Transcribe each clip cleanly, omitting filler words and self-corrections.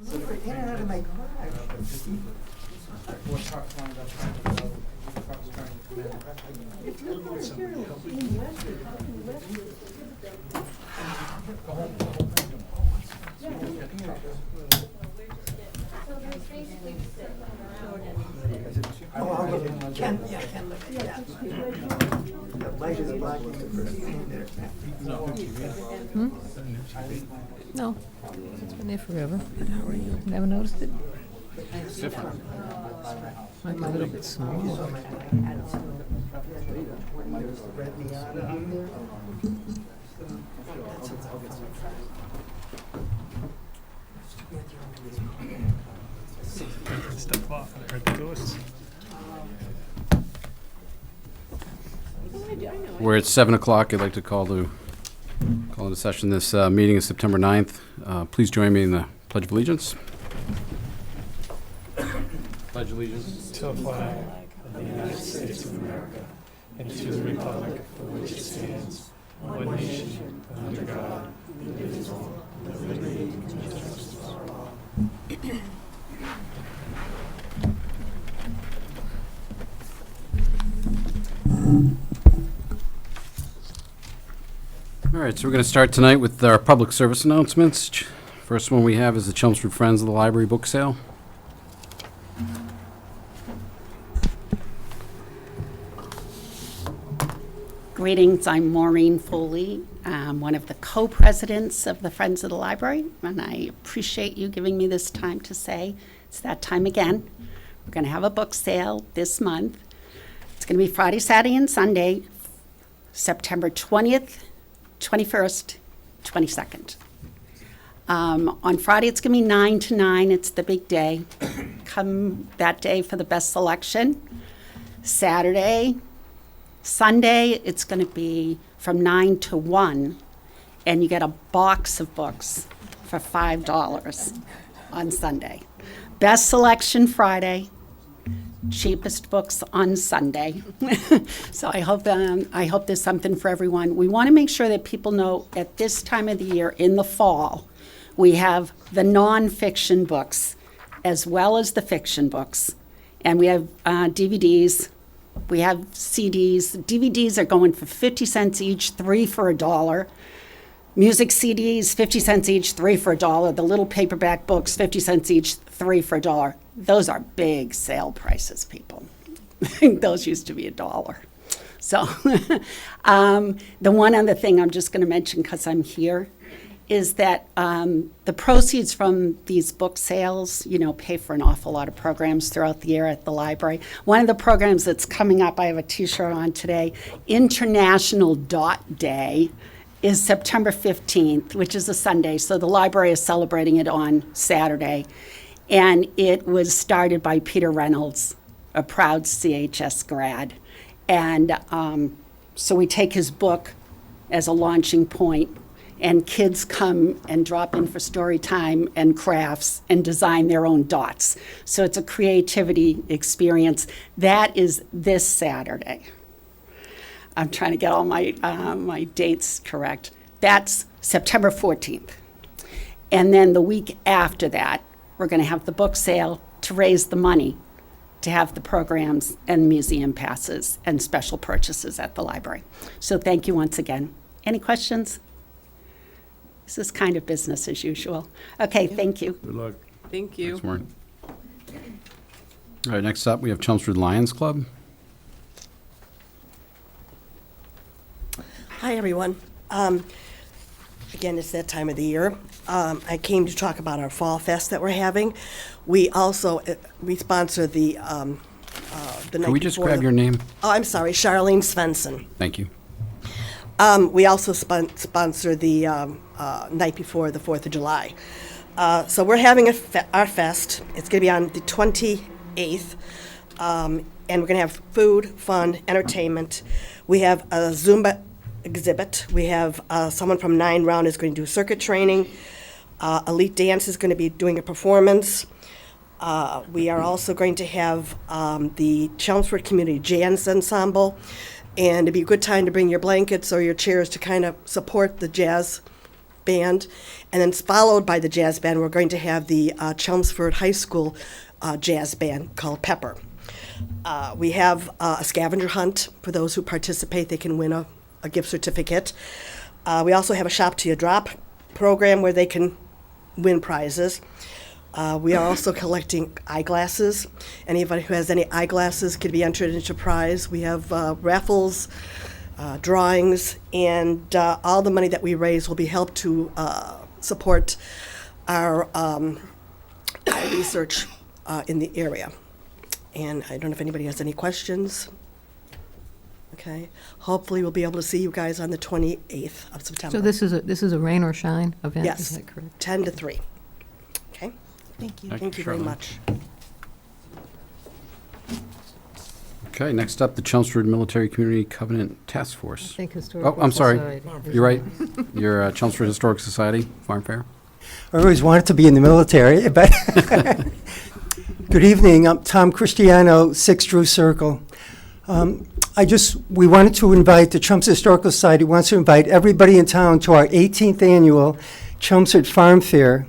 In and out of my garage. Four trucks lined up trying to go, trucks trying to come in. If you're going here, in Westbrook, how can Westbrook? The whole thing. Oh, I'll look at Ken, yeah, Ken, look at that. The light is blocking the first thing there. No, it's been there forever. But how are you? Never noticed it? It's different. Might be a little bit small. Step off and I heard the doors. We're at 7 o'clock. I'd like to call it a session. This meeting is September 9th. Please join me in the Pledge of Allegiance. Pledge allegiance. To the flag of the United States of America and to the republic for which it stands, one nation, under God, indivisible, with liberty and justice for all. All right, so we're going to start tonight with our public service announcements. First one we have is the Chelmsford Friends of the Library book sale. Greetings, I'm Maureen Foley. I'm one of the co-presidents of the Friends of the Library, and I appreciate you giving me this time to say it's that time again. We're going to have a book sale this month. It's going to be Friday, Saturday, and Sunday, September 20th, 21st, 22nd. On Friday, it's going to be 9 to 9. It's the big day. Come that day for the best selection. Sunday, it's going to be from 9 to 1, and you get a box of books for $5 on Sunday. Best selection Friday, cheapest books on Sunday. So I hope there's something for everyone. We want to make sure that people know at this time of the year, in the fall, we have the nonfiction books as well as the fiction books, and we have DVDs. We have CDs. DVDs are going for 50 cents each, 3 for $1. Music CDs, 50 cents each, 3 for $1. The little paperback books, 50 cents each, 3 for $1. Those are big sale prices, people. Those used to be $1. So the one other thing I'm just going to mention because I'm here is that the proceeds from these book sales, pay for an awful lot of programs throughout the year at the library. One of the programs that's coming up, I have a T-shirt on today, International Dot Day, is September 15th, which is a Sunday. So the library is celebrating it on Saturday. And it was started by Peter Reynolds, a proud CHS grad. And so we take his book as a launching point, and kids come and drop in for story time and crafts and design their own dots. So it's a creativity experience. That is this Saturday. I'm trying to get all my dates correct. That's September 14th. And then the week after that, we're going to have the book sale to raise the money to have the programs and museum passes and special purchases at the library. So thank you once again. Any questions? This is kind of business as usual. Okay, thank you. Good luck. Thank you. Thanks, Maureen. All right, next up, we have Chelmsford Lions Club. Hi, everyone. Again, it's that time of the year. I came to talk about our Fall Fest that we're having. We also, we sponsor the night Can we just before grab your name? Oh, I'm sorry, Charlene Svensson. Thank you. We also sponsor the night before the 4th of July. So we're having our fest. It's going to be on the 28th. And we're going to have food, fun, entertainment. We have a Zumba exhibit. We have someone from 9 Round is going to do circuit training. Elite Dance is going to be doing a performance. We are also going to have the Chelmsford Community Jazz Ensemble. And it'd be a good time to bring your blankets or your chairs to kind of support the jazz band, and then followed by the jazz band, we're going to have the Chelmsford High School jazz band called Pepper. We have a scavenger hunt for those who participate. They can win a gift certificate. We also have a Shop to Your Drop program where they can win prizes. We are also collecting eyeglasses. Anybody who has any eyeglasses can be entered into prize. We have raffles, drawings, and all the money that we raise will be helped to support our research in the area. And I don't know if anybody has any questions. Okay. Hopefully we'll be able to see you guys on the 28th of September. So this is a rain or shine event? Yes. Is that correct? 10 to 3. Okay? Thank you. Thank you very Charlotte. much. Okay, next up, the Chelmsford Military Community Covenant Task Force. I think Historical Oh, I'm sorry. Society. You're right. You're Chelmsford Historic Society Farm Fair. I always wanted to be in the military, but good evening. I'm Tom Cristiano, 6 Drew Circle. We wanted to invite, the Chelmsford Historical Society wants to invite everybody in town to our 18th annual Chelmsford Farm Fair,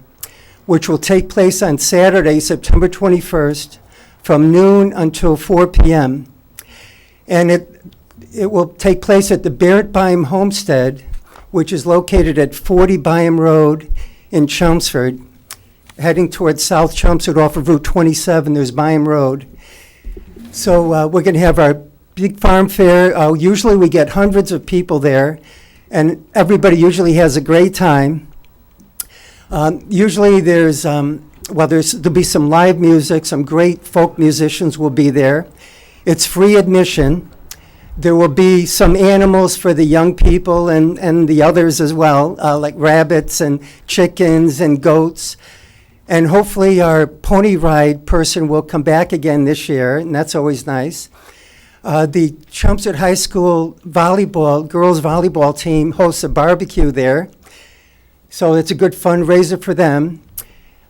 which will take place on Saturday, September 21st, from noon until 4 p.m. And it will take place at the Barrett Byam Homestead, which is located at 40 Byam Road in Chelmsford, heading towards South Chelmsford off of Route 27. There's Byam Road. So we're going to have our big farm fair. Usually we get hundreds of people there, and everybody usually has a great time. Usually there'll be some live music. Some great folk musicians will be there. It's free admission. There will be some animals for the young people and the others as well, like rabbits and chickens and goats. And hopefully our pony ride person will come back again this year, and that's always nice. The Chelmsford High School girls volleyball team hosts a barbecue there, so it's a good fundraiser for them.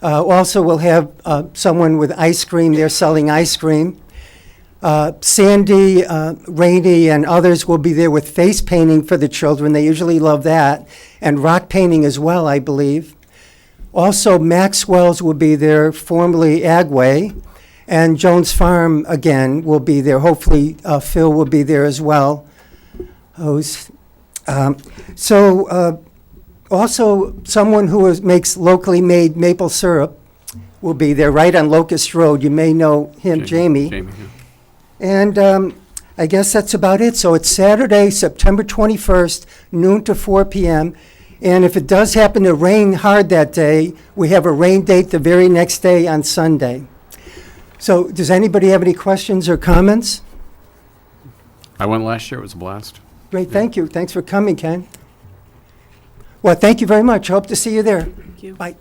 Also, we'll have someone with ice cream. They're selling ice cream. Sandy, Rainey, and others will be there with face painting for the children. They usually love that. And rock painting as well, I believe. Also, Maxwell's will be there, formerly Agway. And Jones Farm, again, will be there. Hopefully, Phil will be there as well. Also, someone who makes locally made maple syrup will be there right on Locust Road. You may know him, Jamie. Yeah. And I guess that's about it. So it's Saturday, September 21st, noon to 4 p.m. And if it does happen to rain hard that day, we have a rain date the very next day on Sunday. So does anybody have any questions or comments? I went last year. It was a blast. Great, thank you. Thanks for coming, Ken. Well, thank you very much. Hope to see you there. Thank you. Bye.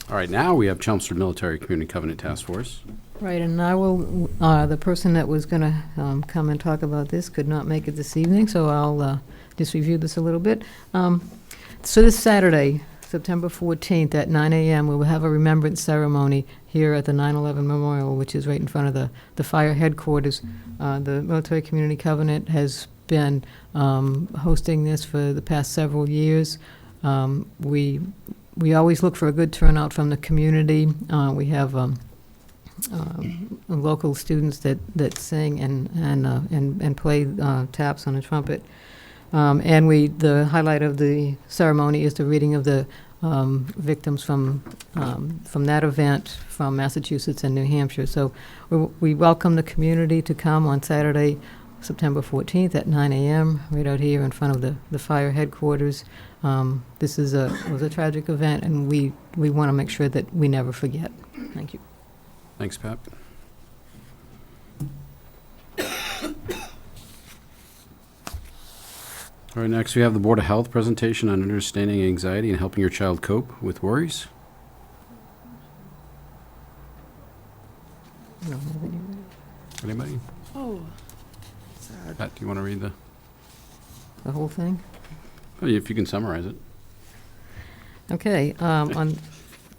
All right, now we have Chelmsford Military Community Covenant Task Force. Right, and I will, the person that was going to come and talk about this could not make it this evening, so I'll just review this a little bit. So this Saturday, September 14th at 9 a.m., we will have a Remembrance Ceremony here at the 9/11 Memorial, which is right in front of the fire headquarters. The Military Community Covenant has been hosting this for the past several years. We always look for a good turnout from the community. We have local students that sing and play taps on a trumpet. And the highlight of the ceremony is the reading of the victims from that event from Massachusetts and New Hampshire. So we welcome the community to come on Saturday, September 14th at 9 a.m. right out here in front of the fire headquarters. This was a tragic event, and we want to make sure that we never forget. Thank you. Thanks, Pat. All right, next we have the Board of Health presentation on understanding anxiety and helping your child cope with worries. I don't have any- Anybody? Oh, Pat, do you want to read The whole thing? if you can summarize it? Okay, on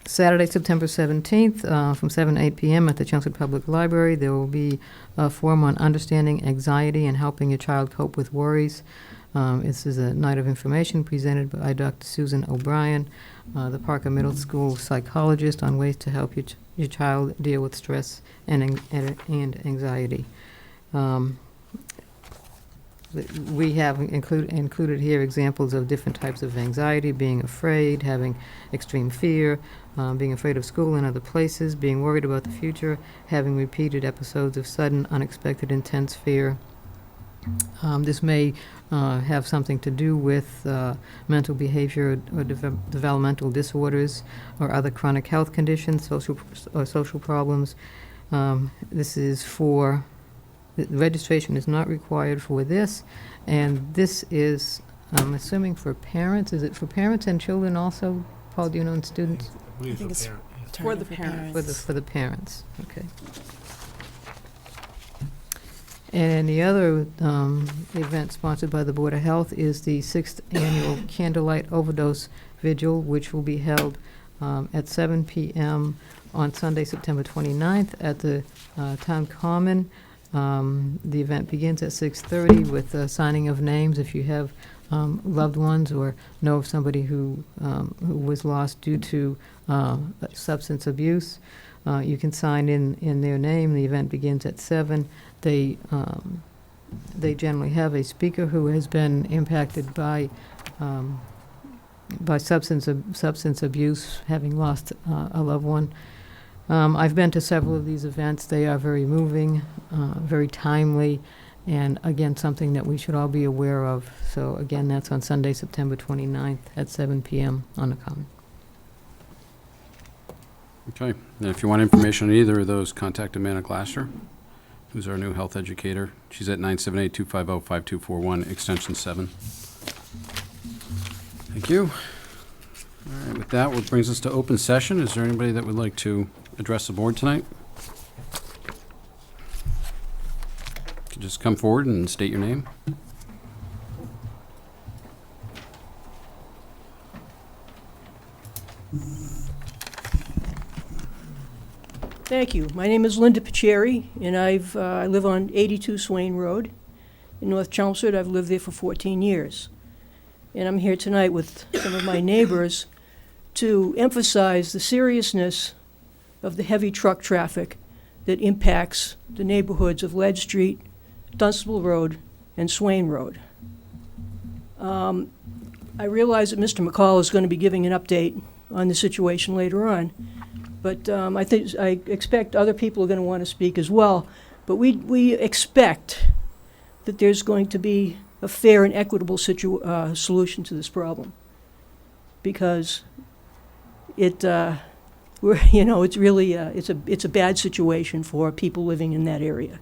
Saturday, September 17th, from 7 to 8 p.m. at the Chelmsford Public Library, there will be a forum on understanding anxiety and helping your child cope with worries. This is a night of information presented by Dr. Susan O'Brien, the Parker Middle School psychologist, on ways to help your child deal with stress and anxiety. We have included here examples of different types of anxiety: being afraid, having extreme fear, being afraid of school and other places, being worried about the future, having repeated episodes of sudden, unexpected, intense fear. This may have something to do with mental behavior or developmental disorders or other chronic health conditions, social problems. This is for, the registration is not required for this, and this is, I'm assuming, for parents. Is it for parents and children also, Paul, do you know, and students? I think it's for the parents. For the parents, okay. And the other event sponsored by the Board of Health is the 6th Annual Candlelight Overdose Vigil, which will be held at 7 p.m. on Sunday, September 29th at the Town Common. The event begins at 6:30 with the signing of names. If you have loved ones or know of somebody who was lost due to substance abuse, you can sign in their name. The event begins at 7. They generally have a speaker who has been impacted by substance abuse, having lost a loved one. I've been to several of these events. They are very moving, very timely, and again, something that we should all be aware of. So again, that's on Sunday, September 29th at 7 p.m. on the Common. Okay, and if you want information on either of those, contact Amanda Glasser, who's our new health educator. She's at 978-250-5241, extension 7. Thank you. All right, with that, what brings us to open session. Is there anybody that would like to address the board tonight? You can just come forward and state your name. Thank you. My name is Linda Paccheri, and I live on 82 Swain Road in North Chelmsford. I've lived there for 14 years. And I'm here tonight with some of my neighbors to emphasize the seriousness of the heavy truck traffic that impacts the neighborhoods of Ledge Street, Dunstable Road, and Swain Road. I realize that Mr. McCall is going to be giving an update on the situation later on, but I expect other people are going to want to speak as well. But we expect that there's going to be a fair and equitable solution to this problem, because it's really it's a bad situation for people living in that area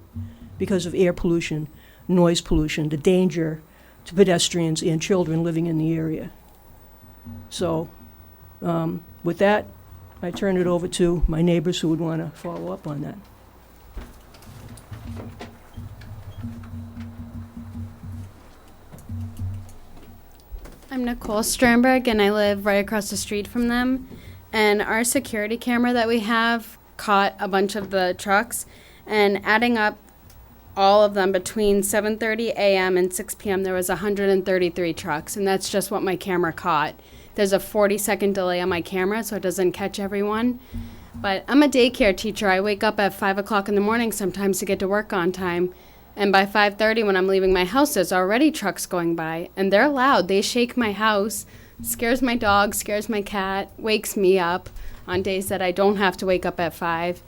because of air pollution, noise pollution, the danger to pedestrians and children living in the area. So with that, I turn it over to my neighbors who would want to follow up on that. I'm Nicole Sternberg, and I live right across the street from them. And our security camera that we have caught a bunch of the trucks, and adding up all of them between 7:30 a.m. and 6 p.m., there was 133 trucks, and that's just what my camera caught. There's a 40-second delay on my camera, so it doesn't catch everyone. But I'm a daycare teacher. I wake up at 5 o'clock in the morning sometimes to get to work on time. And by 5:30 when I'm leaving my house, there's already trucks going by. And they're loud. They shake my house, scares my dog, scares my cat, wakes me up on days that I don't have to wake up at 5.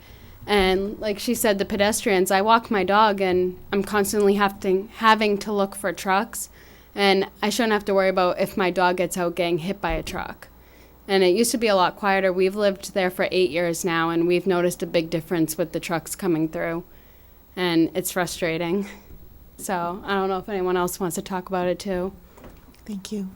And like she said, the pedestrians, I walk my dog and I'm constantly having to look for trucks. And I shouldn't have to worry about if my dog gets out getting hit by a truck. And it used to be a lot quieter. We've lived there for 8 years now, and we've noticed a big difference with the trucks coming through. And it's frustrating. So I don't know if anyone else wants to talk about it too. Thank you.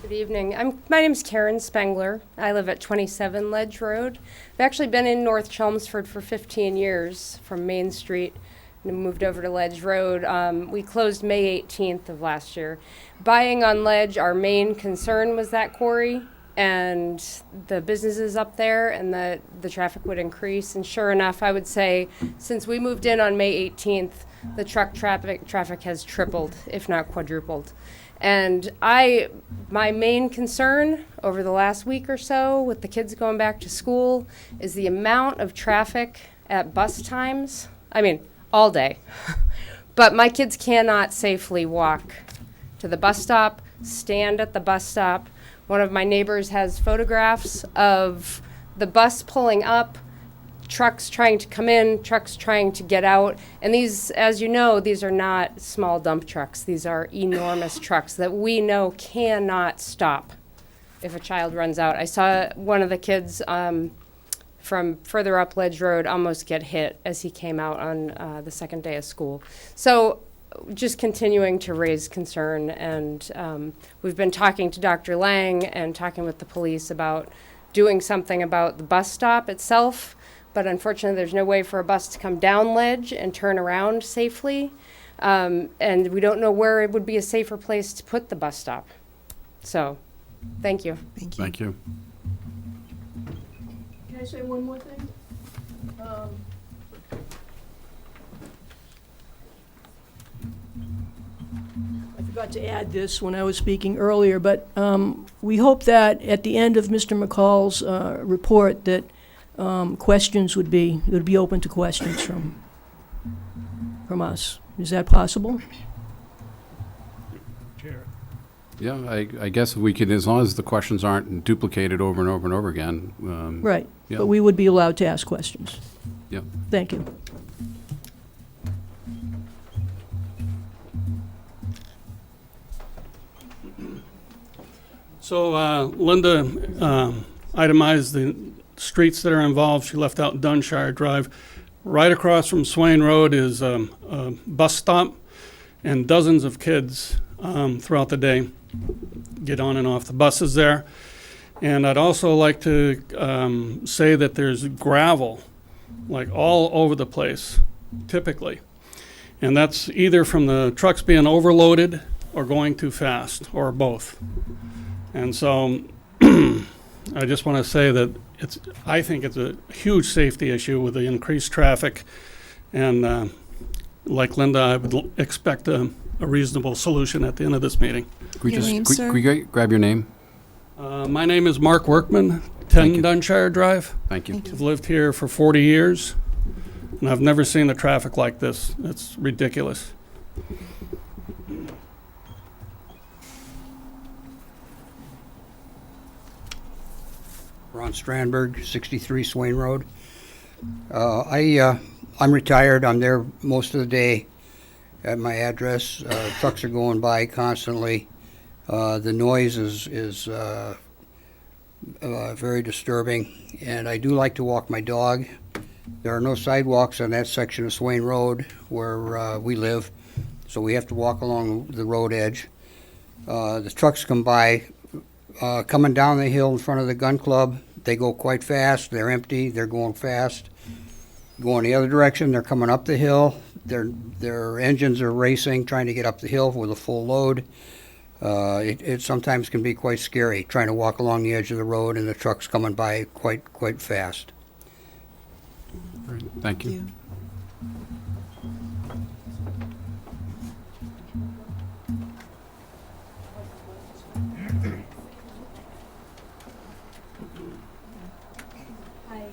Good evening. My name's Karen Spangler. I live at 27 Ledge Road. I've actually been in North Chelmsford for 15 years from Main Street and moved over to Ledge Road. We closed May 18th of last year. Buying on Ledge, our main concern was that quarry. and the businesses up there, and the traffic would increase. And sure enough, I would say since we moved in on May 18th, the truck traffic has tripled, if not quadrupled. And my main concern over the last week or so with the kids going back to school is the amount of traffic at bus times. I mean, all day. But my kids cannot safely walk to the bus stop, stand at the bus stop. One of my neighbors has photographs of the bus pulling up, trucks trying to come in, trucks trying to get out. And these, as you know, these are not small dump trucks. These are enormous trucks that we know cannot stop if a child runs out. I saw one of the kids from further up Ledge Road almost get hit as he came out on the second day of school. So just continuing to raise concern, and we've been talking to Dr. Lang and talking with the police about doing something about the bus stop itself, but unfortunately there's no way for a bus to come down Ledge and turn around safely, and we don't know where it would be a safer place to put the bus stop. So, thank you. Thank you. Can I say one more thing? I forgot to add this when I was speaking earlier, but we hope that at the end of Mr. McCall's report that questions would be open to questions from us. Is that possible? Chair. Yeah, I guess we could, as long as the questions aren't duplicated over and over and over again. Right, Yeah. but we would be allowed to ask questions. Yep. Thank you. So Linda itemized the streets that are involved. She left out Dunshire Drive. Right across from Swain Road is a bus stop, and dozens of kids throughout the day get on and off the buses there. And I'd also like to say that there's gravel, like all over the place, typically. And that's either from the trucks being overloaded or going too fast, or both. And so I just want to say that I think it's a huge safety issue with the increased traffic. And like Linda, I would expect a reasonable solution at the end of this meeting. Could Your name, sir? Could we grab your name? My name is Mark Workman, Thank 10 you. Dunshire Drive. Thank you. I've lived here for 40 years, and I've never seen the traffic like this. It's ridiculous. Ron Strandberg, 63 Swain Road. I'm retired. I'm there most of the day at my address. Trucks are going by constantly. The noise is very disturbing, and I do like to walk my dog. There are no sidewalks on that section of Swain Road where we live, so we have to walk along the road edge. The trucks come by coming down the hill in front of the gun club. They go quite fast. They're empty. They're going fast. Going the other direction, they're coming up the hill. Their engines are racing, trying to get up the hill with a full load. It sometimes can be quite scary trying to walk along the edge of the road and the trucks coming by quite fast. Great. Thank you. Hi,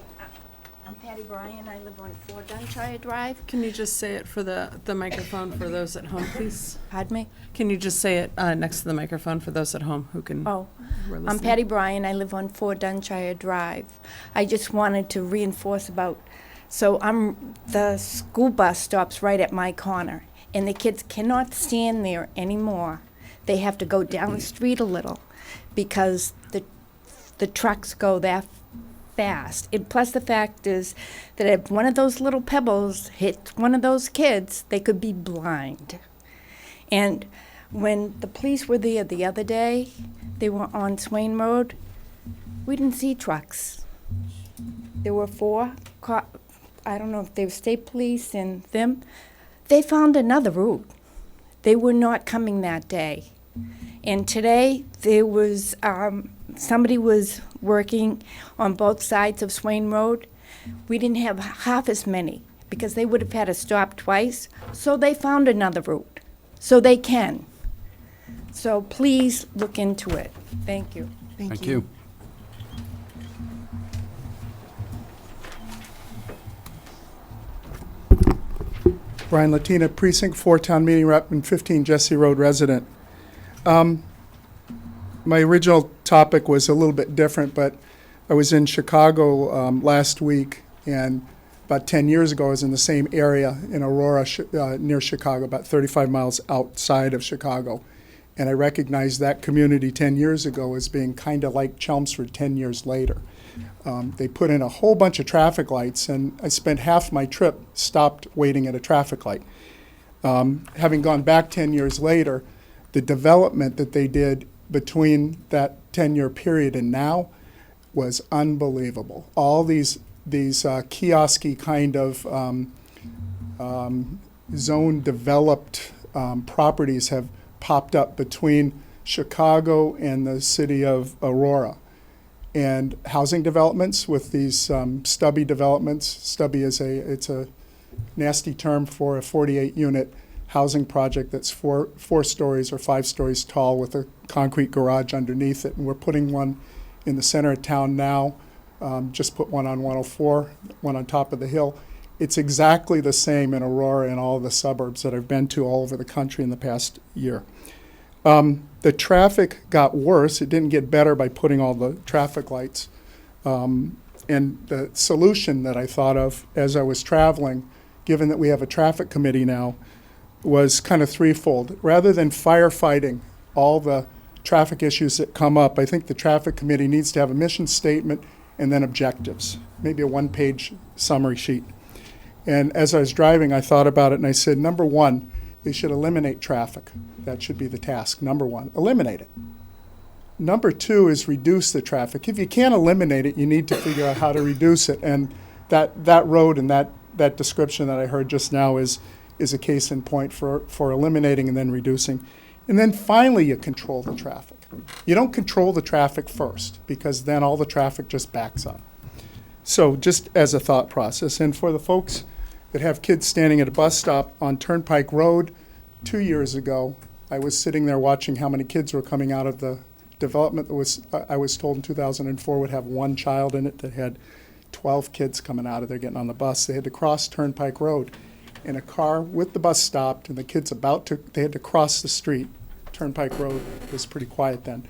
I'm Patty Bryan. I live on 4 Dunshire Drive. Can you just say it for the microphone for those at home, please? Pardon me? Can you just say it next to the microphone for those at home who can? Oh, who are I'm listening? Patty Bryan. I live on 4 Dunshire Drive. I just wanted to reinforce about, the school bus stops right at my corner, and the kids cannot stand there anymore. They have to go down the street a little because the trucks go that fast. And plus the fact is that if one of those little pebbles hit one of those kids, they could be blind. And when the police were there the other day, they were on Swain Road, we didn't see trucks. There were 4, I don't know if they were state police and them. They found another route. They were not coming that day. And today, there was, somebody was working on both sides of Swain Road. We didn't have half as many, because they would have had to stop twice, so they found another route. So they can. So please look into it. Thank you. Thank you. Brian Latina, Precinct 4 Town Meeting Rep and 15 Jesse Road resident. My original topic was a little bit different, but I was in Chicago last week, and about 10 years ago I was in the same area in Aurora, near Chicago, about 35 miles outside of Chicago. And I recognized that community 10 years ago as being kind of like Chelmsford 10 years later. They put in a whole bunch of traffic lights, and I spent half my trip stopped waiting at a traffic light. Having gone back 10 years later, the development that they did between that 10-year period and now was unbelievable. All these kiosky kind of zone developed properties have popped up between Chicago and the city of Aurora. And housing developments with these stubby developments. Stubby is it's a nasty term for a 48-unit housing project that's four stories or 5 stories tall with a concrete garage underneath it. And we're putting one in the center of town now. Just put one on 104, one on top of the hill. It's exactly the same in Aurora and all the suburbs that I've been to all over the country in the past year. The traffic got worse. It didn't get better by putting all the traffic lights. And the solution that I thought of as I was traveling, given that we have a traffic committee now, was kind of threefold. Rather than firefighting all the traffic issues that come up, I think the traffic committee needs to have a mission statement and then objectives, maybe a one-page summary sheet. And as I was driving, I thought about it, and I said, number one, they should eliminate traffic. That should be the task. Number one, eliminate it. Number two is reduce the traffic. If you can't eliminate it, you need to figure out how to reduce it. And that road and that description that I heard just now is a case in point for eliminating and then reducing. And then finally, you control the traffic. You don't control the traffic first, because then all the traffic just backs up. So just as a thought process, and for the folks that have kids standing at a bus stop on Turnpike Road, 2 years ago, I was sitting there watching how many kids were coming out of the development that was, I was told in 2004 would have one child in it, that had 12 kids coming out of there getting on the bus. They had to cross Turnpike Road in a car with the bus stopped, and the kids they had to cross the street. Turnpike Road was pretty quiet then.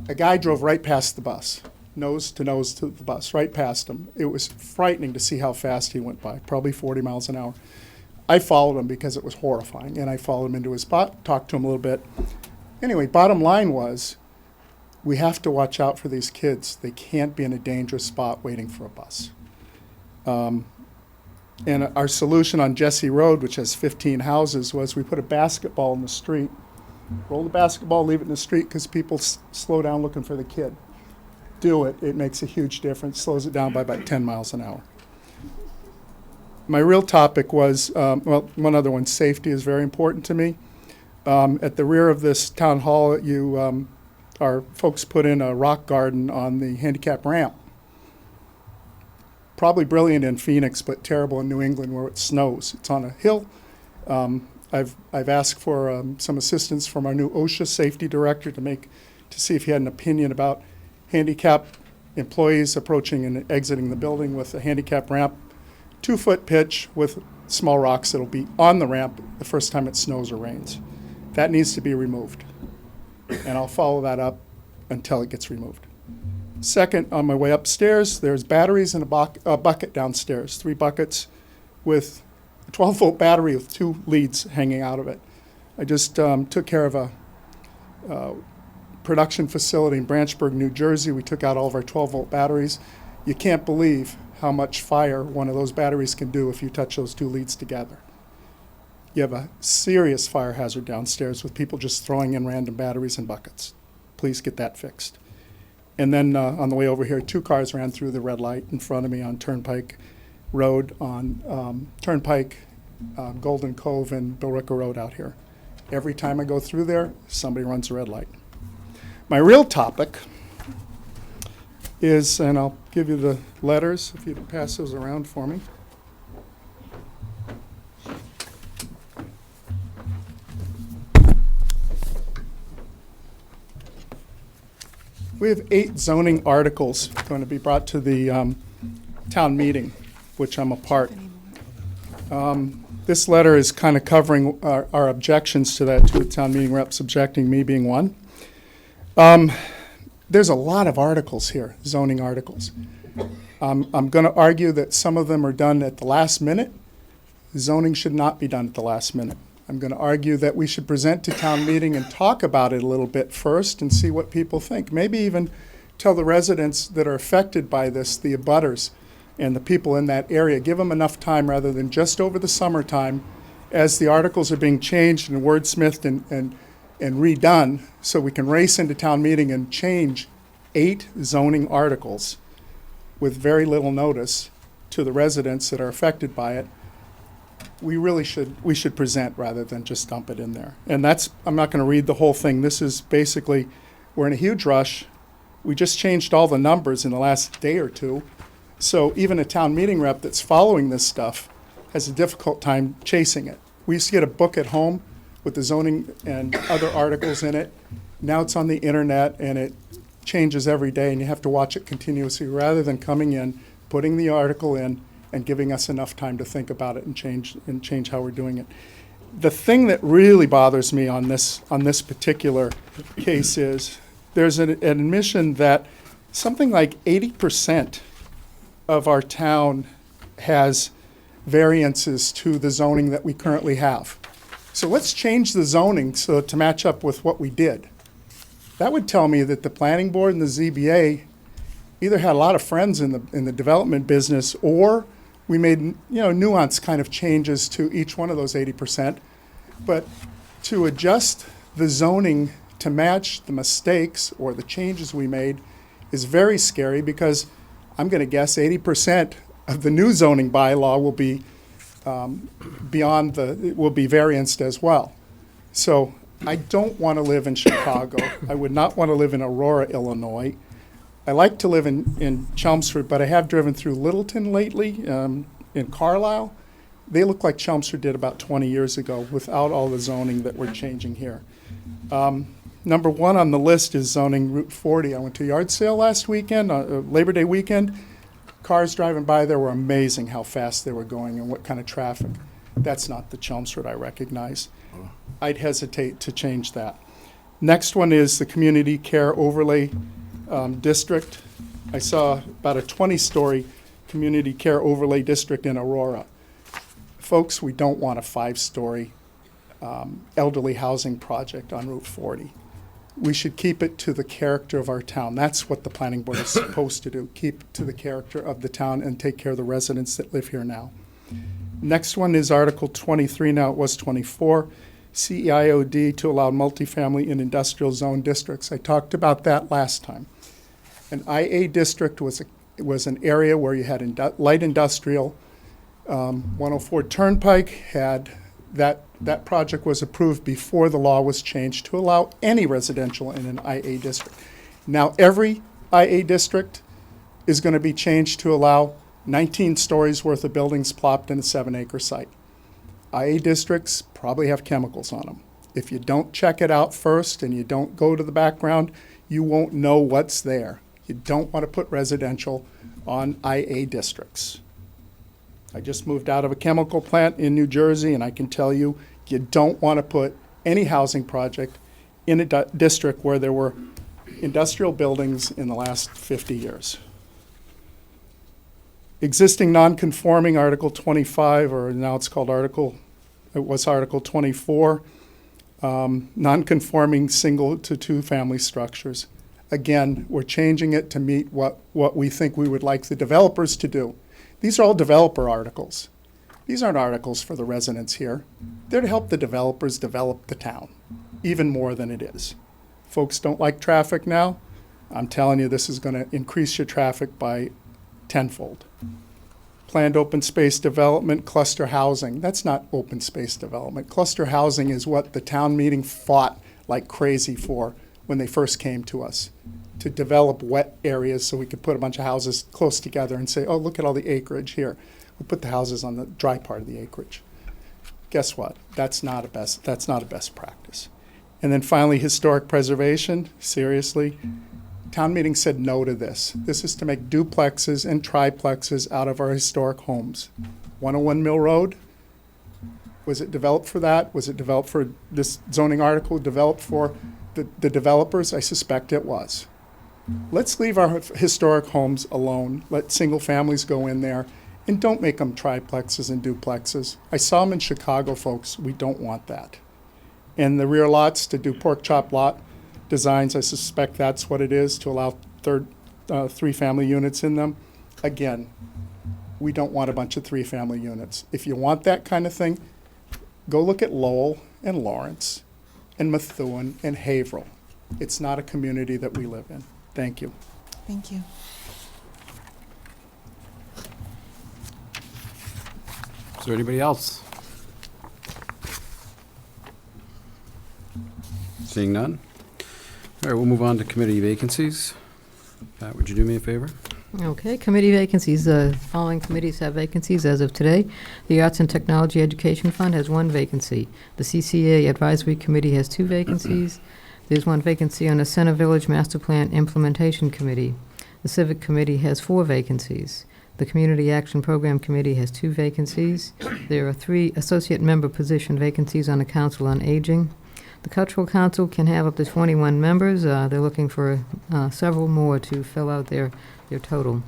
A guy drove right past the bus, nose to the bus, right past him. It was frightening to see how fast he went by, probably 40 miles an hour. I followed him because it was horrifying, and I followed him into his spot, talked to him a little bit. Anyway, bottom line was, we have to watch out for these kids. They can't be in a dangerous spot waiting for a bus. And our solution on Jesse Road, which has 15 houses, was we put a basketball in the street. Roll the basketball, leave it in the street, because people slow down looking for the kid. Do it. It makes a huge difference. Slows it down by about 10 miles an hour. My real topic was, one other one, safety is very important to me. At the rear of this town hall, our folks put in a rock garden on the handicap ramp. Probably brilliant in Phoenix, but terrible in New England where it snows. It's on a hill. I've asked for some assistance from our new OSHA safety director to see if he had an opinion about handicap employees approaching and exiting the building with a handicap ramp, 2-foot pitch with small rocks that'll be on the ramp the first time it snows or rains. That needs to be removed, and I'll follow that up until it gets removed. Second, on my way upstairs, there's batteries in a bucket downstairs, 3 buckets with a 12-volt battery with 2 leads hanging out of it. I just took care of a production facility in Branchburg, New Jersey. We took out all of our 12-volt batteries. You can't believe how much fire one of those batteries can do if you touch those 2 leads together. You have a serious fire hazard downstairs with people just throwing in random batteries in buckets. Please get that fixed. And then on the way over here, 2 cars ran through the red light in front of me on Turnpike Road, on Turnpike, Golden Cove, and Billerica Road out here. Every time I go through there, somebody runs a red light. My real topic is, and I'll give you the letters if you pass those around for me. We have 8 zoning articles going to be brought to the town meeting, which I'm a part. This letter is kind of covering our objections to that, to the town meeting reps objecting, me being one. There's a lot of articles here, zoning articles. I'm going to argue that some of them are done at the last minute. Zoning should not be done at the last minute. I'm going to argue that we should present to town meeting and talk about it a little bit first and see what people think. Maybe even tell the residents that are affected by this, the abutters, and the people in that area, give them enough time rather than just over the summertime as the articles are being changed and wordsmithed and redone, so we can race into town meeting and change 8 zoning articles with very little notice to the residents that are affected by it. We should present rather than just dump it in there. And I'm not going to read the whole thing. This is basically, we're in a huge rush. We just changed all the numbers in the last day or two. So even a town meeting rep that's following this stuff has a difficult time chasing it. We used to get a book at home with the zoning and other articles in it. Now it's on the internet and it changes every day and you have to watch it continuously rather than coming in, putting the article in, and giving us enough time to think about it and change how we're doing it. The thing that really bothers me on this particular case is there's an admission that something like 80% of our town has variances to the zoning that we currently have. So let's change the zoning so to match up with what we did. That would tell me that the planning board and the ZBA either had a lot of friends in the development business, or we made nuanced kind of changes to each one of those 80%. But to adjust the zoning to match the mistakes or the changes we made is very scary, because I'm going to guess 80% of the new zoning bylaw will be will be varianced as well. So I don't want to live in Chicago. I would not want to live in Aurora, Illinois. I like to live in Chelmsford, but I have driven through Littleton lately, in Carlisle. They look like Chelmsford did about 20 years ago without all the zoning that we're changing here. Number 1 on the list is zoning Route 40. I went to a yard sale last weekend, Labor Day weekend. Cars driving by there were amazing how fast they were going and what kind of traffic. That's not the Chelmsford I recognize. I'd hesitate to change that. Next one is the Community Care Overlay District. I saw about a 20-story Community Care Overlay District in Aurora. Folks, we don't want a 5-story elderly housing project on Route 40. We should keep it to the character of our town. That's what the planning board is supposed to do, keep to the character of the town and take care of the residents that live here now. Next one is Article 23, now it was 24, CEIOD to allow multifamily in industrial zone districts. I talked about that last time. An IA district was an area where you had light industrial. 104 Turnpike had that project was approved before the law was changed to allow any residential in an IA district. Now every IA district is going to be changed to allow 19 stories worth of buildings plopped in a 7-acre site. IA districts probably have chemicals on them. If you don't check it out first and you don't go to the background, you won't know what's there. You don't want to put residential on IA districts. I just moved out of a chemical plant in New Jersey, and I can tell you, you don't want to put any housing project in a district where there were industrial buildings in the last 50 years. Existing non-conforming Article 25, or now it's called Article 24, non-conforming single to 2-family structures. Again, we're changing it to meet what we think we would like the developers to do. These are all developer articles. These aren't articles for the residents here. They're to help the developers develop the town, even more than it is. Folks don't like traffic now. I'm telling you, this is going to increase your traffic by tenfold. planned open space development, cluster housing. That's not open space development. Cluster housing is what the town meeting fought like crazy for when they first came to us, to develop wet areas so we could put a bunch of houses close together and say, oh, look at all the acreage here. We put the houses on the dry part of the acreage. Guess what? That's not a best practice. And then finally, historic preservation. Seriously, town meeting said no to this. This is to make duplexes and triplexes out of our historic homes. 101 Mill Road, was it developed for that? Was it developed for this zoning article, developed for the developers? I suspect it was. Let's leave our historic homes alone. Let single families go in there, and don't make them triplexes and duplexes. I saw them in Chicago, folks. We don't want that. And the rear lots to do pork chop lot designs, I suspect that's what it is, to allow three-family units in them. Again, we don't want a bunch of three-family units. If you want that kind of thing, go look at Lowell and Lawrence and Methuen and Haverhill. It's not a community that we live in. Thank you. Thank you. Is there anybody else? Seeing none? All right, we'll move on to committee vacancies. Pat, would you do me a favor? Okay, committee vacancies. The following committees have vacancies as of today. The Arts and Technology Education Fund has 1 vacancy. The CCA Advisory Committee has 2 vacancies. There's 1 vacancy on the Center Village Master Plan Implementation Committee. The Civic Committee has 4 vacancies. The Community Action Program Committee has 2 vacancies. There are 3 associate member position vacancies on the Council on Aging. The Cultural Council can have up to 21 members. They're looking for several more to fill out their total.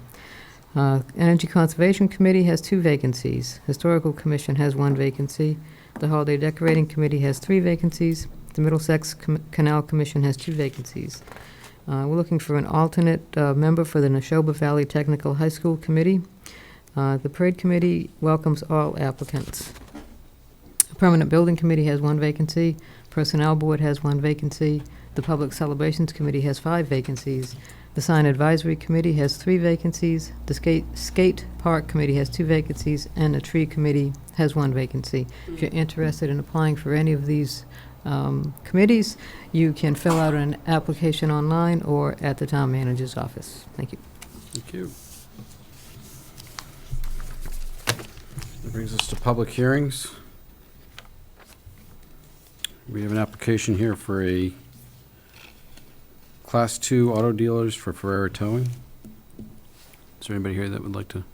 Energy Conservation Committee has 2 vacancies. Historical Commission has 1 vacancy. The Holiday Decorating Committee has 3 vacancies. The Middlesex Canal Commission has 2 vacancies. We're looking for an alternate member for the Neshoba Valley Technical High School Committee. The Parade Committee welcomes all applicants. The Permanent Building Committee has 1 vacancy. Personnel Board has 1 vacancy. The Public Celebrations Committee has 5 vacancies. The Sign Advisory Committee has 3 vacancies. The Skate Park Committee has 2 vacancies. And the Tree Committee has 1 vacancy. If you're interested in applying for any of these committees, you can fill out an application online or at the town manager's office. Thank you. Thank you. That brings us to public hearings. We have an application here for a Class 2 auto dealers for Ferrera Towing. Is there anybody here that would like to?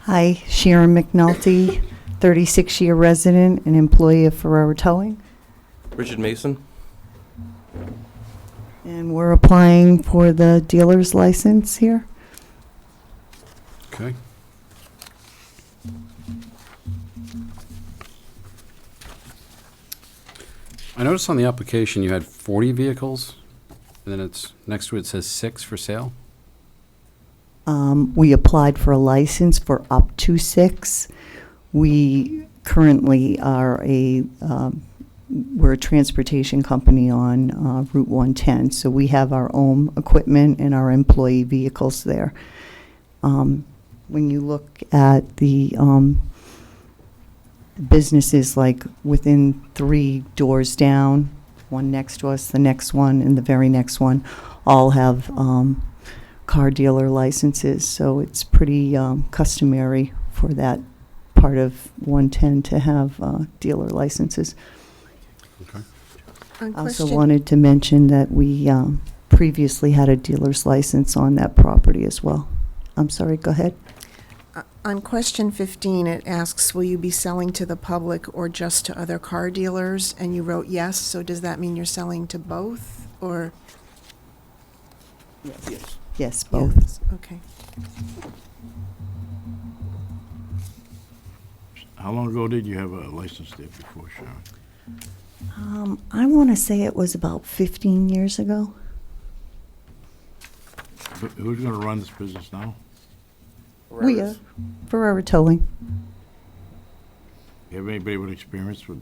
Hi, Sharon McNulty, 36-year resident and employee of Ferrera Towing. Richard Mason. And we're applying for the dealer's license here. Okay. I noticed on the application you had 40 vehicles, and then it's next to it says 6 for sale. We applied for a license for up to 6. We currently are we're a transportation company on Route 110, so we have our own equipment and our employee vehicles there. When you look at the businesses, like within 3 doors down, one next to us, the next one, and the very next one, all have car dealer licenses, so it's pretty customary for that part of 110 to have dealer licenses. Okay. I also wanted to mention that we previously had a dealer's license on that property as well. I'm sorry, go ahead. On question 15, it asks, will you be selling to the public or just to other car dealers? And you wrote yes, so does that mean you're selling to both, or? Yes. Yes, both. Yes, okay. How long ago did you have a license there before, Sharon? I want to say it was about 15 years ago. Who's going to run this business now? We are. Ferrera Towing. You have anybody with experience with,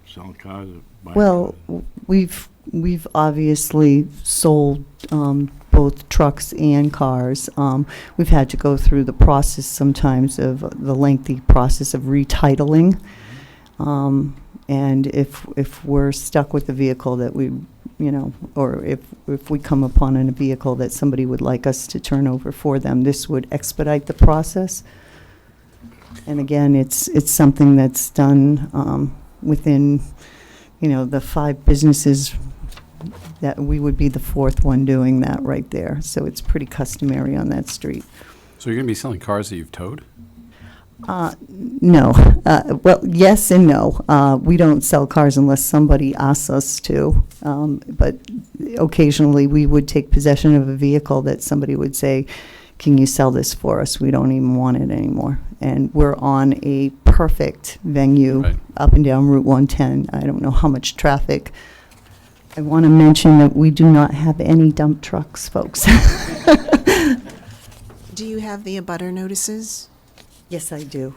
selling cars or buying Well, cars? we've obviously sold both trucks and cars. We've had to go through the process sometimes of the lengthy process of retitling. And if we're stuck with the vehicle that we, or if we come upon a vehicle that somebody would like us to turn over for them, this would expedite the process. And again, it's something that's done within, the 5 businesses that we would be the 4th one doing that right there. So it's pretty customary on that street. So you're going to be selling cars that you've towed? No. Well, yes and no. We don't sell cars unless somebody asks us to. But occasionally we would take possession of a vehicle that somebody would say, can you sell this for us? We don't even want it anymore. And we're on a perfect venue up and down Route 110. I don't know how much traffic. I want to mention that we do not have any dump trucks, folks. Do you have the abutter notices? Yes, I do.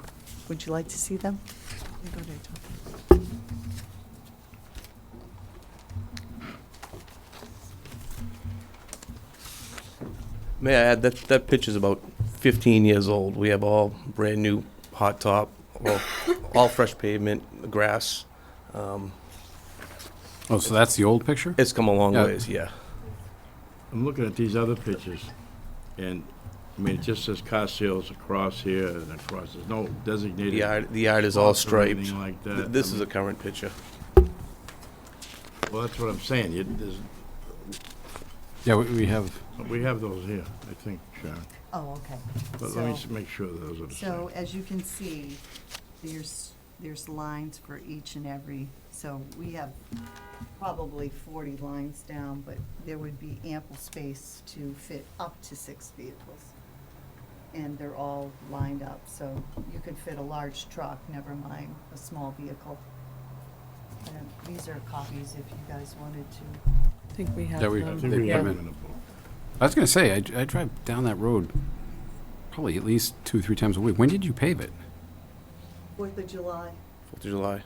Would you like to see them? May I add that picture's about 15 years old. We have all brand new hot top, all fresh pavement, grass. Oh, so that's the old picture? It's come a long ways, yeah. I'm looking at these other pictures, and, I mean, it just says car sales across here and across. There's no designated. The yard is all spots or anything striped. like that. This is a current picture. Well, that's what I'm saying. Yeah, we have. We have those here, I think, Sharon. Oh, okay. But let me make sure those are the same. So as you can see, there's lines for each and every, so we have probably 40 lines down, but there would be ample space to fit up to 6 vehicles. And they're all lined up, so you could fit a large truck, never mind a small vehicle. These are copies if you guys wanted to. I think we have I them. think we have them. I was going to say, I drive down that road probably at least 2-3 times a week. When did you pave it? 4th of July. 4th of July.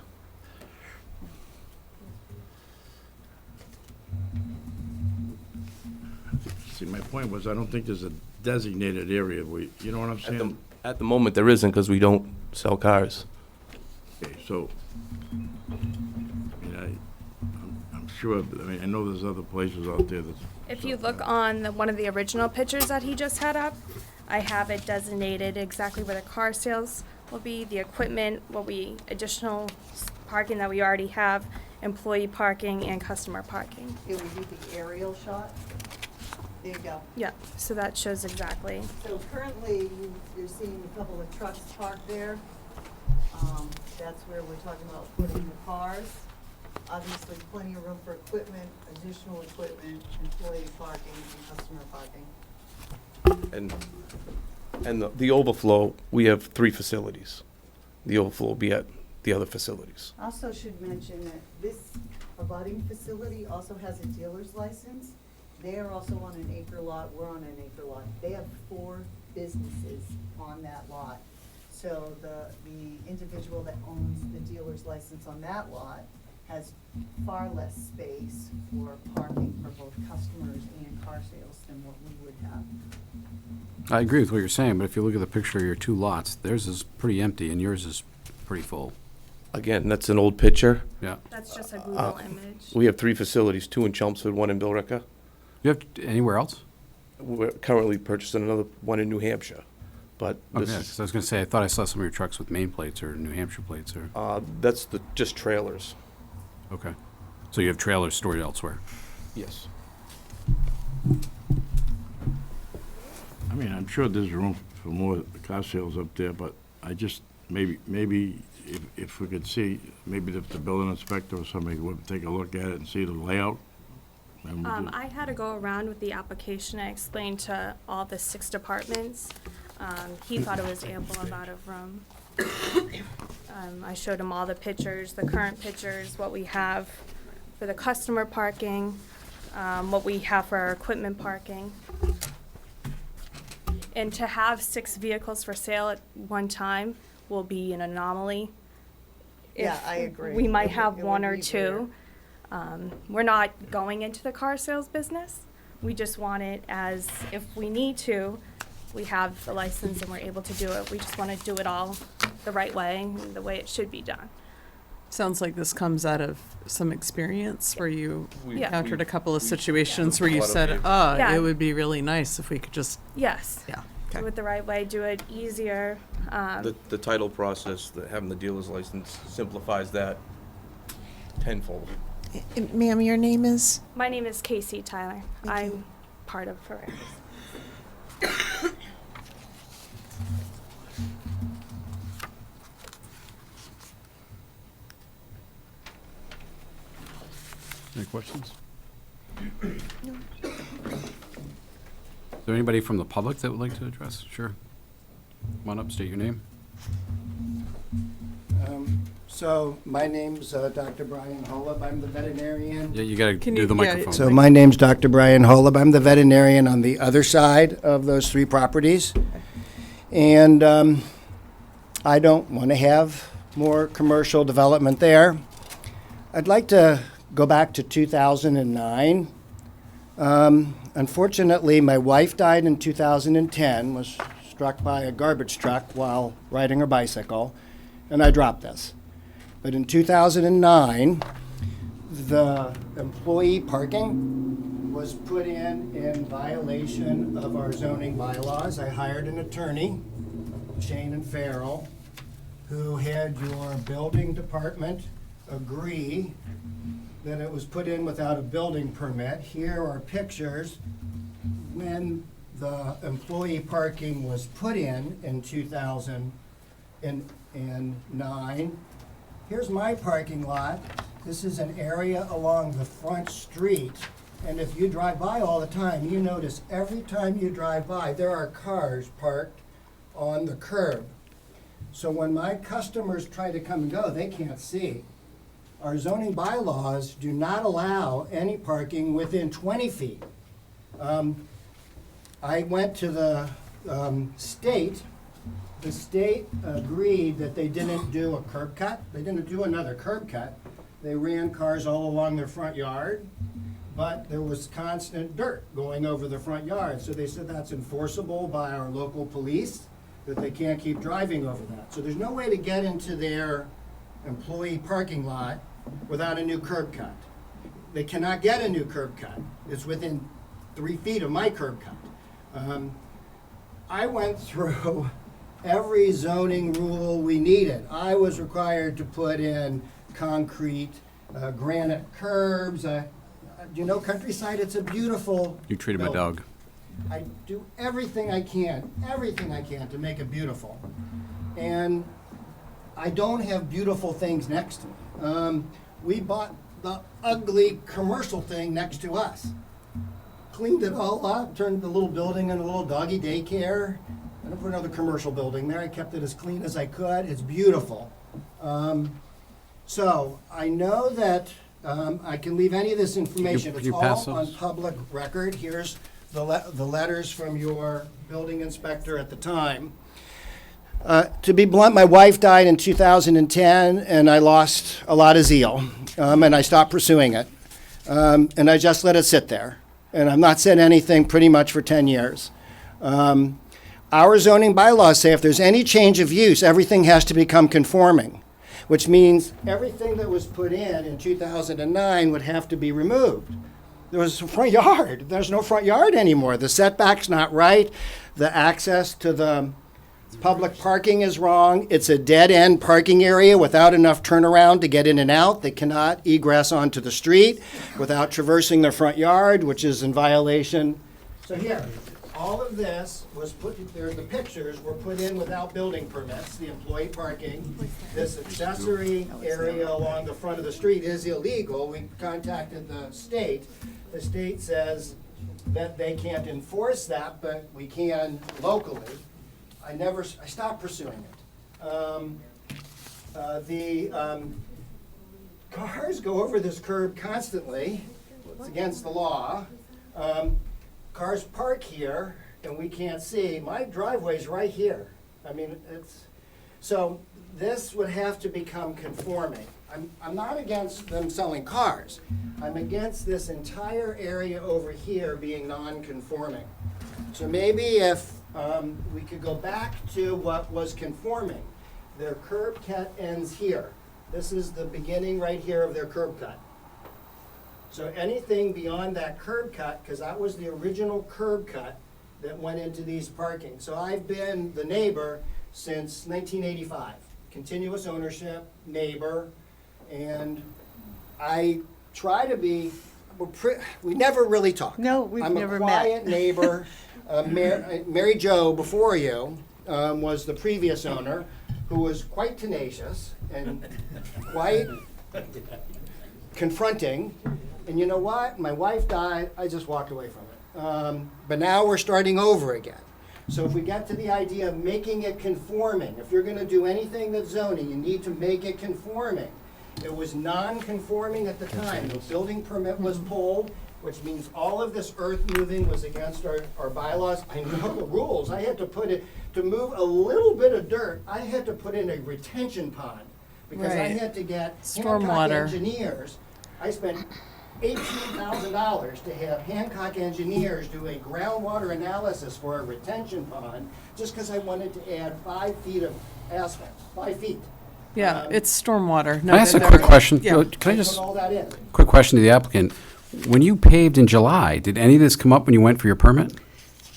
See, my point was, I don't think there's a designated area. You know what I'm saying? At the moment, there isn't because we don't sell cars. Okay, so, I'm sure, I know there's other places out there that's. If you look on one of the original pictures that he just had up, I have it designated exactly where the car sales will be, the equipment will be additional parking that we already have, employee parking and customer parking. It would be the aerial shot. There you go. Yeah, so that shows exactly. So currently, you're seeing a couple of trucks parked there. That's where we're talking about putting the cars. Obviously, plenty of room for equipment, additional equipment, employee parking, and customer parking. And the overflow, we have 3 facilities. The overflow will be at the other facilities. Also should mention that this abutting facility also has a dealer's license. They are also on an acre lot, we're on an acre lot. They have 4 businesses on that lot. So the individual that owns the dealer's license on that lot has far less space for parking for both customers and car sales than what we would have. I agree with what you're saying, but if you look at the picture of your 2 lots, theirs is pretty empty and yours is pretty full. Again, that's an old picture. Yeah. That's just a Google image. We have 3 facilities, 2 in Chelmsford, 1 in Billerica. You have anywhere else? We're currently purchasing another 1 in New Hampshire, but this Okay, is, so I was going to say, I thought I saw some of your trucks with Maine plates or New Hampshire plates or. that's just trailers. Okay. So you have trailers stored elsewhere? Yes. I mean, I'm sure there's room for more car sales up there, but I just, maybe if we could see, maybe if the building inspector or somebody would take a look at it and see the layout. I had to go around with the application. I explained to all the 6 departments. He thought it was ample amount of room. I showed him all the pictures, the current pictures, what we have for the customer parking, what we have for our equipment parking. And to have 6 vehicles for sale at one time will be an anomaly. Yeah, I agree. We might It would- have it one would or be two. We're not going into the car sales business. We just want it as, if we need to, we have the license and we're able to do it. We just want to do it all the right way, and the way it should be done. Sounds like this comes out of some experience where you Yeah. encountered a couple of situations where you A lot of said, vehicles. oh, Yeah. it would be really nice if we could just, Yes. yeah. Do it the right way, do it easier. The title process, having the dealer's license simplifies that tenfold. Ma'am, your name is? My name is Casey Tyler. I'm part of Foresee. Any questions? Is there anybody from the public that would like to address? Sure. Come on up, state your name. So my name's Dr. Brian Holub. I'm the veterinarian. Yeah, you gotta do the microphone. So my name's Dr. Brian Holub. I'm the veterinarian on the other side of those three properties. And I don't want to have more commercial development there. I'd like to go back to 2009. Unfortunately, my wife died in 2010, was struck by a garbage truck while riding her bicycle, and I dropped this. But in 2009, the employee parking was put in violation of our zoning bylaws. I hired an attorney, Shane and Farrell, who had your building department agree that it was put in without a building permit. Here are pictures when the employee parking was put in 2009. Here's my parking lot. This is an area along the front street. And if you drive by all the time, you notice every time you drive by, there are cars parked on the curb. So when my customers try to come and go, they can't see. Our zoning bylaws do not allow any parking within 20 feet. I went to the state. The state agreed that they didn't do a curb cut. They didn't do another curb cut. They ran cars all along their front yard, but there was constant dirt going over the front yard. So they said that's enforceable by our local police, that they can't keep driving over that. So there's no way to get into their employee parking lot without a new curb cut. They cannot get a new curb cut. It's within 3 feet of my curb cut. I went through every zoning rule we needed. I was required to put in concrete, granite curbs. Do you know Countryside? It's a beautiful You treated my building. dog. I do everything I can to make it beautiful. And I don't have beautiful things next to me. We bought the ugly commercial thing next to us. Cleaned it all up, turned the little building into a little doggy daycare. I put another commercial building there. I kept it as clean as I could. It's beautiful. So I know that I can leave any of this information. Could It's you all pass on those? public record. Here's the letters from your building inspector at the time. To be blunt, my wife died in 2010, and I lost a lot of zeal, and I stopped pursuing it. And I just let it sit there. And I've not said anything pretty much for 10 years. Our zoning bylaws say if there's any change of use, everything has to become conforming, which means everything that was put in 2009 would have to be removed. There was a front yard. There's no front yard anymore. The setback's not right. The access to the public parking is wrong. It's a dead-end parking area without enough turnaround to get in and out. They cannot egress onto the street without traversing their front yard, which is in violation. So here, all of this was put, there, the pictures were put in without building permits, the employee parking. This accessory area along the front of the street is illegal. We contacted the state. The state says that they can't enforce that, but we can locally. I stopped pursuing it. Cars go over this curb constantly. It's against the law. Cars park here, and we can't see. My driveway's right here. I mean, So this would have to become conforming. I'm not against them selling cars. I'm against this entire area over here being non-conforming. So maybe if we could go back to what was conforming. Their curb cut ends here. This is the beginning right here of their curb cut. So anything beyond that curb cut, because that was the original curb cut that went into these parking. So I've been the neighbor since 1985. Continuous ownership, neighbor, and I try to be, we never really talk. No, we've never met. I'm a quiet neighbor. Mary Jo, before you, was the previous owner, who was quite tenacious and quite confronting. And you know what? My wife died, I just walked away from it. But now we're starting over again. So if we get to the idea of making it conforming, if you're gonna do anything that's zoning, you need to make it conforming. It was non-conforming at the time. The building permit was pulled, which means all of this earth moving was against our bylaws. I know the rules. I had to put it, to move a little bit of dirt, I had to put in a retention pond because I Right. had to get Stormwater. Hancock engineers. I spent $18,000 to have Hancock engineers do a groundwater analysis for a retention pond just because I wanted to add 5 feet of asphalt, 5 feet. Yeah, it's stormwater. Can I ask a quick question? Yeah. Can I just, Put all that in. quick question to the applicant. When you paved in July, did any of this come up when you went for your permit?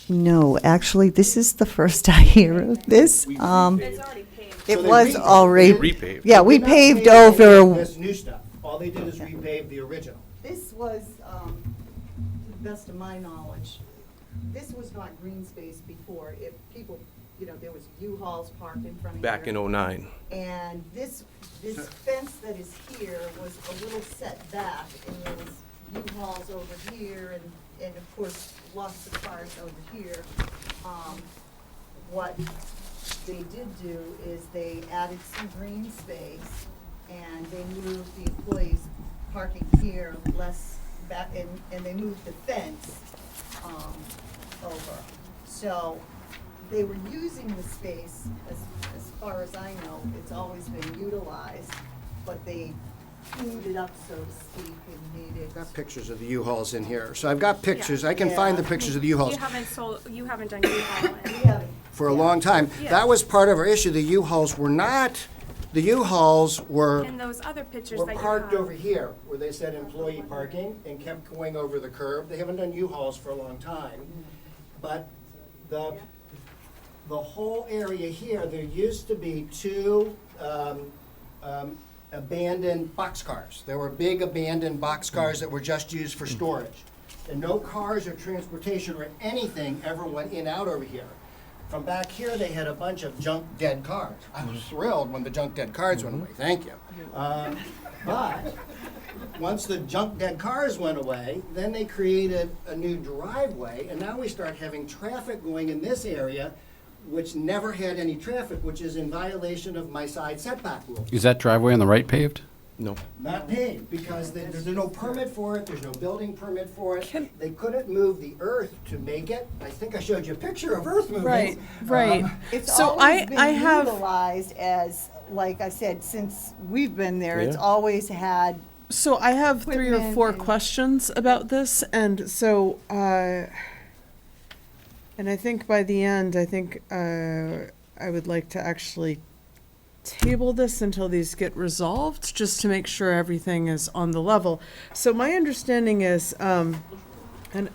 No, actually, this is the first I hear of this. It's already paved. It So they was repaved. already. Repaved. Yeah, we They did not paved pave any of over. this new stuff. All they did is repave the original. This was, to the best of my knowledge, this was not green space before. If people, there was U-Hauls parked in front of here. Back in '09. And this fence that is here was a little set back, and there was U-Hauls over here, and of course, lots of cars over here. What they did do is they added some green space, and they moved the employees parking here less back, and they moved the fence, over. So they were using the space, as far as I know, it's always been utilized, but they cleaned it up, so to speak, and made it. I've got pictures of the U-Hauls in here. So I've got pictures. I can find the pictures of the U-Hauls. You haven't done U-Haul For a long time. That was part of our issue. The U-Hauls were not, the U-Hauls were and those other pictures were that you parked have. over here, where they said employee parking, and kept going over the curb. They haven't done U-Hauls for a long time. But the whole area here, there used to be 2 abandoned boxcars. There were big abandoned boxcars that were just used for storage. And no cars or transportation or anything ever went in and out over here. From back here, they had a bunch of junk dead cars. I was thrilled when the junk dead cars went away, thank you. But once the junk dead cars went away, then they created a new driveway, and now we start having traffic going in this area, which never had any traffic, which is in violation of my side setback rule. Is that driveway on the right paved? No. Not paved, because there's no permit for it, there's no building permit for it. They couldn't move the earth to make it. I think I showed you a picture of earth moving. Right, right. It's So always been I have. utilized as, like I said, since we've been there, it's Yeah. always had. So I have 3 or 4 Equipment and- questions about this, and so, and I think by the end, I would like to actually table this until these get resolved, just to make sure everything is on the level. So my understanding is, and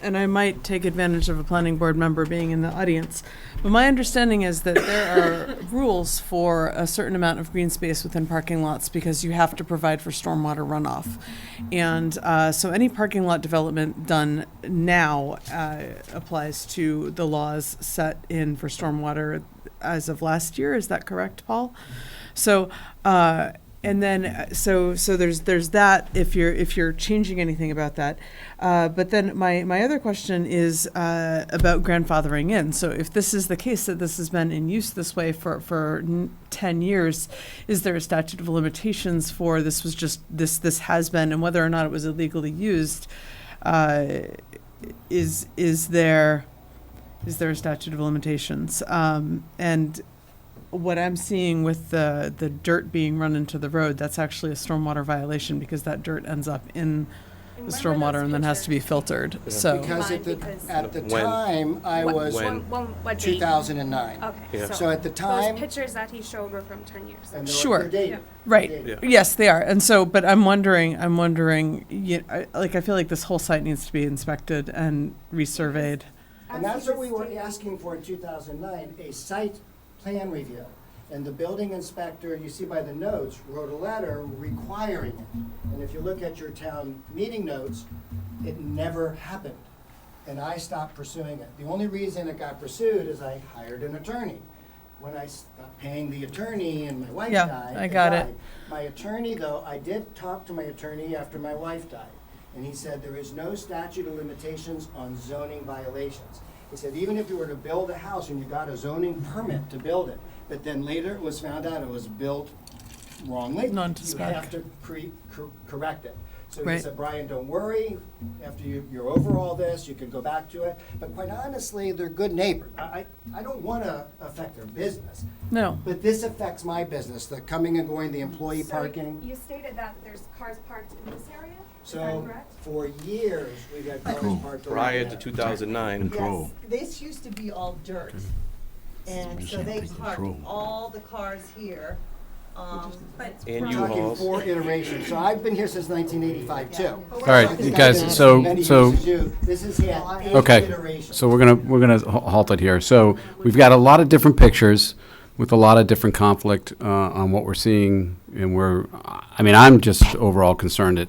I might take advantage of a planning board member being in the audience, but my understanding is that there are rules for a certain amount of green space within parking lots because you have to provide for stormwater runoff. And so any parking lot development done now applies to the laws set in for stormwater as of last year. Is that correct, Paul? So, and then, so there's that, if you're changing anything about that. But then my other question is about grandfathering in. So if this is the case, that this has been in use this way for 10 years, is there a statute of limitations for this was just, this has been, and whether or not it was illegally used, is there a statute of limitations? And what I'm seeing with the dirt being run into the road, that's actually a stormwater violation because that dirt ends up in the stormwater and then has to be filtered. So Because at the When? time, I was What date? 2009. Okay, Yeah. So at the time. those pictures that he showed were from 10 years ago. and Sure. they're dated. right, They're dated. Yeah. yes, they are. And so, but I'm wondering, I feel like this whole site needs to be inspected and resurveyed. And that's what we were asking for in 2009, a site plan review. And the building inspector, you see by the notes, wrote a letter requiring it. And if you look at your town meeting notes, it never happened. And I stopped pursuing it. The only reason it got pursued is I hired an attorney. When I stopped paying the attorney and my wife Yeah, died. I got it. died. My attorney, though, I did talk to my attorney after my wife died. And he said there is no statute of limitations on zoning violations. He said even if you were to build a house and you got a zoning permit to build it, but then later it was found out it was built wrongly, Non-to-spec. you have to correct it. So he Right. said, Brian, don't worry, after you're over all this, you can go back to it. But quite honestly, they're good neighbors. I don't want to affect their business, No. but this affects my business, the coming and going, the employee So parking. You stated that there's cars parked in this area? Is that So correct? for years, we've had cars parked around Prior to there. 2009. Yes, this used to be all dirt. And so they parked all the cars here. But And We're U-Hauls. talking 4 iterations. So I've been here since 1985 too. All right, you guys, so- This has had 8 Okay, iterations. so we're gonna halt it here. So we've got a lot of different pictures with a lot of different conflict on what we're seeing, and I'm just overall concerned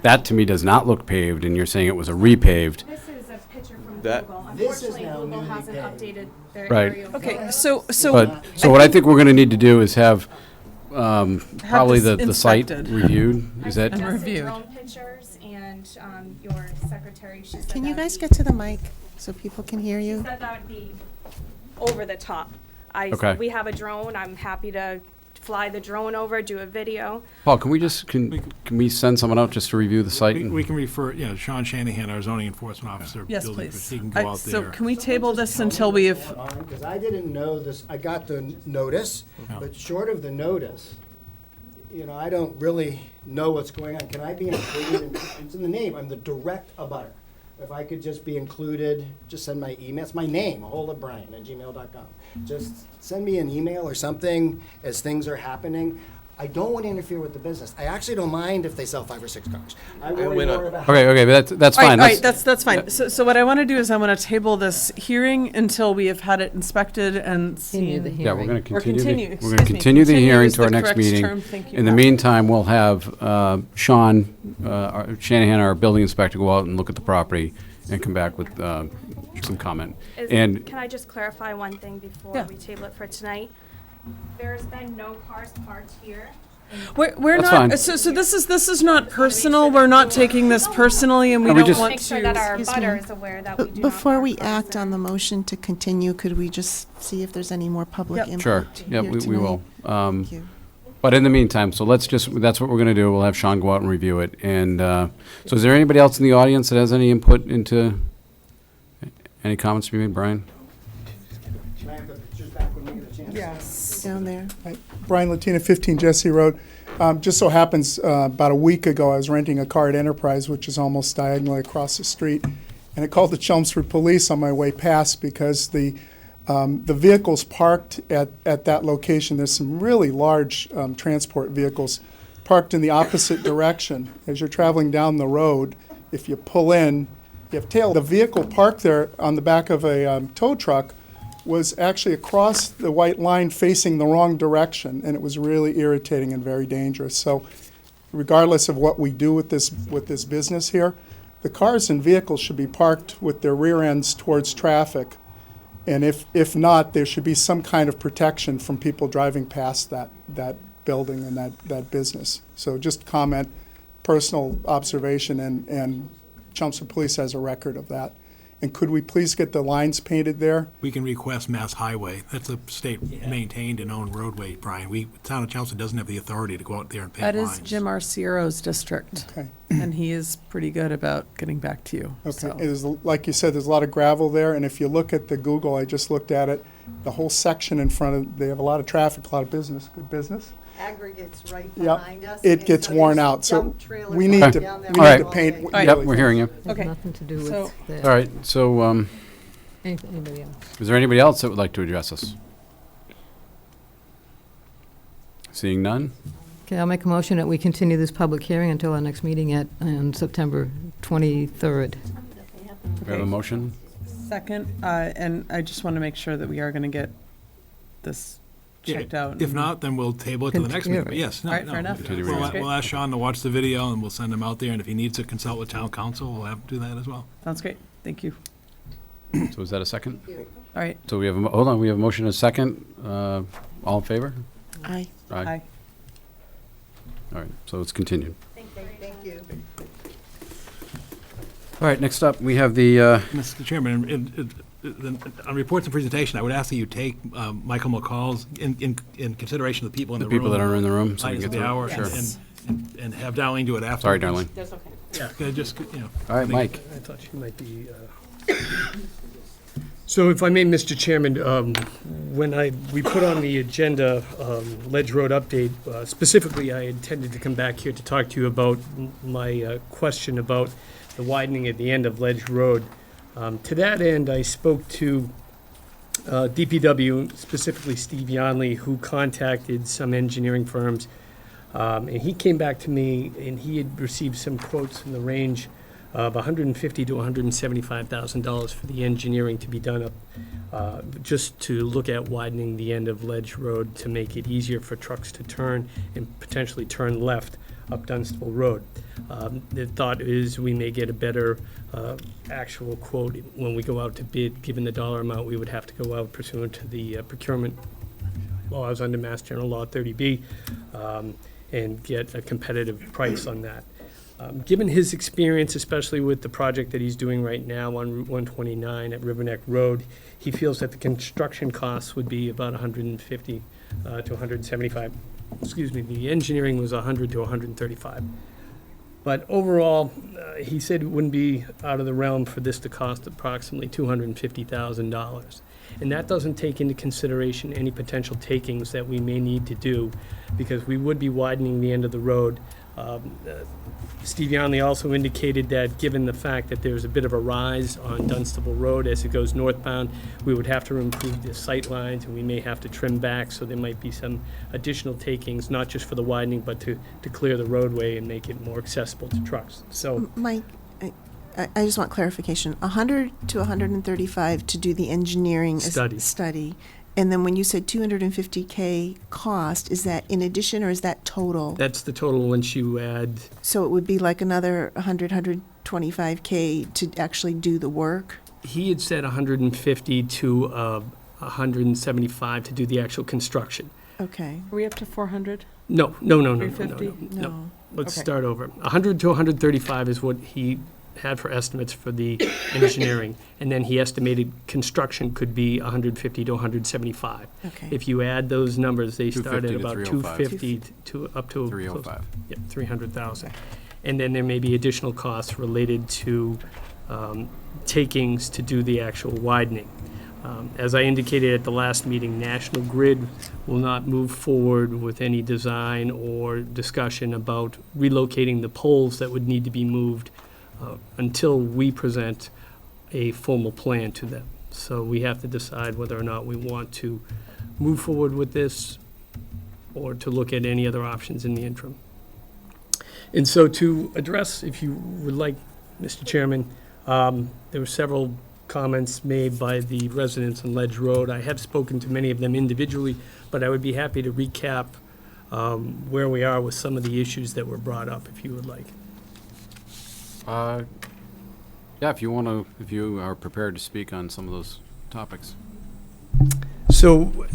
that to me does not look paved, and you're saying it was a repaved. this is a picture from That- Google. This is Unfortunately, now Google newly hasn't paved. updated their Right. area. Okay, so But what I think we're gonna need to do is have probably this the site inspected. reviewed. Is I that? And suggested reviewed. drone pictures and your secretary, she said Can you that guys would get to the mic so people can hear be- She you? said that would be over the top. Okay. We have a drone, I'm happy to fly the drone over, do a video. Paul, can we send someone out just to review the site? We can refer, Sean Shanahan, our zoning enforcement officer. Yes, building, please. He can go out So there. can we table this until we have, Because I didn't know this, I got the notice, but short of the notice, I don't really know what's going on. Can I be included? It's in the name, I'm the direct abutter. If I could just be included, just send my email, it's my name, aholabrian@gmail.com. Just send me an email or something as things are happening. I don't want to interfere with the business. I actually don't mind if they sell 5 or 6 cars. I worry more about. Okay, but that's all fine. right, that's fine. So what I want to do is I want to table this hearing until we have had it inspected and Continue the seen. Yeah, we're going to Or continue. continue, We're going to excuse me. continue the Continue hearing is to our the next correct meeting. term. Thank you. In the meantime, we'll have Sean Shanahan, our building inspector, go out and look at the property and come back with some comment. And Can I just clarify one thing before Yeah. we table it for tonight? There's been no cars parked here. We're That's not, fine. so this is not personal. We're not taking this personally and we No, we don't just- want Make sure that to. our Excuse butter me. is aware that we do not Before park we cars act there. on the motion to continue, could we just see if there's any more public Yep. input Sure, yeah, here we tonight? will. Thank you. But in the meantime, so that's what we're going to do. We'll have Sean go out and review it. And so is there anybody else in the audience that has any input into, any comments to be made? Brian? Can I have the pictures back when we get a chance? Yes. Down there. Brian Latina, 15 Jesse Road. Just so happens, about a week ago, I was renting a car at Enterprise, which is almost diagonally across the street, and I called the Chelmsford Police on my way past because the vehicles parked at that location, there's some really large transport vehicles parked in the opposite direction. As you're traveling down the road, if you pull in, you have tail. The vehicle parked there on the back of a tow truck was actually across the white line facing the wrong direction, and it was really irritating and very dangerous. So regardless of what we do with this business here, the cars and vehicles should be parked with their rear ends towards traffic. And if not, there should be some kind of protection from people driving past that building and that business. So just comment, personal observation, and Chelmsford Police has a record of that. And could we please get the lines painted there? We can request Mass Highway. That's a state-maintained and owned roadway, Brian. Town of Chelmsford doesn't have the authority to go out there and paint That lines. is Jim Arciero's district. Okay. And he is pretty good about getting back to you. Okay, so. it is, like you said, there's a lot of gravel there, and if you look at the Google, I just looked at it, the whole section in front of, they have a lot of traffic, a lot of business, good business. Aggregates right Yep. behind us. It and gets so worn there's out, so dump trailers we all need to, down there we All need right. to paint. All right. Yep, we're hearing you. Has Okay. nothing to do So- with that. All right, so, Anybody else? is there anybody else that would like to address us? Seeing none? Okay, I'll make a motion that we continue this public hearing until our next meeting on September 23rd. We have a motion? Second, and I just want to make sure that we are going to get this checked out. If and- not, then we'll table it to the next meeting. But yes, no, All right, no. fair enough. Continue We'll, reading. we'll ask Sean to watch the video and we'll send him out there. And if he needs to consult with town council, we'll have to do that as well. Sounds great. Thank you. So is that a second? All right. So we have, hold on, we have a motion and a second. All in favor? Aye. Aye. All right, so it's continued. Thank you. All right, next up, we have the, Mr. Chairman, on reports and presentation, I would ask that you take Michael McCall's in consideration of the people in the the room. people that are in the room, so we items can of get the through hour, it. Sure. and have Darlene do it after. Sorry, Darlene. That's okay. Yeah, just, you know. All right, Mike. I thought she might be. So if I may, Mr. Chairman, when we put on the agenda Ledge Road update, specifically I intended to come back here to talk to you about my question about the widening at the end of Ledge Road. To that end, I spoke to DPW, specifically Steve Yonley, who contacted some engineering firms. And he came back to me and he had received some quotes in the range of $150,000 to $175,000 for the engineering to be done up, just to look at widening the end of Ledge Road to make it easier for trucks to turn and potentially turn left up Dunstable Road. The thought is we may get a better actual quote when we go out to bid, given the dollar amount we would have to go out pursuant to the procurement laws under Mass General Law 30B, and get a competitive price on that. Given his experience, especially with the project that he's doing right now on Route 129 at Riverneck Road, he feels that the construction costs would be about 150 to 175. Excuse me, the engineering was 100 to 135. But overall, he said it wouldn't be out of the realm for this to cost approximately $250,000. And that doesn't take into consideration any potential takings that we may need to do, because we would be widening the end of the road. Steve Yonley also indicated that given the fact that there's a bit of a rise on Dunstable Road as it goes northbound, we would have to improve the sight lines and we may have to trim back, so there might be some additional takings, not just for the widening, but to clear the roadway and make it more accessible to trucks. So, Mike, I just want clarification. 100 to 135 to do the engineering study. And then when you said 250K cost, is that in addition or is that total? that's the total once you add. So it would be like another 125K to actually do the work? He had said 150 to 175 to do the actual construction. Okay. Are we up to 400? No. 350? No. Let's Okay. start over. 100 to 135 is what he had for estimates for the engineering, and then he estimated construction could be 150 to 175. Okay. If you add those numbers, they start 250 at to about 305. 250 to up to 305. Yep, 300,000. And then there may be additional costs related to takings to do the actual widening. As I indicated at the last meeting, National Grid will not move forward with any design or discussion about relocating the poles that would need to be moved until we present a formal plan to them. So we have to decide whether or not we want to move forward with this or to look at any other options in the interim. And so to address, if you would like, Mr. Chairman, there were several comments made by the residents on Ledge Road. I have spoken to many of them individually, but I would be happy to recap where we are with some of the issues that were brought up, if you would like. Yeah, if you are prepared to speak on some of those topics. So,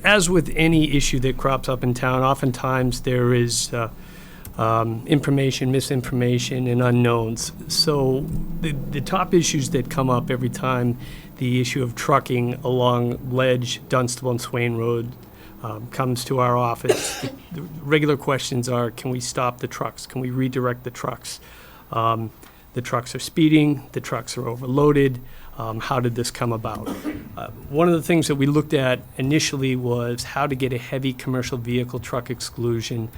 as with any issue that crops up in town, oftentimes there is information, misinformation, and unknowns. So the top issues that come up every time the issue of trucking along Ledge, Dunstable, and Swain Road comes to our office, the regular questions are, can we stop the trucks? Can we redirect the trucks? The trucks are speeding, the trucks are overloaded, How did this come about? One of the things that we looked at initially was how to get a heavy commercial vehicle truck exclusion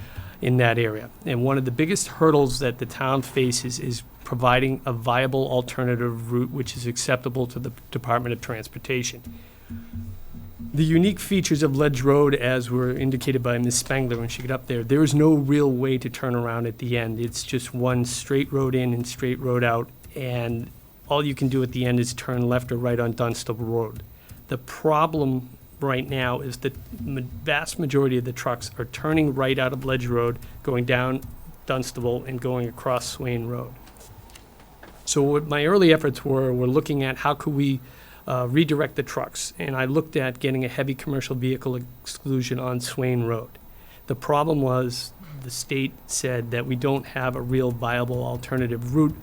in that area. And one of the biggest hurdles that the town faces is providing a viable alternative route which is acceptable to the Department of Transportation. The unique features of Ledge Road, as were indicated by Ms. Spangler when she got up there, there is no real way to turn around at the end. It's just one straight road in and straight road out, and all you can do at the end is turn left or right on Dunstable Road. The problem right now is that the vast majority of the trucks are turning right out of Ledge Road, going down Dunstable and going across Swain Road. So what my early efforts were looking at how could we redirect the trucks, and I looked at getting a heavy commercial vehicle exclusion on Swain Road. The problem was the state said that we don't have a real viable alternative route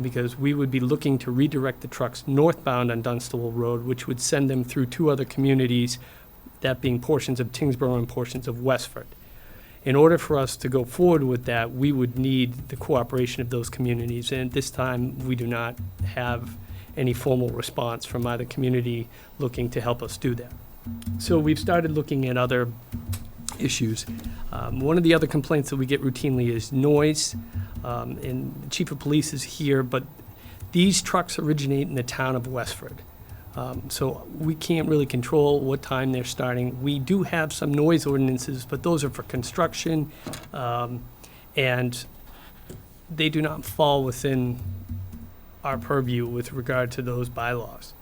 because we would be looking to redirect the trucks northbound on Dunstable Road, which would send them through two other communities, that being portions of Tingsboro and portions of Westford. In order for us to go forward with that, we would need the cooperation of those communities, and at this time, we do not have any formal response from either community looking to help us do that. So we've started looking at other issues. One of the other complaints that we get routinely is noise, and the chief of police is here, but these trucks originate in the town of Westford. So we can't really control what time they're starting. We do have some noise ordinances, but those are for construction, and they do not fall within our purview with regard to those bylaws.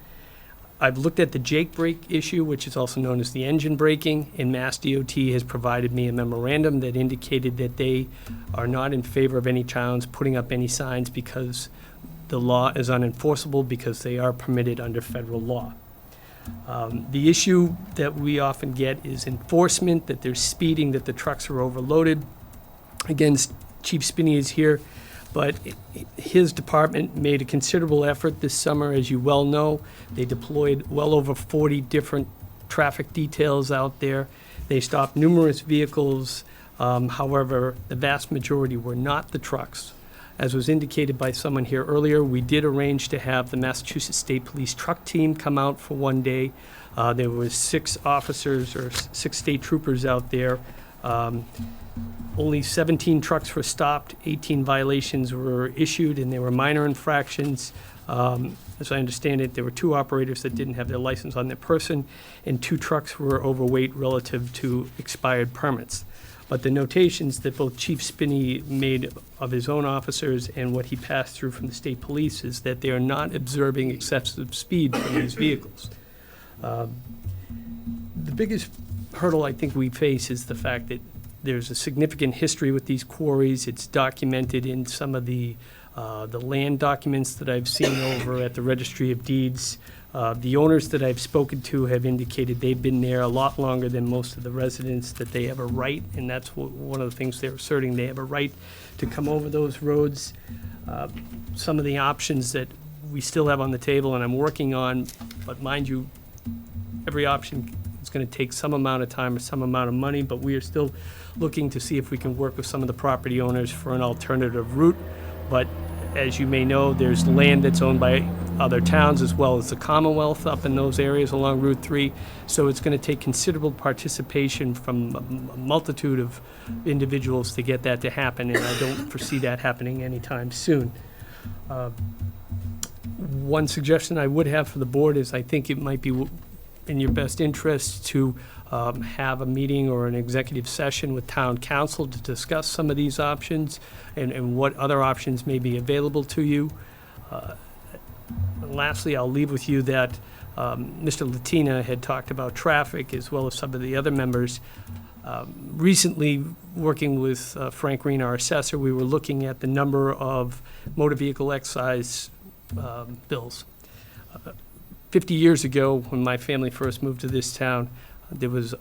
I've looked at the Jake brake issue, which is also known as the engine braking, and Mass DOT has provided me a memorandum that indicated that they are not in favor of any towns putting up any signs because the law is unenforceable because they are permitted under federal law. The issue that we often get is enforcement, that there's speeding, that the trucks are overloaded. Again, Chief Spinney is here, but his department made a considerable effort this summer, as you well know. They deployed well over 40 different traffic details out there. They stopped numerous vehicles. However, the vast majority were not the trucks. As was indicated by someone here earlier, we did arrange to have the Massachusetts State Police truck team come out for one day. There was 6 officers or 6 state troopers out there. Only 17 trucks were stopped, 18 violations were issued, and they were minor infractions. As I understand it, there were 2 operators that didn't have their license on their person, and 2 trucks were overweight relative to expired permits. But the notations that both Chief Spinney made of his own officers and what he passed through from the state police is that they are not observing excessive speed from these vehicles. The biggest hurdle I think we face is the fact that there's a significant history with these quarries. It's documented in some of the land documents that I've seen over at the Registry of Deeds. The owners that I've spoken to have indicated they've been there a lot longer than most of the residents, that they have a right, and that's one of the things they're asserting, they have a right to come over those roads. Some of the options that we still have on the table and I'm working on, but mind you, every option is going to take some amount of time or some amount of money, but we are still looking to see if we can work with some of the property owners for an alternative route. But as you may know, there's land that's owned by other towns as well as the Commonwealth up in those areas along Route 3. So it's going to take considerable participation from a multitude of individuals to get that to happen, and I don't foresee that happening anytime soon. One suggestion I would have for the board is I think it might be in your best interest to have a meeting or an executive session with town council to discuss some of these options and what other options may be available to you. Lastly, I'll leave with you that Mr. Latina had talked about traffic as well as some of the other members. Recently, working with Frank Green, our assessor, we were looking at the number of motor vehicle excise bills. 50 years ago, when my family first moved to this town, there was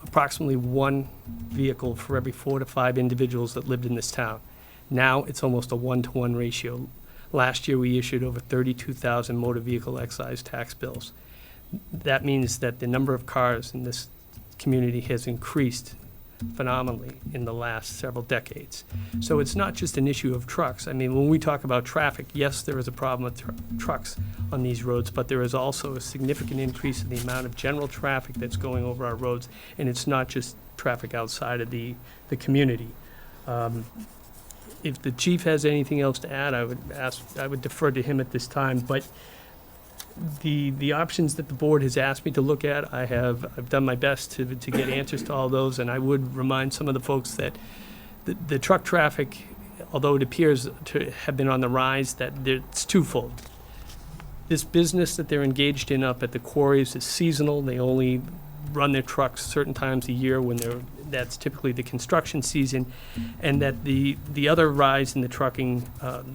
approximately 1 vehicle for every 4 to 5 individuals that lived in this town. Now it's almost a 1-to-1 ratio. Last year we issued over 32,000 motor vehicle excise tax bills. That means that the number of cars in this community has increased phenomenally in the last several decades. So it's not just an issue of trucks. I mean, when we talk about traffic, yes, there is a problem with trucks on these roads, but there is also a significant increase in the amount of general traffic that's going over our roads, and it's not just traffic outside of the community. If the chief has anything else to add, I would defer to him at this time, but the options that the board has asked me to look at, I've done my best to get answers to all those, and I would remind some of the folks that the truck traffic, although it appears to have been on the rise, that it's twofold. This business that they're engaged in up at the quarries is seasonal. They only run their trucks certain times a year when that's typically the construction season, and that the other rise in the trucking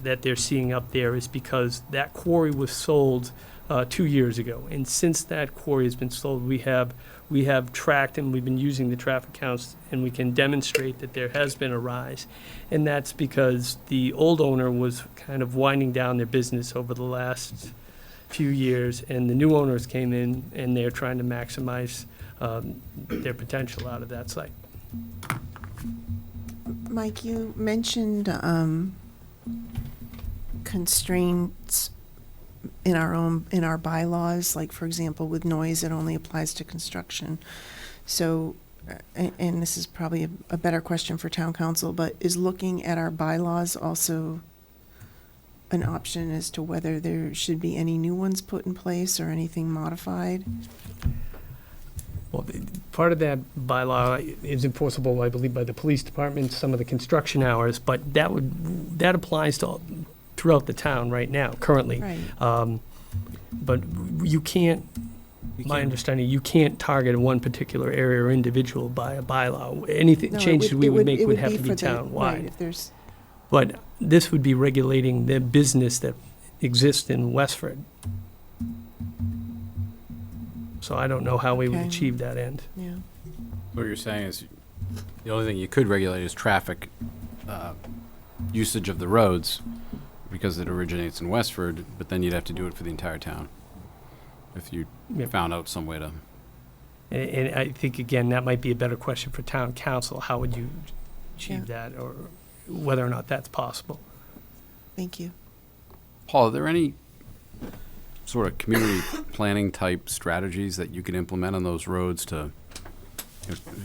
that they're seeing up there is because that quarry was sold 2 years ago, and since that quarry has been sold, we have tracked and we've been using the traffic counts, and we can demonstrate that there has been a rise, and that's because the old owner was kind of winding down their business over the last few years, and the new owners came in and they're trying to maximize their potential out of that site. Mike, you mentioned constraints in our bylaws, like for example with noise, it only applies to construction. So, and this is probably a better question for town council, but is looking at our bylaws also an option as to whether there should be any new ones put in place or anything modified? Well, part of that bylaw is enforceable, I believe, by the police department, some of the construction hours, but that applies to throughout the town right now, currently. Right. But you can't, my understanding, you can't target one particular area or individual by a bylaw. Anything, changes we would make would have to be town-wide. Right, if there's. But this would be regulating the business that exists in Westford. So I don't know how we would Okay. achieve that end. Yeah. What you're saying is, the only thing you could regulate is traffic usage of the roads, because it originates in Westford, but then you'd have to do it for the entire town, if you found out some way to. And I think, again, that might be a better question for town council. How would you achieve that, or whether or not that's possible? Thank you. Paul, are there any sort of community planning type strategies that you can implement on those roads to,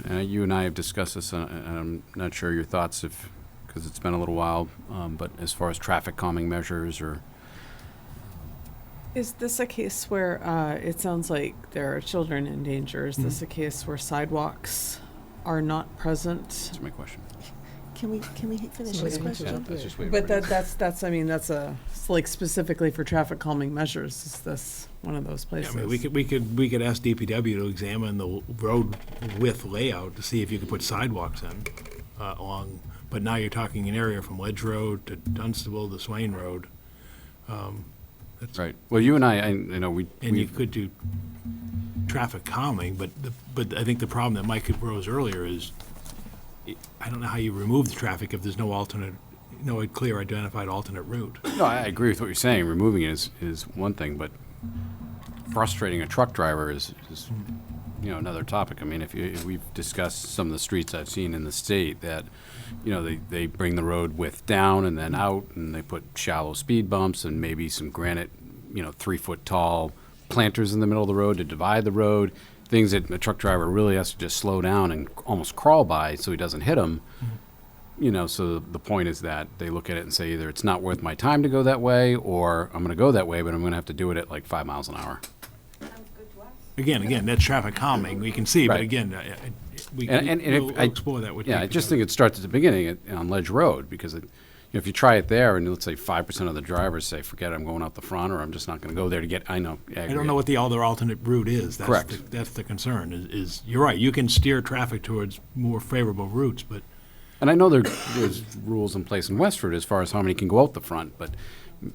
you and I have discussed this, and I'm not sure your thoughts, because it's been a little while, but as far as traffic calming measures or. Is this a case where it sounds like there are children in danger? Is this a case where sidewalks are not present? That's my question. Can we finish this question? But that's I mean, that's like specifically for traffic calming measures. Is this one of those places? I mean, we could ask DPW to examine the road width layout to see if you could put sidewalks in along. But now you're talking an area from Ledge Road to Dunstable to Swain Road. That's right. Well, you and I know we. And you could do traffic calming, but I think the problem that Mike rose earlier is, I don't know how you remove the traffic if there's no clear identified alternate route. No, I agree with what you're saying. Removing it is one thing, but frustrating a truck driver is another topic. I mean, if we've discussed some of the streets I've seen in the state that, they bring the road width down and then out, and they put shallow speed bumps and maybe some granite, 3-foot tall planters in the middle of the road to divide the road. Things that a truck driver really has to just slow down and almost crawl by so he doesn't hit them. So the point is that they look at it and say either it's not worth my time to go that way, or I'm going to go that way, but I'm going to have to do it at like 5 miles an hour. Again, that's traffic calming. We can see, but again, we'll explore that with you. Yeah, I just think it starts at the beginning on Ledge Road, because if you try it there and let's say 5% of the drivers say, forget it, I'm going out the front, or I'm just not going to go there to get, I know. I don't know what the other alternate route is. That's Correct. That's the concern, is you're right, you can steer traffic towards more favorable routes, but. And I know there's rules in place in Westford as far as how many can go out the front, but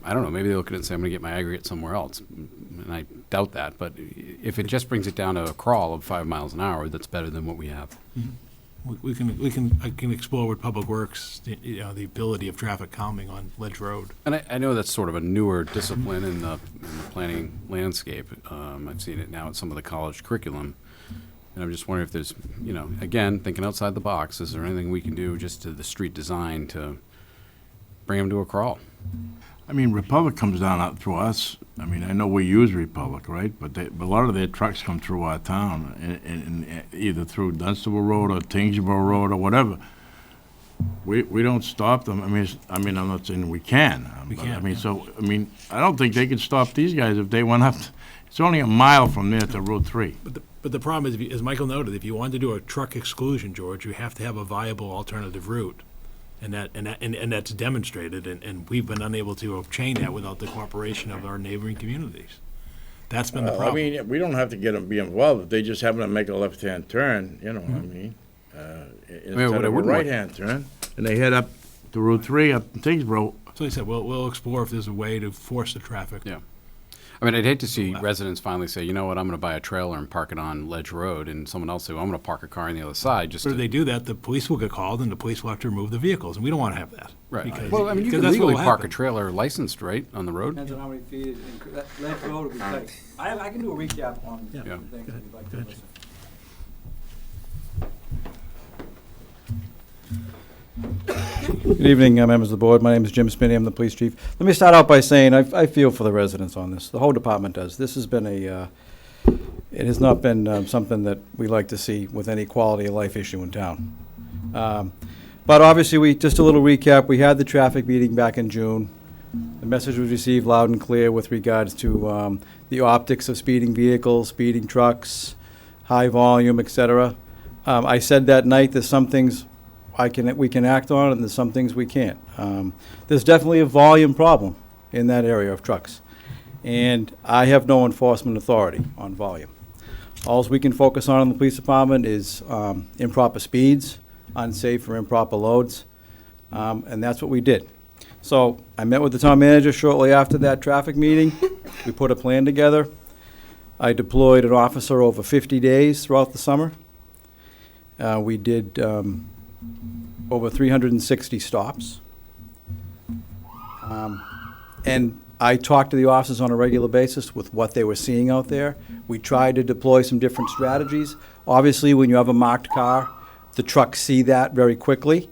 I don't know, maybe they look at it and say, I'm going to get my aggregate somewhere else. And I doubt that, but if it just brings it down to a crawl of 5 miles an hour, that's better than what we have. Mm-hmm. I can explore with Public Works, the ability of traffic calming on Ledge Road. And I know that's sort of a newer discipline in the planning landscape. I've seen it now in some of the college curriculum. And I'm just wondering if there's, again, thinking outside the box, is there anything we can do just to the street design to bring them to a crawl? I mean, Republic comes down out through us. I mean, I know we use Republic, right? But a lot of their trucks come through our town, and either through Dunstable Road or Tingsboro Road or whatever. We don't stop them. I'm not saying we can. We but, can, I don't think they could stop these guys if they went up. It's only a mile from there to Route 3. But the problem is, as Michael noted, if you wanted to do a truck exclusion, George, you have to have a viable alternative route. And that's demonstrated, and we've been unable to obtain that without the cooperation of our neighboring communities. That's been the problem. I mean, we don't have to get them be involved. If they just happen to make a left-hand turn, instead of a right-hand turn, and they head up to Route 3 up in Tingsboro. So they said, we'll explore if there's a way to force the traffic. Yeah. I mean, I'd hate to see residents finally say, you know what, I'm going to buy a trailer and park it on Ledge Road, and someone else say, well, I'm going to park a car on the other side. But if they do that, the police will get called, and the police will have to remove the vehicles, and we don't want to have that. Right. Because, Well, I mean, you because can that's what legally will park a happen. trailer licensed, right, on the road? Depends on how many feet, that Ledge Road will be tight. I can do a recap on Yeah. things if you'd like to listen. Good evening, members of the board. My name is Jim Spinney. I'm the police chief. Let me start out by saying I feel for the residents on this. The whole department does. This has been it has not been something that we like to see with any quality of life issue in town. But obviously, just a little recap. We had the traffic meeting back in June. The message was received loud and clear with regards to the optics of speeding vehicles, speeding trucks, high volume, et cetera. I said that night there's some things we can act on, and there's some things we can't. There's definitely a volume problem in that area of trucks, and I have no enforcement authority on volume. All we can focus on in the police department is improper speeds, unsafe or improper loads, and that's what we did. So I met with the town manager shortly after that traffic meeting. We put a plan together. I deployed an officer over 50 days throughout the summer. We did over 360 stops. And I talked to the officers on a regular basis with what they were seeing out there. We tried to deploy some different strategies. Obviously, when you have a marked car, the trucks see that very quickly.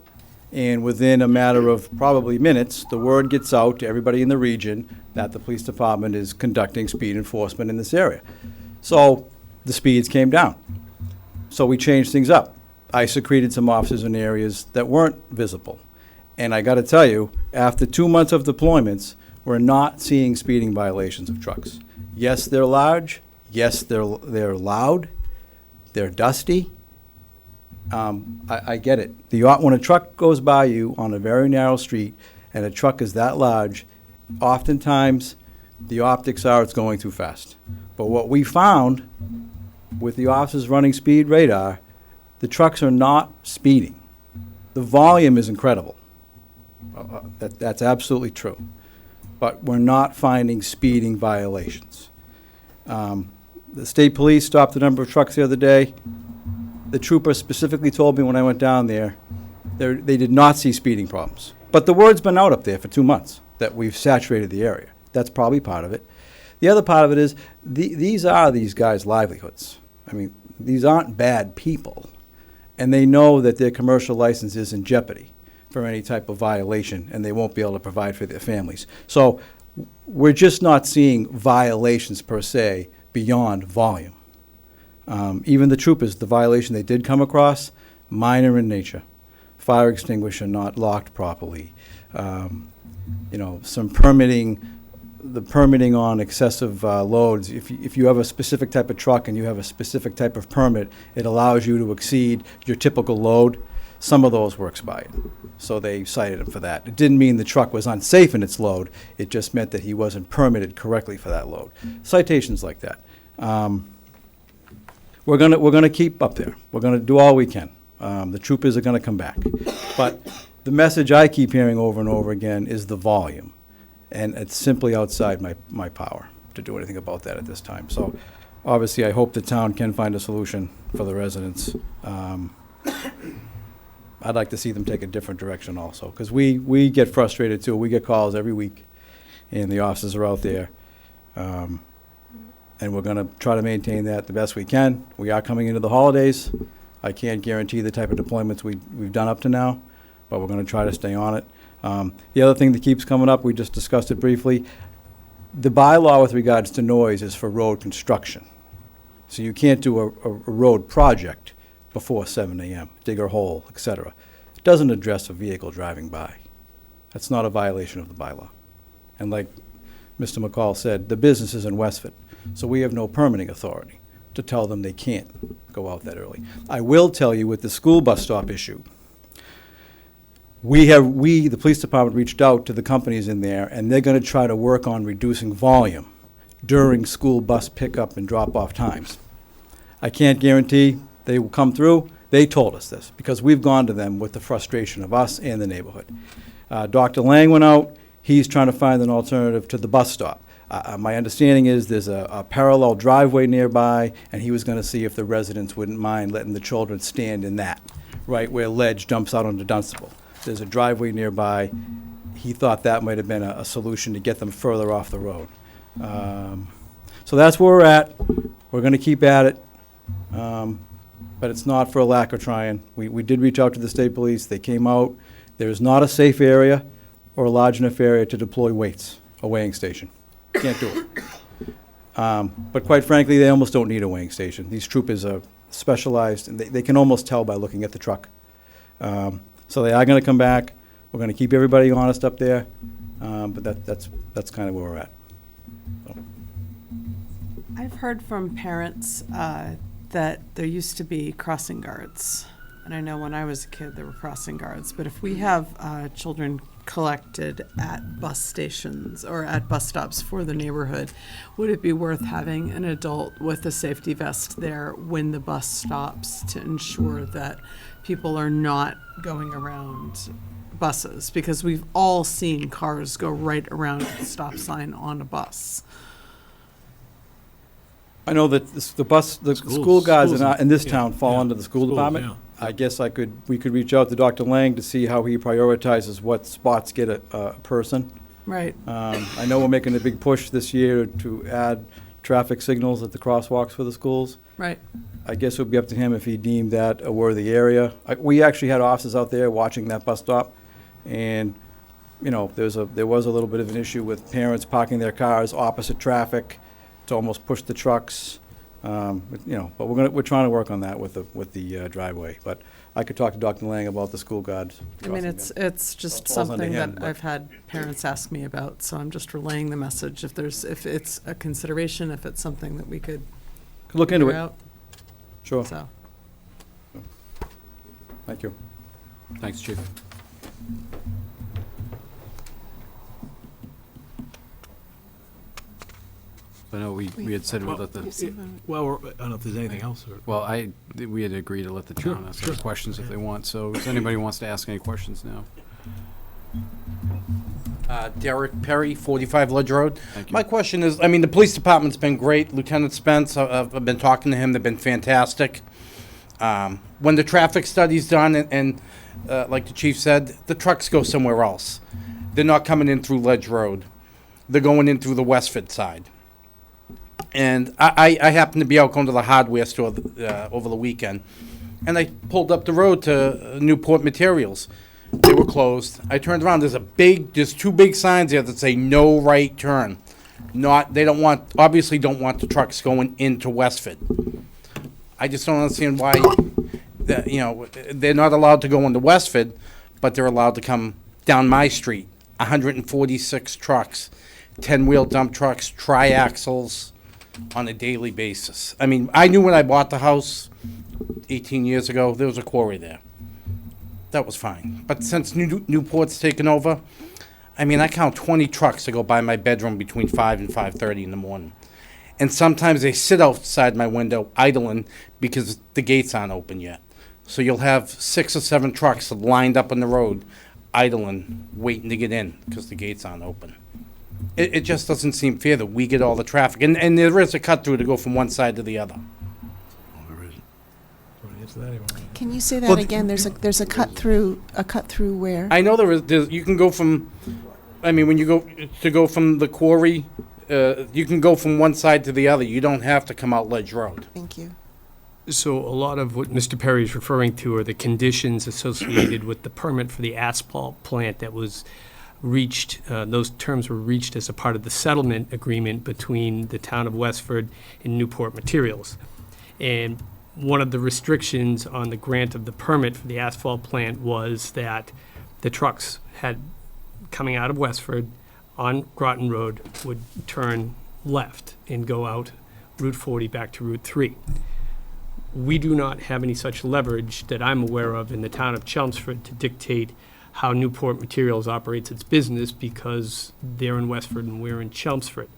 And within a matter of probably minutes, the word gets out to everybody in the region that the police department is conducting speed enforcement in this area. So the speeds came down. So we changed things up. I secreted some officers in areas that weren't visible. And I got to tell you, after 2 months of deployments, we're not seeing speeding violations of trucks. Yes, they're large. Yes, they're loud. They're dusty. I get it. When a truck goes by you on a very narrow street and a truck is that large, oftentimes the optics are it's going too fast. But what we found with the officers running speed radar, the trucks are not speeding. The volume is incredible. That's absolutely true. But we're not finding speeding violations. The state police stopped a number of trucks the other day. The trooper specifically told me when I went down there, they did not see speeding problems. But the word's been out up there for 2 months that we've saturated the area. That's probably part of it. The other part of it is these are these guys' livelihoods. I mean, these aren't bad people. And they know that their commercial license is in jeopardy for any type of violation, and they won't be able to provide for their families. So we're just not seeing violations per se beyond volume. Even the troopers, the violation they did come across, minor in nature. Fire extinguisher not locked properly. Some permitting, the permitting on excessive loads. If you have a specific type of truck and you have a specific type of permit, it allows you to exceed your typical load. Some of those were expired, so they cited him for that. It didn't mean the truck was unsafe in its load. It just meant that he wasn't permitted correctly for that load. Citations like that. We're gonna keep up there. We're gonna do all we can. The troopers are gonna come back. But the message I keep hearing over and over again is the volume. And it's simply outside my power to do anything about that at this time. So obviously, I hope the town can find a solution for the residents. I'd like to see them take a different direction also, because we get frustrated too. We get calls every week, and the officers are out there. and we're gonna try to maintain that the best we can. We are coming into the holidays. I can't guarantee the type of deployments we've done up to now, but we're gonna try to stay on it. The other thing that keeps coming up, we just discussed it briefly, the bylaw with regards to noise is for road construction. So you can't do a road project before 7 AM, dig a hole, et cetera. It doesn't address a vehicle driving by. That's not a violation of the bylaw. And like Mr. McCall said, the business is in Westford, so we have no permitting authority to tell them they can't go out that early. I will tell you with the school bus stop issue, the police department reached out to the companies in there, and they're gonna try to work on reducing volume during school bus pickup and drop-off times. I can't guarantee they will come through. They told us this, because we've gone to them with the frustration of us and the neighborhood. Dr. Lang went out. He's trying to find an alternative to the bus stop. My understanding is there's a parallel driveway nearby, and he was gonna see if the residents wouldn't mind letting the children stand in that, right where Ledge dumps out onto Dunstable. There's a driveway nearby. He thought that might have been a solution to get them further off the road. So that's where we're at. We're gonna keep at it. But it's not for a lack of trying. We did reach out to the state police. They came out. There's not a safe area or a large enough area to deploy weights, a weighing station. Can't do it. But quite frankly, they almost don't need a weighing station. These troopers are specialized, and they can almost tell by looking at the truck. So they are gonna come back. We're gonna keep everybody honest up there, but that's kind of where we're at. So. I've heard from parents that there used to be crossing guards. And I know when I was a kid, there were crossing guards. But if we have children collected at bus stations or at bus stops for the neighborhood, would it be worth having an adult with a safety vest there when the bus stops to ensure that people are not going around buses? Because we've all seen cars go right around the stop sign on a bus. I know that the school guards in this town fall under the school department. yeah. I guess we could reach out to Dr. Lang to see how he prioritizes what spots get a person. Right. I know we're making a big push this year to add traffic signals at the crosswalks for the schools. Right. I guess it would be up to him if he deemed that a worthy area. We actually had officers out there watching that bus stop, and, you know, there was a little bit of an issue with parents parking their cars opposite traffic to almost push the trucks. You know, but we're trying to work on that with the driveway. But I could talk to Dr. Lang about the school guards. I mean, it's just Falls under something him, that but- I've had parents ask me about, so I'm just relaying the message. If it's a consideration, if it's something that we could Look into figure it. out. Sure. So, Thank you. Thanks, Chief. I know we had said we'd let the, Well, I don't know if there's anything else. Or well, we had agreed to let the town ask their questions if they want, so if anybody wants to ask any questions now. Derek Perry, 45 Ledge Road. Thank you. My question is, I mean, the police department's been great. Lieutenant Spence, I've been talking to him. They've been fantastic. When the traffic study's done and like the chief said, the trucks go somewhere else. They're not coming in through Ledge Road. They're going in through the Westford side. And I happened to be out going to the hardware store over the weekend, and I pulled up the road to Newport Materials. They were closed. I turned around. There's two big signs there that say no right turn. Obviously don't want the trucks going into Westford. I just don't understand why, they're not allowed to go into Westford, but they're allowed to come down my street. 146 trucks, 10-wheel dump trucks, triaxles on a daily basis. I mean, I knew when I bought the house 18 years ago, there was a quarry there. That was fine. But since Newport's taken over, I mean, I count 20 trucks that go by my bedroom between 5 and 5:30 in the morning. And sometimes they sit outside my window idling because the gates aren't open yet. So you'll have 6 or 7 trucks lined up on the road, idling, waiting to get in because the gates aren't open. It just doesn't seem fair that we get all the traffic. And there is a cut-through to go from one side to the other. Can you say that Well, again? There's a cut through where? I know there is. You can go from, I mean, when you go from the quarry you can go from one side to the other. You don't have to come out Ledge Road. Thank you. So a lot of what Mr. Perry is referring to are the conditions associated with the permit for the asphalt plant that was reached, those terms were reached as a part of the settlement agreement between the town of Westford and Newport Materials. And one of the restrictions on the grant of the permit for the asphalt plant was that the trucks coming out of Westford on Groton Road would turn left and go out Route 40 back to Route 3. We do not have any such leverage that I'm aware of in the town of Chelmsford to dictate how Newport Materials operates its business because they're in Westford and we're in Chelmsford.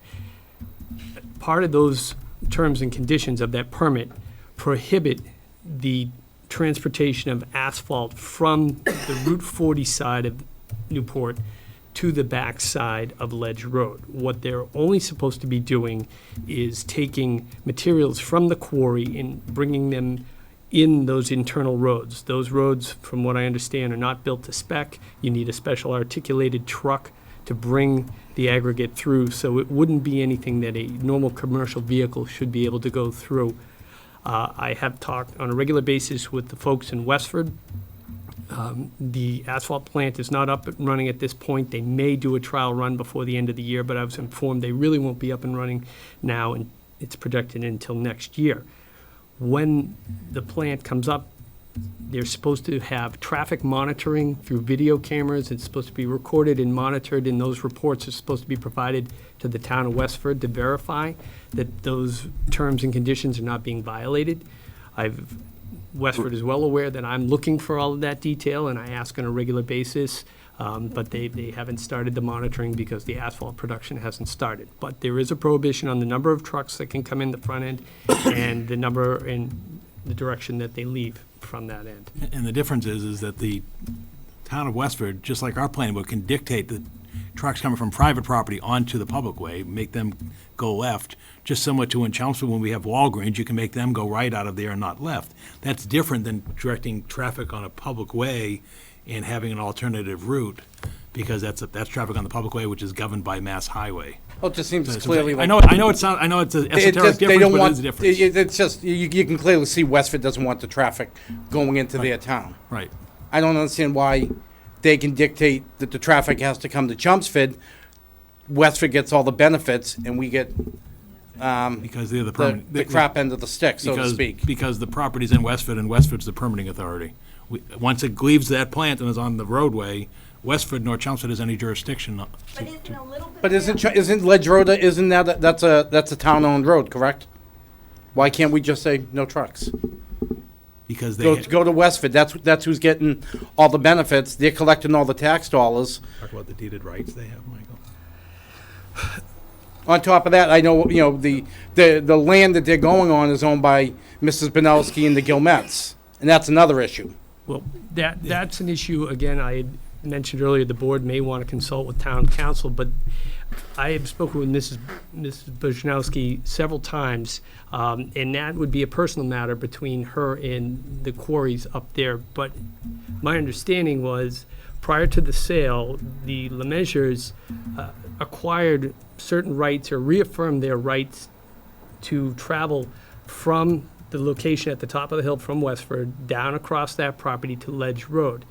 Part of those terms and conditions of that permit prohibit the transportation of asphalt from the Route 40 side of Newport to the back side of Ledge Road. What they're only supposed to be doing is taking materials from the quarry and bringing them in those internal roads. Those roads, from what I understand, are not built to spec. You need a special articulated truck to bring the aggregate through, so it wouldn't be anything that a normal commercial vehicle should be able to go through. I have talked on a regular basis with the folks in Westford. The asphalt plant is not up and running at this point. They may do a trial run before the end of the year, but I was informed they really won't be up and running now, and it's projected until next year. When the plant comes up, they're supposed to have traffic monitoring through video cameras. It's supposed to be recorded and monitored, and those reports are supposed to be provided to the town of Westford to verify that those terms and conditions are not being violated. Westford is well aware that I'm looking for all of that detail, and I ask on a regular basis, but they haven't started the monitoring because the asphalt production hasn't started. But there is a prohibition on the number of trucks that can come in the front end and the number and the direction that they leave from that end. And the difference is that the town of Westford, just like our planning board, can dictate that trucks coming from private property onto the public way, make them go left, just similar to in Chelmsford when we have Walgreens, you can make them go right out of there and not left. That's different than directing traffic on a public way and having an alternative route, because that's traffic on the public way, which is governed by Mass Highway. Well, it just seems So clearly like. I know it's an esoteric difference, but it is a difference. It's just, you can clearly see Westford doesn't want the traffic going into their town. Right. I don't understand why they can dictate that the traffic has to come to Chelmsford. Westford gets all the benefits, and we get because they're the crap end of the stick, so to speak. Because the property's in Westford, and Westford's the permitting authority. Once it leaves that plant and is on the roadway, Westford nor Chelmsford has any jurisdiction. But isn't Ledge Road, that's a town-owned road, correct? Why can't we just say no trucks? Because they go to Westford. That's who's getting all the benefits. They're collecting all the tax dollars. Talk about the deeded rights they have, Michael. On top of that, I know the land that they're going on is owned by Mrs. Benowski and the Gilmets, and that's another issue. Well, that's an issue, again, I had mentioned earlier, the board may want to consult with town council, but I have spoken with Mrs. Bujnowski several times, and that would be a personal matter between her and the quarries up there. But my understanding was, prior to the sale, the Lemessuriers acquired certain rights or reaffirmed their rights to travel from the location at the top of the hill from Westford down across that property to Ledge Road.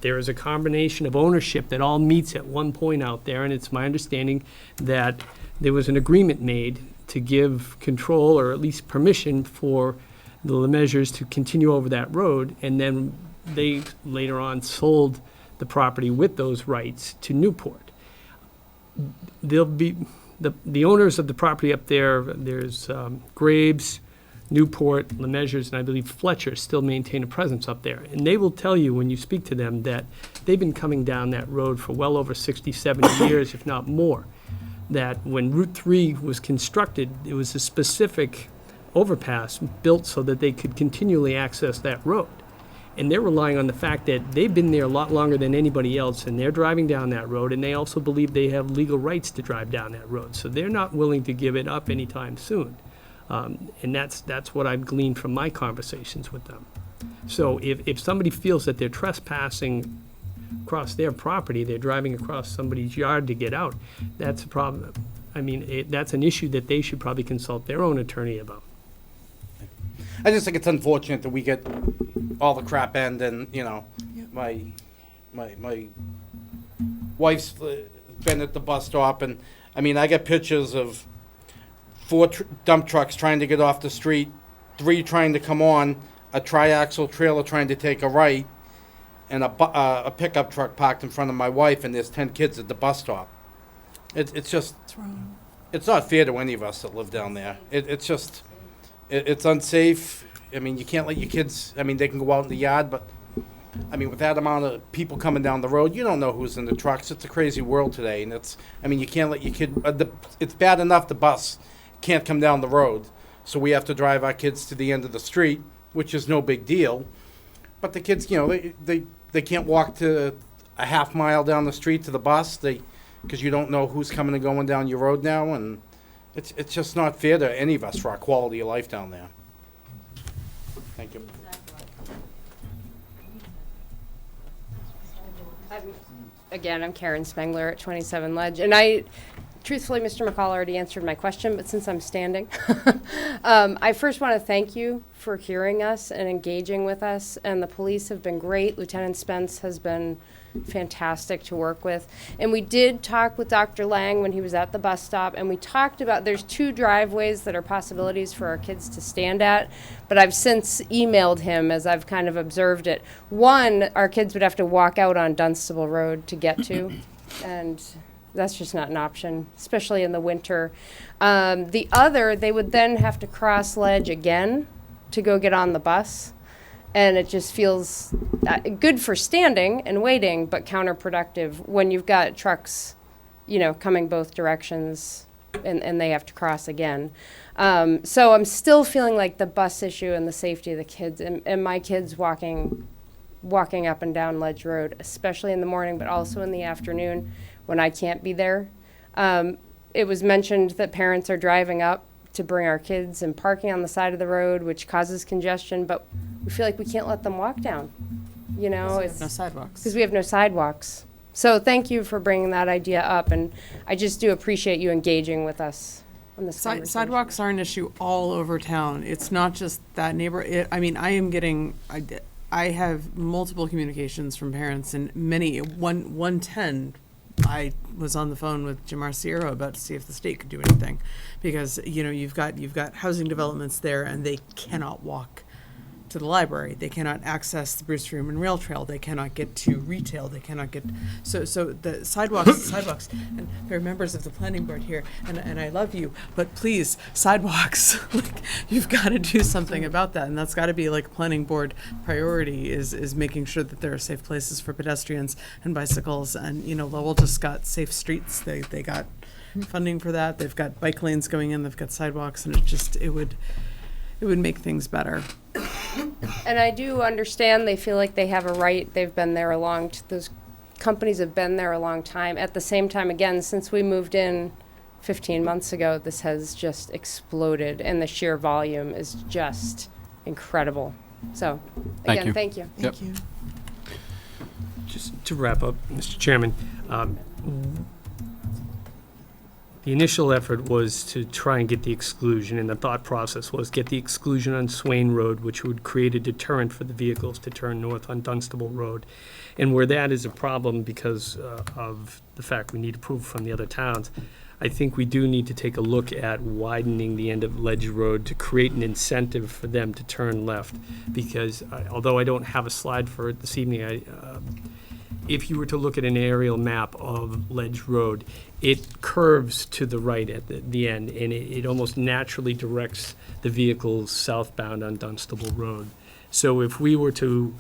There is a combination of ownership that all meets at one point out there, and it's my understanding that there was an agreement made to give control or at least permission for the Lemessuriers to continue over that road, and then they later on sold the property with those rights to Newport. There'll be the owners of the property up there. There's Graves, Newport, Lemessuriers, and I believe Fletcher still maintain a presence up there. And they will tell you when you speak to them that they've been coming down that road for well over 60, 70 years, if not more. That when Route 3 was constructed, it was a specific overpass built so that they could continually access that road. And they're relying on the fact that they've been there a lot longer than anybody else, and they're driving down that road, and they also believe they have legal rights to drive down that road. So they're not willing to give it up anytime soon. And that's what I've gleaned from my conversations with them. So if somebody feels that they're trespassing across their property, they're driving across somebody's yard to get out, that's a problem. I mean, that's an issue that they should probably consult their own attorney about. I just think it's unfortunate that we get all the crap end and, you know, my wife's been at the bus stop and, I mean, I get pictures of 4 dump trucks trying to get off the street, 3 trying to come on, a triaxle trailer trying to take a right, and a pickup truck parked in front of my wife, and there's 10 kids at the bus stop. It's just, it's not fair to any of us that live down there. It's just, it's unsafe. I mean, you can't let your kids, I mean, they can go out in the yard, but, I mean, with that amount of people coming down the road, you don't know who's in the trucks. It's a crazy world today, and it's, I mean, you can't let your kid, it's bad enough the bus can't come down the road, so we have to drive our kids to the end of the street, which is no big deal. But the kids, you know, they can't walk to a half mile down the street to the bus, because you don't know who's coming and going down your road now, and it's just not fair to any of us for our quality of life down there. Thank you. Again, I'm Karen Spangler at 27 Ledge, and truthfully, Mr. McCall already answered my question, but since I'm standing, I first want to thank you for hearing us and engaging with us, and the police have been great. Lieutenant Spence has been fantastic to work with, and we did talk with Dr. Lang when he was at the bus stop, and we talked about there's 2 driveways that are possibilities for our kids to stand at, but I've since emailed him as I've kind of observed it. One, our kids would have to walk out on Dunstable Road to get to, and that's just not an option, especially in the winter. The other, they would then have to cross Ledge again to go get on the bus. And it just feels good for standing and waiting, but counterproductive when you've got trucks, you know, coming both directions and they have to cross again. So I'm still feeling like the bus issue and the safety of the kids and my kids walking up and down Ledge Road, especially in the morning, but also in the afternoon when I can't be there. It was mentioned that parents are driving up to bring our kids and parking on the side of the road, which causes congestion, but we feel like we can't let them walk down, you know? Because we have no sidewalks. Because we have no sidewalks. So thank you for bringing that idea up, and I just do appreciate you engaging with us on this conversation. Sidewalks are an issue all over town. It's not just that I mean, I have multiple communications from parents, and many, 110, I was on the phone with Jim Arciero about to see if the state could do anything, because, you know, you've got housing developments there, and they cannot walk to the library. They cannot access the Bruce Freeman Rail Trail. They cannot get to retail. They cannot get, so the sidewalks, and there are members of the planning board here, and I love you, but please, sidewalks, like, you've got to do something about that, and that's got to be like a planning board priority, is making sure that there are safe places for pedestrians and bicycles, and, you know, Lowell just got safe streets. They got funding for that. They've got bike lanes going in. They've got sidewalks, and it would make things better. And I do understand they feel like they have a right. They've been there those companies have been there a long time. At the same time, again, since we moved in 15 months ago, this has just exploded, and the sheer volume is just incredible. So, again, thank you. Thank you. Just to wrap up, Mr. Chairman, the initial effort was to try and get the exclusion, and the thought process was get the exclusion on Swain Road, which would create a deterrent for the vehicles to turn north on Dunstable Road. And where that is a problem because of the fact we need approval from the other towns, I think we do need to take a look at widening the end of Ledge Road to create an incentive for them to turn left. Because although I don't have a slide for it this evening, if you were to look at an aerial map of Ledge Road, it curves to the right at the end, and it almost naturally directs the vehicles southbound on Dunstable Road. So if we were to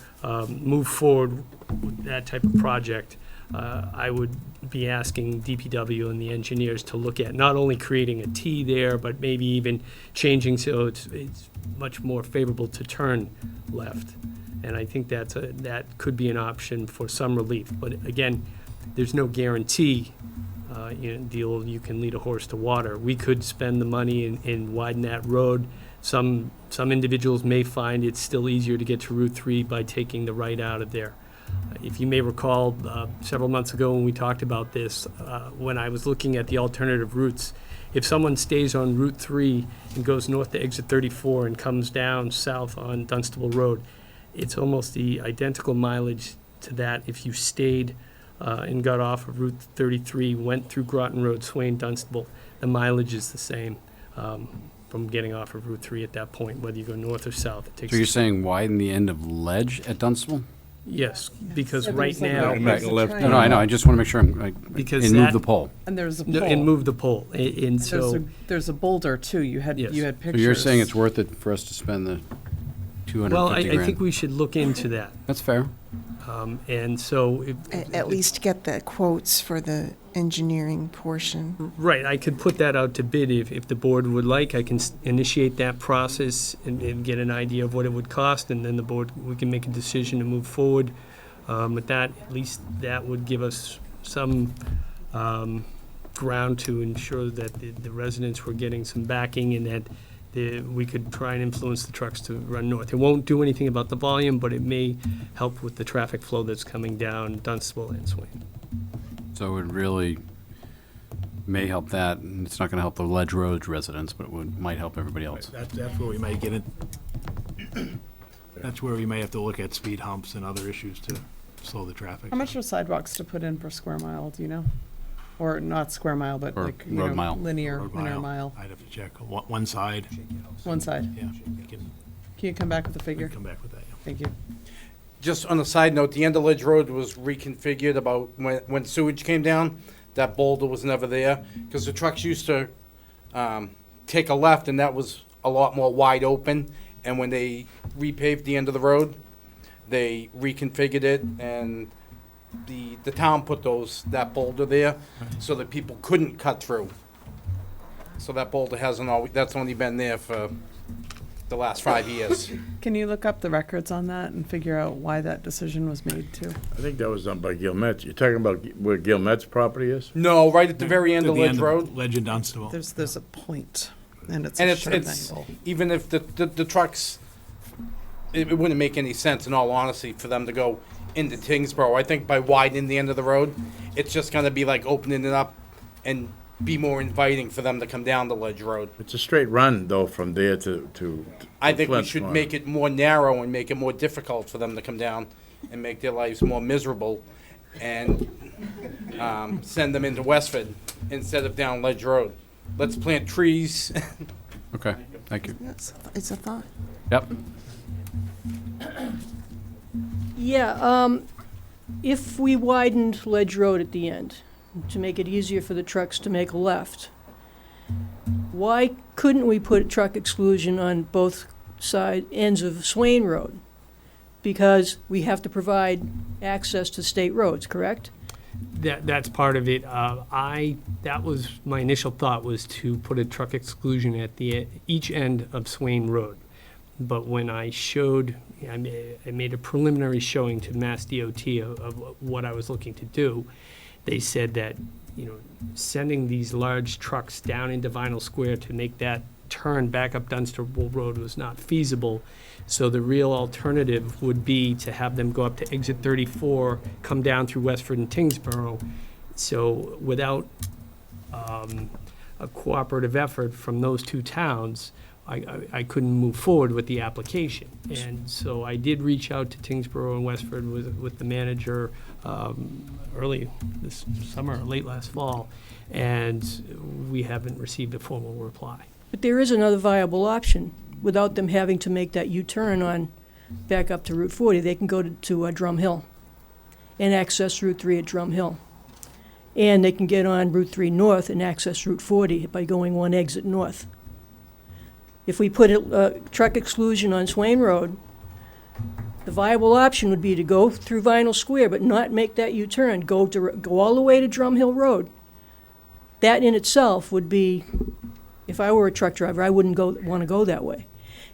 move forward with that type of project, I would be asking DPW and the engineers to look at not only creating a T there, but maybe even changing so it's much more favorable to turn left. And I think that could be an option for some relief. But again, there's no guarantee you can lead a horse to water. We could spend the money and widen that road. Some individuals may find it's still easier to get to Route 3 by taking the right out of there. If you may recall, several months ago when we talked about this, when I was looking at the alternative routes, if someone stays on Route 3 and goes north to exit 34 and comes down south on Dunstable Road, it's almost the identical mileage to that if you stayed and got off of Route 33, went through Groton Road, Swain, Dunstable. The mileage is the same from getting off of Route 3 at that point, whether you go north or south. It takes So you're saying widen the end of Ledge at Dunstable? Yes, because Yeah, right there's like now. a- there's a No, triangle. no, I know, I just want to make sure I'm, like, Because and move that- the pole. And there's a No, pole. and move the pole, and so. There's a boulder too. You had Yes. you had So pictures. you're saying it's worth it for us to spend the 250 Well, grand? I think we should look into that. That's fair. And so. At least get the quotes for the engineering portion. Right, I could put that out to bid if the board would like. I can initiate that process and get an idea of what it would cost, and then the board, we can make a decision to move forward. With that, at least that would give us some ground to ensure that the residents were getting some backing and that we could try and influence the trucks to run north. It won't do anything about the volume, but it may help with the traffic flow that's coming down Dunstable and Swain. So it really may help that, and it's not going to help the Ledge Road residents, but might help everybody else. That's where we might get it. That's where we may have to look at speed humps and other issues to slow the traffic. How much are sidewalks to put in per square mile? Do you know? Or not square mile, but Or like road mile. linear Road mile. I'd have to check. One side. One side. Yeah. we can Can you come back with a figure? come back with that. Yeah. Thank you. Just on a side note, the end of Ledge Road was reconfigured about when sewage came down. That boulder was never there because the trucks used to take a left, and that was a lot more wide open. And when they repaved the end of the road, they reconfigured it, and the town put that boulder there so that people couldn't cut through. So that boulder that's only been there for the last 5 years. Can you look up the records on that and figure out why that decision was made too? I think that was done by Gil Metz. You're talking about where Gil Metz property is? No, right at the very end At of the Ledge end Road. Ledge and Dunstable. There's a point, and it's And a it's sharp angle. even if the trucks, it wouldn't make any sense, in all honesty, for them to go into Tingsboro. I think by widening the end of the road, it's just gonna be like opening it up and be more inviting for them to come down the Ledge Road. It's a straight run, though, from there to I think we Flint's should Corner. make it more narrow and make it more difficult for them to come down and make their lives more miserable and send them into Westford instead of down Ledge Road. Let's plant trees. Okay, thank you. It's a thought. Yep. Yeah, if we widened Ledge Road at the end to make it easier for the trucks to make a left, why couldn't we put truck exclusion on both ends of Swain Road? Because we have to provide access to state roads, correct? That's part of it. That was, my initial thought was to put a truck exclusion at each end of Swain Road. But when I made a preliminary showing to Mass DOT of what I was looking to do, they said that, sending these large trucks down into Vinyl Square to make that turn back up Dunstable Road was not feasible. So the real alternative would be to have them go up to exit 34, come down through Westford and Tingsboro. So without a cooperative effort from those two towns, I couldn't move forward with the application. And so I did reach out to Tingsboro and Westford with the manager early this summer, late last fall, and we haven't received a formal reply. But there is another viable option. Without them having to make that U-turn on back up to Route 40, they can go to Drum Hill and access Route 3 at Drum Hill. And they can get on Route 3 north and access Route 40 by going one exit north. If we put a truck exclusion on Swain Road, the viable option would be to go through Vinyl Square but not make that U-turn, go all the way to Drum Hill Road. That in itself would be, if I were a truck driver, I wouldn't want to go that way.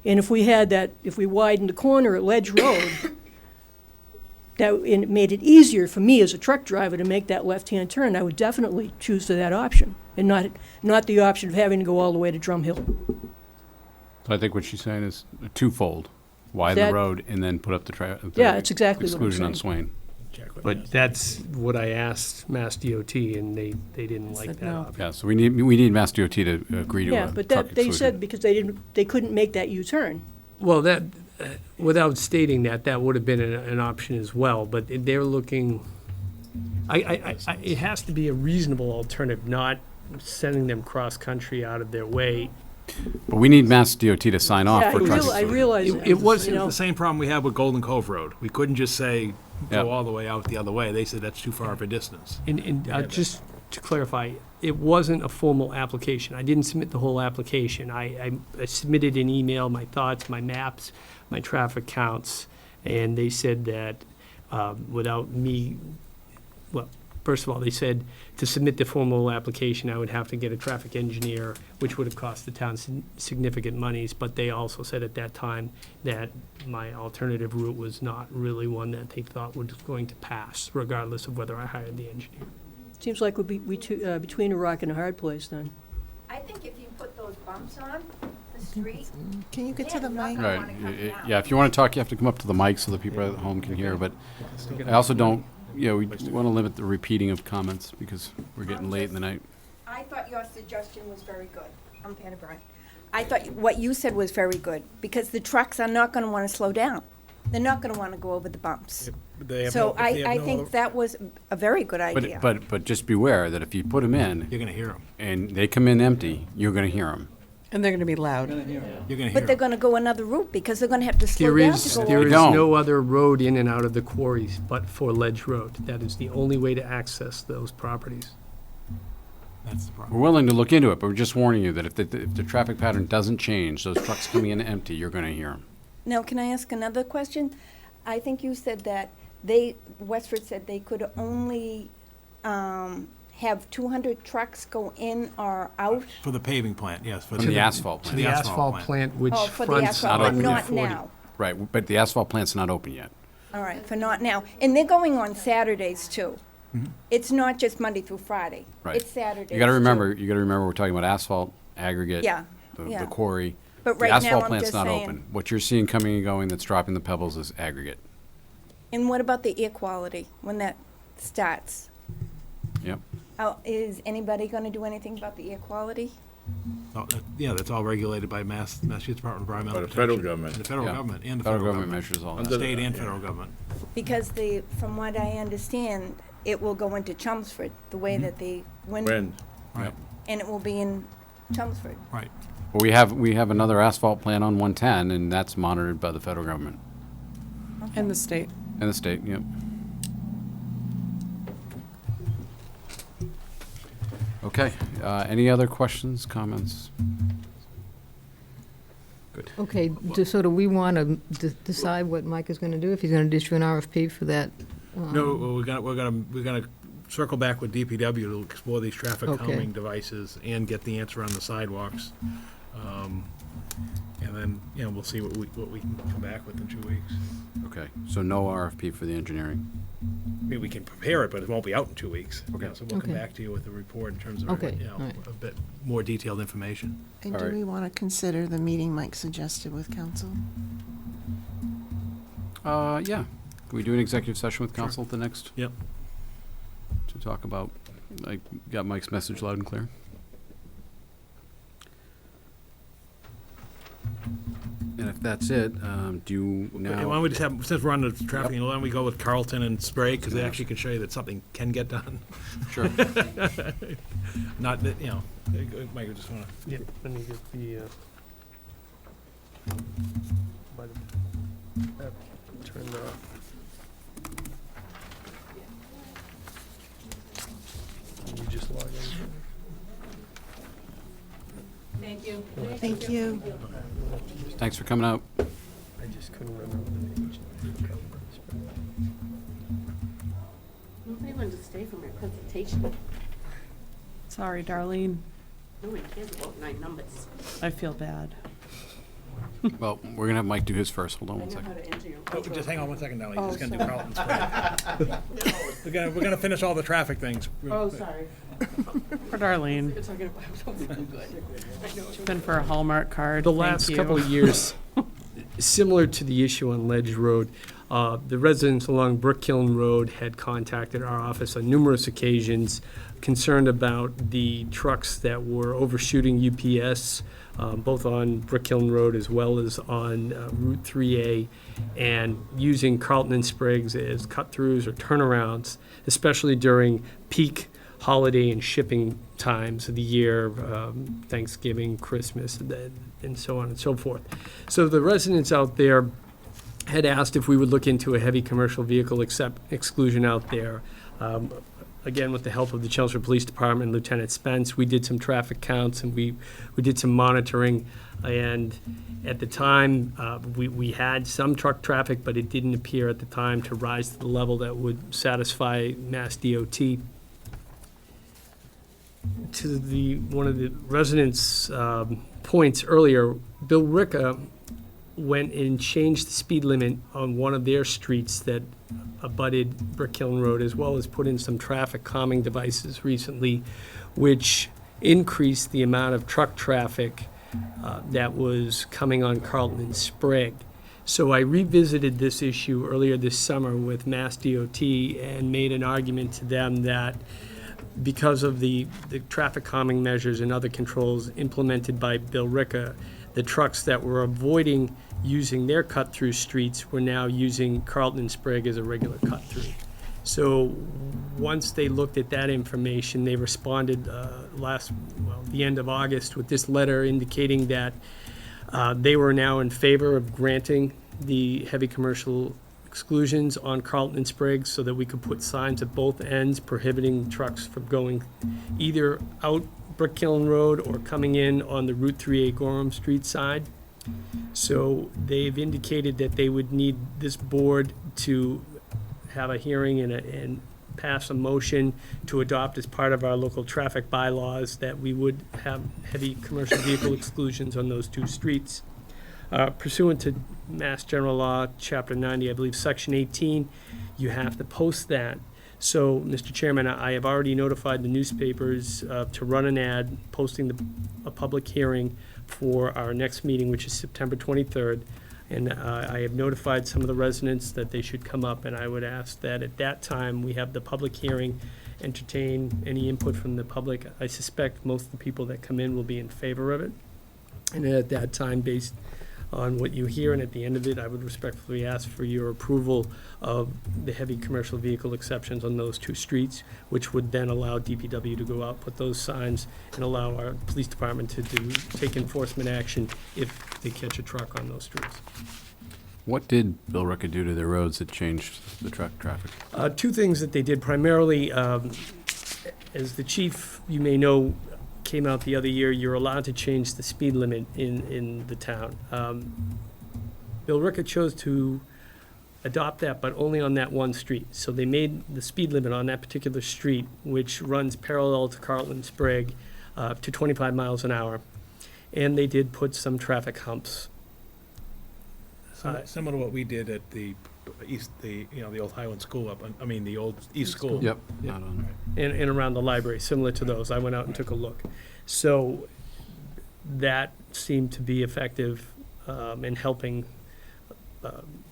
And if we widened the corner at Ledge Road, and it made it easier for me as a truck driver to make that left-hand turn, I would definitely choose that option, and not the option of having to go all the way to Drum Hill. So I think what she's saying is twofold. Widen the road and then put up the Yeah, that's exactly what I'm exclusion on saying. Swain. check with But Mass. that's what I asked Mass DOT, and they didn't like Said that no. option. Yeah, so we need Mass DOT to agree to a Yeah, truck but that, they exclusion. said because they couldn't make that U-turn. Well, that, without stating that, that would have been an option as well, but they're looking, it has to be a reasonable alternative, not sending them cross-country out of their way. But we need Mass DOT to sign off Yeah, for truck I exclusion. realize that. It was you know. the same problem we had with Golden Cove Road. We couldn't just say, go Yep. all the way out the other way. They said that's too far of a distance. And just to clarify, it wasn't a formal application. I didn't submit the whole application. I submitted an email, my thoughts, my maps, my traffic counts, and they said that without me, well, first of all, they said to submit the formal application, I would have to get a traffic engineer, which would have cost the town significant monies, but they also said at that time that my alternative route was not really one that they thought was going to pass, regardless of whether I hired the engineer. Seems like we between a rock and a hard place then. I think if you put those bumps on the street. Can you get to the mic? Right, yeah, if you want to talk, you have to come up to the mic so that people at home can hear, but I also don't, we want to limit the repeating of comments because we're getting late in the night. I thought your suggestion was very good. I'm Patty Bryant. I thought what you said was very good, because the trucks are not gonna wanna slow down. They're not gonna wanna go over the bumps. So I think that was a very good idea. But just beware that if you put them in. You're gonna hear them. And they come in empty, you're gonna hear them. And they're going to be loud. You're gonna hear But they're 'em. gonna go another route, because they're gonna have to slow There down is, to go there over. is don't. no other road in and out of the quarries but for Ledge Road. That is the only way to access those properties. That's the We're problem. willing to look into it, but we're just warning you that if the traffic pattern doesn't change, those trucks coming in empty, you're gonna hear them. Now, can I ask another question? I think you said that Westford said they could only, have 200 trucks go in or out? For the paving plant, yes. From the asphalt To plant. the asphalt plant, which Oh, for the fronts asphalt, not but open not 40. now. Right, but the asphalt plant's not open yet. All right, for not now. And they're going on Saturdays too. It's not just Monday through Friday. Right. It's Saturdays You gotta too. remember, we're talking about asphalt, aggregate. Yeah, The yeah. quarry. But The right now, asphalt I'm plant's just not saying. open. What you're seeing coming and going that's dropping the pebbles is aggregate. And what about the air quality when that starts? Yep. Is anybody gonna do anything about the air quality? Yeah, that's all regulated by Massachusetts Department of Environmental By the Protection. federal government. The federal Yeah. government and the Federal federal government government. measures all Under that. State and yeah. federal government. Because from what I understand, it will go into Chelmsford, the way that the wind, When, Right, and it will be in Chelmsford. right. Well, we have another asphalt plant on 110, and that's monitored by the federal government And the state. and the state, yep. Okay, any other questions, comments? Good. Okay, so do we want to decide what Mike is going to do, if he's going to issue an RFP for that? No, well, we're gonna circle back with DPW to explore these traffic Okay. calming devices and get the answer on the sidewalks. And then, we'll see what we can come back with in 2 weeks. Okay, so no RFP for the engineering. I mean, we can prepare it, but it won't be out in 2 weeks. Okay. So we'll come Okay. back to you with a report in terms of, Okay, all right. a bit more detailed information. And All do right. we want to consider the meeting Mike suggested with council? Yeah. Can we do an executive session with council at the next? Yep. To talk about, I got Mike's message loud and clear. And if that's it, do you Why now? don't we just have, since we're on the traffic, why don't we go with Carlton and Sprague, because they actually can show you that something can get done. Sure. Not that, Mike, we just wanna. Yeah, let me get the, turned off. You just log in. Thank you. Thank you. Thanks for coming out. I just couldn't remember the page. Nobody wanted to stay for my presentation. Sorry, Darlene. No one cares about 9 numbers. I feel bad. Well, we're gonna have Mike do his first. Hold on I one know how second. to enter your. Oh, just hang on one second, Nellie, Oh, just gonna do sorry. Carlton Sprague. We're gonna finish all the traffic things. Oh, sorry. For Darlene. You're talking about something good. I know. It's been for a Hallmark card. The Thank last you. couple of years, similar to the issue on Ledge Road, The residents along Brick Kiln Road had contacted our office on numerous occasions, concerned about the trucks that were overshooting UPS, both on Brick Kiln Road as well as on Route 3A, and using Carlton and Spriggs as cut-throughs or turnarounds, especially during peak holiday and shipping times of the year, Thanksgiving, Christmas, and so on and so forth. So the residents out there had asked if we would look into a heavy commercial vehicle exclusion out there. Again, with the help of the Chelmsford Police Department and Lieutenant Spence, we did some traffic counts and we did some monitoring. And at the time, we had some truck traffic, but it didn't appear at the time to rise to the level that would satisfy Mass DOT. To one of the residents' points earlier, Bill Ricca went and changed the speed limit on one of their streets that abutted Brick Kiln Road, as well as put in some traffic calming devices recently, which increased the amount of truck traffic that was coming on Carlton and Sprague. So I revisited this issue earlier this summer with Mass DOT and made an argument to them that because of the traffic calming measures and other controls implemented by Bill Ricca, the trucks that were avoiding using their cut-through streets were now using Carlton and Sprague as a regular cut-through. So once they looked at that information, they responded the end of August with this letter indicating that they were now in favor of granting the heavy commercial exclusions on Carlton and Sprague so that we could put signs at both ends prohibiting trucks from going either out Brick Kiln Road or coming in on the Route 3A Gorham Street side. So they've indicated that they would need this board to have a hearing and pass a motion to adopt as part of our local traffic bylaws that we would have heavy commercial vehicle exclusions on those two streets. Pursuant to Mass General Law, Chapter 90, I believe, Section 18, you have to post that. So, Mr. Chairman, I have already notified the newspapers to run an ad posting a public hearing for our next meeting, which is September 23rd. And I have notified some of the residents that they should come up, and I would ask that at that time we have the public hearing, entertain any input from the public. I suspect most of the people that come in will be in favor of it. And at that time, based on what you hear, and at the end of it, I would respectfully ask for your approval of the heavy commercial vehicle exceptions on those two streets, which would then allow DPW to go out, put those signs, and allow our police department to take enforcement action if they catch a truck on those streets. What did Bill Ricca do to their roads that changed the truck traffic? Two things that they did primarily, as the chief, you may know, came out the other year, you're allowed to change the speed limit in the town. Bill Ricca chose to adopt that, but only on that one street. So they made the speed limit on that particular street, which runs parallel to Carlton Sprague, to 25 miles an hour. And they did put some traffic humps. Similar to what we did at the old Highland School the old East School. Yep. And around the library, similar to those. I went out and took a look. So that seemed to be effective in helping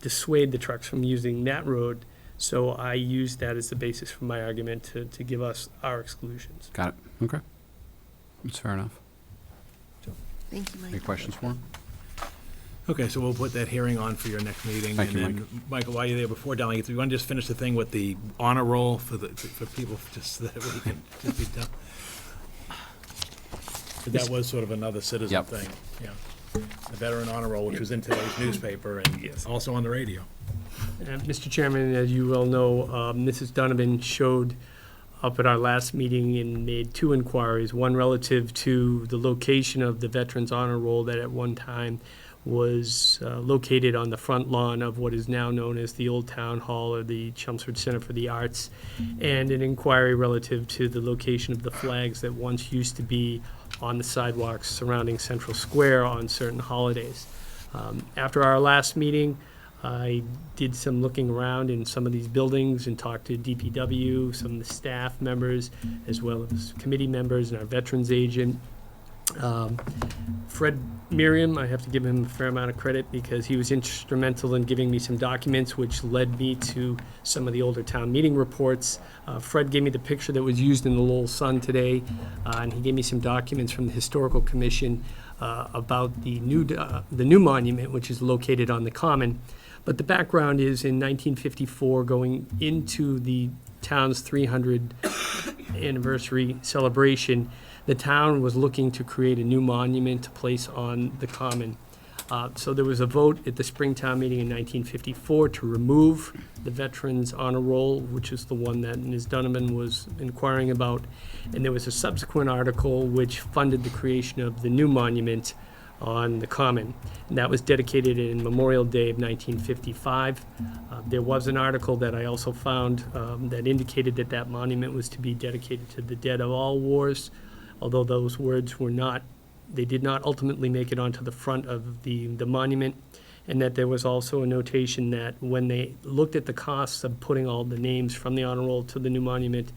dissuade the trucks from using that road. So I used that as the basis for my argument to give us our exclusions. Got it. Okay. That's fair enough. Thank you, Mike. Any questions for him? Okay, so we'll put that hearing on for your next meeting. Thank and you, then, Michael, while you're there, before delegates, we want to just finish the thing with the honor roll for people, just so that we can just be done. But that was sort of another citizen thing, yeah. The veteran honor roll, which was in today's newspaper and also on the radio. Mr. Chairman, as you well know, Mrs. Donovan showed up at our last meeting and made two inquiries, one relative to the location of the Veterans Honor Roll that at one time was located on the front lawn of what is now known as the Old Town Hall or the Chelmsford Center for the Arts, and an inquiry relative to the location of the flags that once used to be on the sidewalks surrounding Central Square on certain holidays. After our last meeting, I did some looking around in some of these buildings and talked to DPW, some of the staff members, as well as committee members and our veterans agent. Fred Miriam, I have to give him a fair amount of credit because he was instrumental in giving me some documents which led me to some of the older town meeting reports. Fred gave me the picture that was used in the Lowell Sun today, and he gave me some documents from the Historical Commission about the new monument, which is located on the Common. But the background is in 1954, going into the town's 300th anniversary celebration, the town was looking to create a new monument to place on the Common. So there was a vote at the Springtown meeting in 1954 to remove the Veterans Honor Roll, which is the one that Ms. Donovan was inquiring about. And there was a subsequent article which funded the creation of the new monument on the Common. And that was dedicated in Memorial Day of 1955. There was an article that I also found that indicated that that monument was to be dedicated to the dead of all wars, although those words were not, they did not ultimately make it onto the front of the monument, and that there was also a notation that when they looked at the costs of putting all the names from the honor roll to the new monument,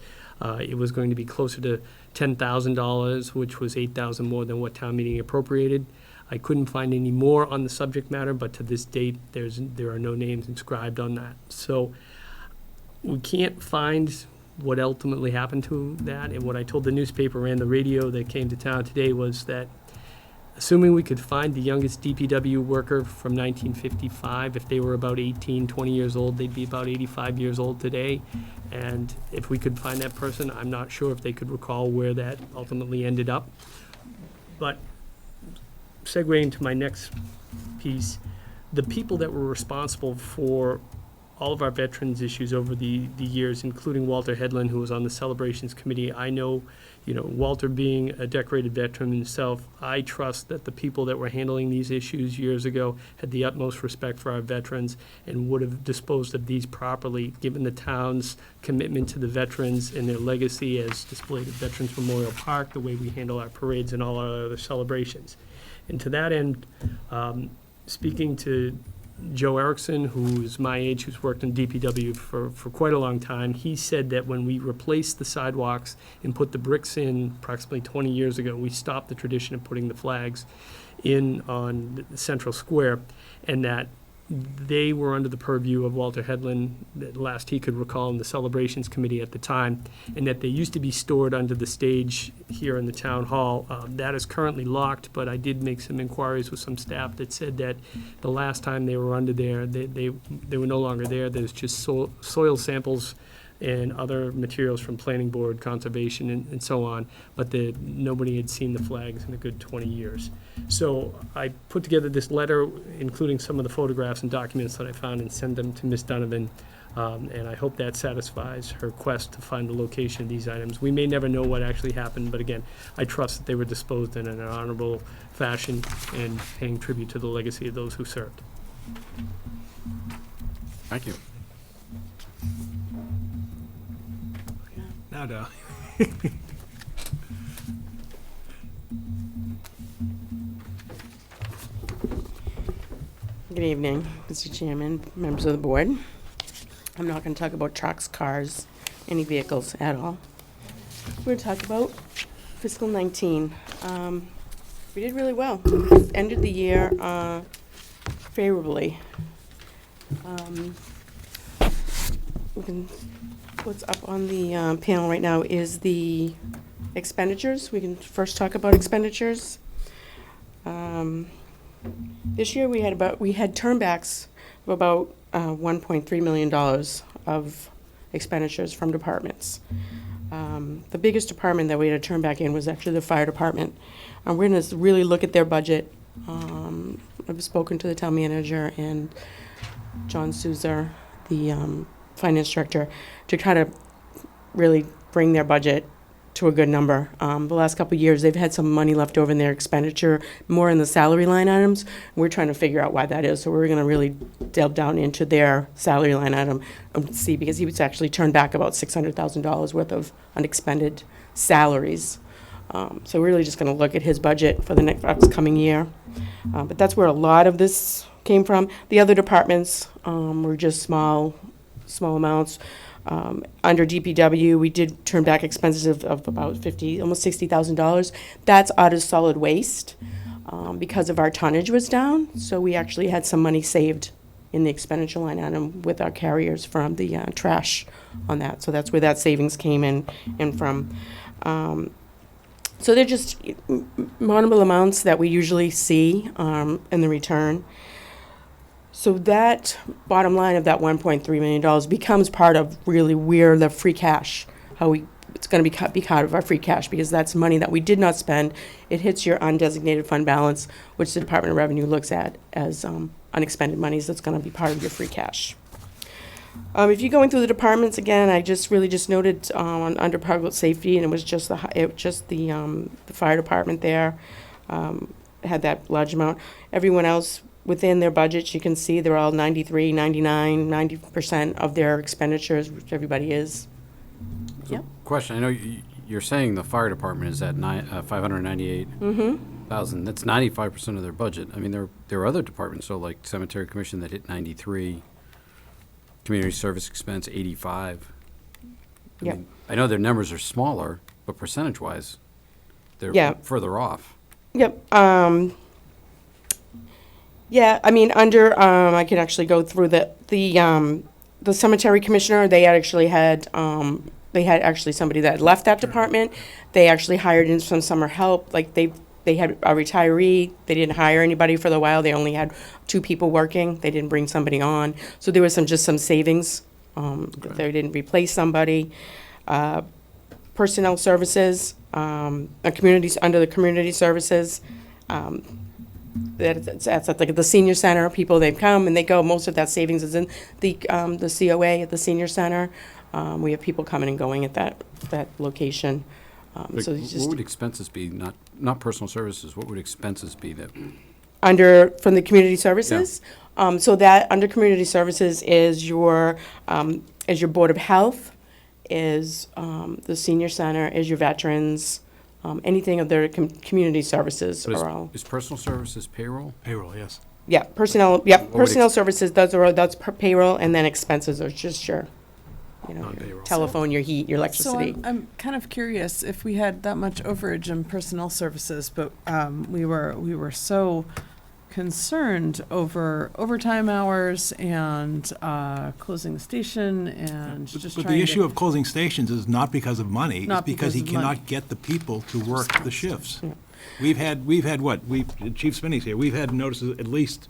it was going to be closer to $10,000, which was $8,000 more than what town meeting appropriated. I couldn't find any more on the subject matter, but to this date, there are no names inscribed on that. So we can't find what ultimately happened to that. And what I told the newspaper and the radio that came to town today was that assuming we could find the youngest DPW worker from 1955, if they were about 18, 20 years old, they'd be about 85 years old today. And if we could find that person, I'm not sure if they could recall where that ultimately ended up. But segueing to my next piece, the people that were responsible for all of our veterans issues over the years, including Walter Hedlund, who was on the celebrations committee. I know, Walter being a decorated veteran himself, I trust that the people that were handling these issues years ago had the utmost respect for our veterans and would have disposed of these properly, given the town's commitment to the veterans and their legacy as displayed at Veterans Memorial Park, the way we handle our parades and all our other celebrations. And to that end, speaking to Joe Erickson, who's my age, who's worked in DPW for quite a long time, he said that when we replaced the sidewalks and put the bricks in approximately 20 years ago, we stopped the tradition of putting the flags in on the Central Square, and that they were under the purview of Walter Hedlund, that last he could recall, in the celebrations committee at the time, and that they used to be stored under the stage here in the town hall. That is currently locked, but I did make some inquiries with some staff that said that the last time they were under there, they were no longer there. There's just soil samples and other materials from planning board, conservation, and so on, but nobody had seen the flags in a good 20 years. So I put together this letter, including some of the photographs and documents that I found, and send them to Ms. Donovan, and I hope that satisfies her quest to find the location of these items. We may never know what actually happened, but again, I trust that they were disposed in an honorable fashion and paying tribute to the legacy of those who served. Thank you. Now, Dow. Good evening, Mr. Chairman, members of the board. I'm not going to talk about trucks, cars, any vehicles at all. We're going to talk about fiscal 19. We did really well. Ended the year favorably. What's up on the panel right now is the expenditures. We can first talk about expenditures. This year we had turnbacks of about $1.3 million of expenditures from departments. The biggest department that we had to turn back in was actually the fire department. We're going to really look at their budget. I've spoken to the town manager and John Souza, the finance director, to try to really bring their budget to a good number. The last couple of years, they've had some money left over in their expenditure, more in the salary line items. We're trying to figure out why that is. So we're going to really delve down into their salary line item and see, because he was actually turned back about $600,000 worth of unexpended salaries. So we're really just going to look at his budget for the next upcoming year. But that's where a lot of this came from. The other departments were just small amounts. Under DPW, we did turn back expenses of about almost $60,000. That's out of solid waste because of our tonnage was down. So we actually had some money saved in the expenditure line item with our carriers from the trash on that. So that's where that savings came in from. So they're just minimal amounts that we usually see in the return. So that bottom line of that $1.3 million becomes part of really where the free cash, it's going to be part of our free cash, because that's money that we did not spend. It hits your undesignated fund balance, which the Department of Revenue looks at as unexpended monies. That's going to be part of your free cash. If you're going through the departments again, I just noted under public safety, and it was just the fire department there had that large amount. Everyone else within their budgets, you can see they're all 93, 99, 90% of their expenditures, which everybody is. Yep. Question, I know you're saying the fire department is at $598,000. That's 95% of their budget. I mean, there are other departments, so like cemetery commission that hit 93, community service expense 85. Yep. Mean, I know their numbers are smaller, but percentage-wise, they're further off. Yep. Yeah, I mean, under, I can actually go through the cemetery commissioner. They actually had somebody that had left that department. They actually hired in some summer help. Like they had a retiree. They didn't hire anybody for a while. They only had 2 people working. They didn't bring somebody on. So there was some savings. They didn't replace somebody. Personnel services, communities under the community services. That's at the senior center. People, they come and they go. Most of that savings is in the COA at the senior center. We have people coming and going at that location. So what would expenses be? Not personal services. What would expenses be that? From the community services? Yeah. So that under community services is your Board of Health, is the senior center, is your veterans, anything of their community services are all. Is personal services payroll? Payroll, yes. Yeah, personnel. Yeah, personnel services. That's payroll, and then expenses are just your telephone, your heat, your electricity. So I'm kind of curious if we had that much overage in personnel services, but we were so concerned over overtime hours and closing the station and But the issue of closing stations is not because of money, it's because he cannot money. Get the people to work the shifts. Yeah. We've had what? Chief Spinney's here, we've had notices at least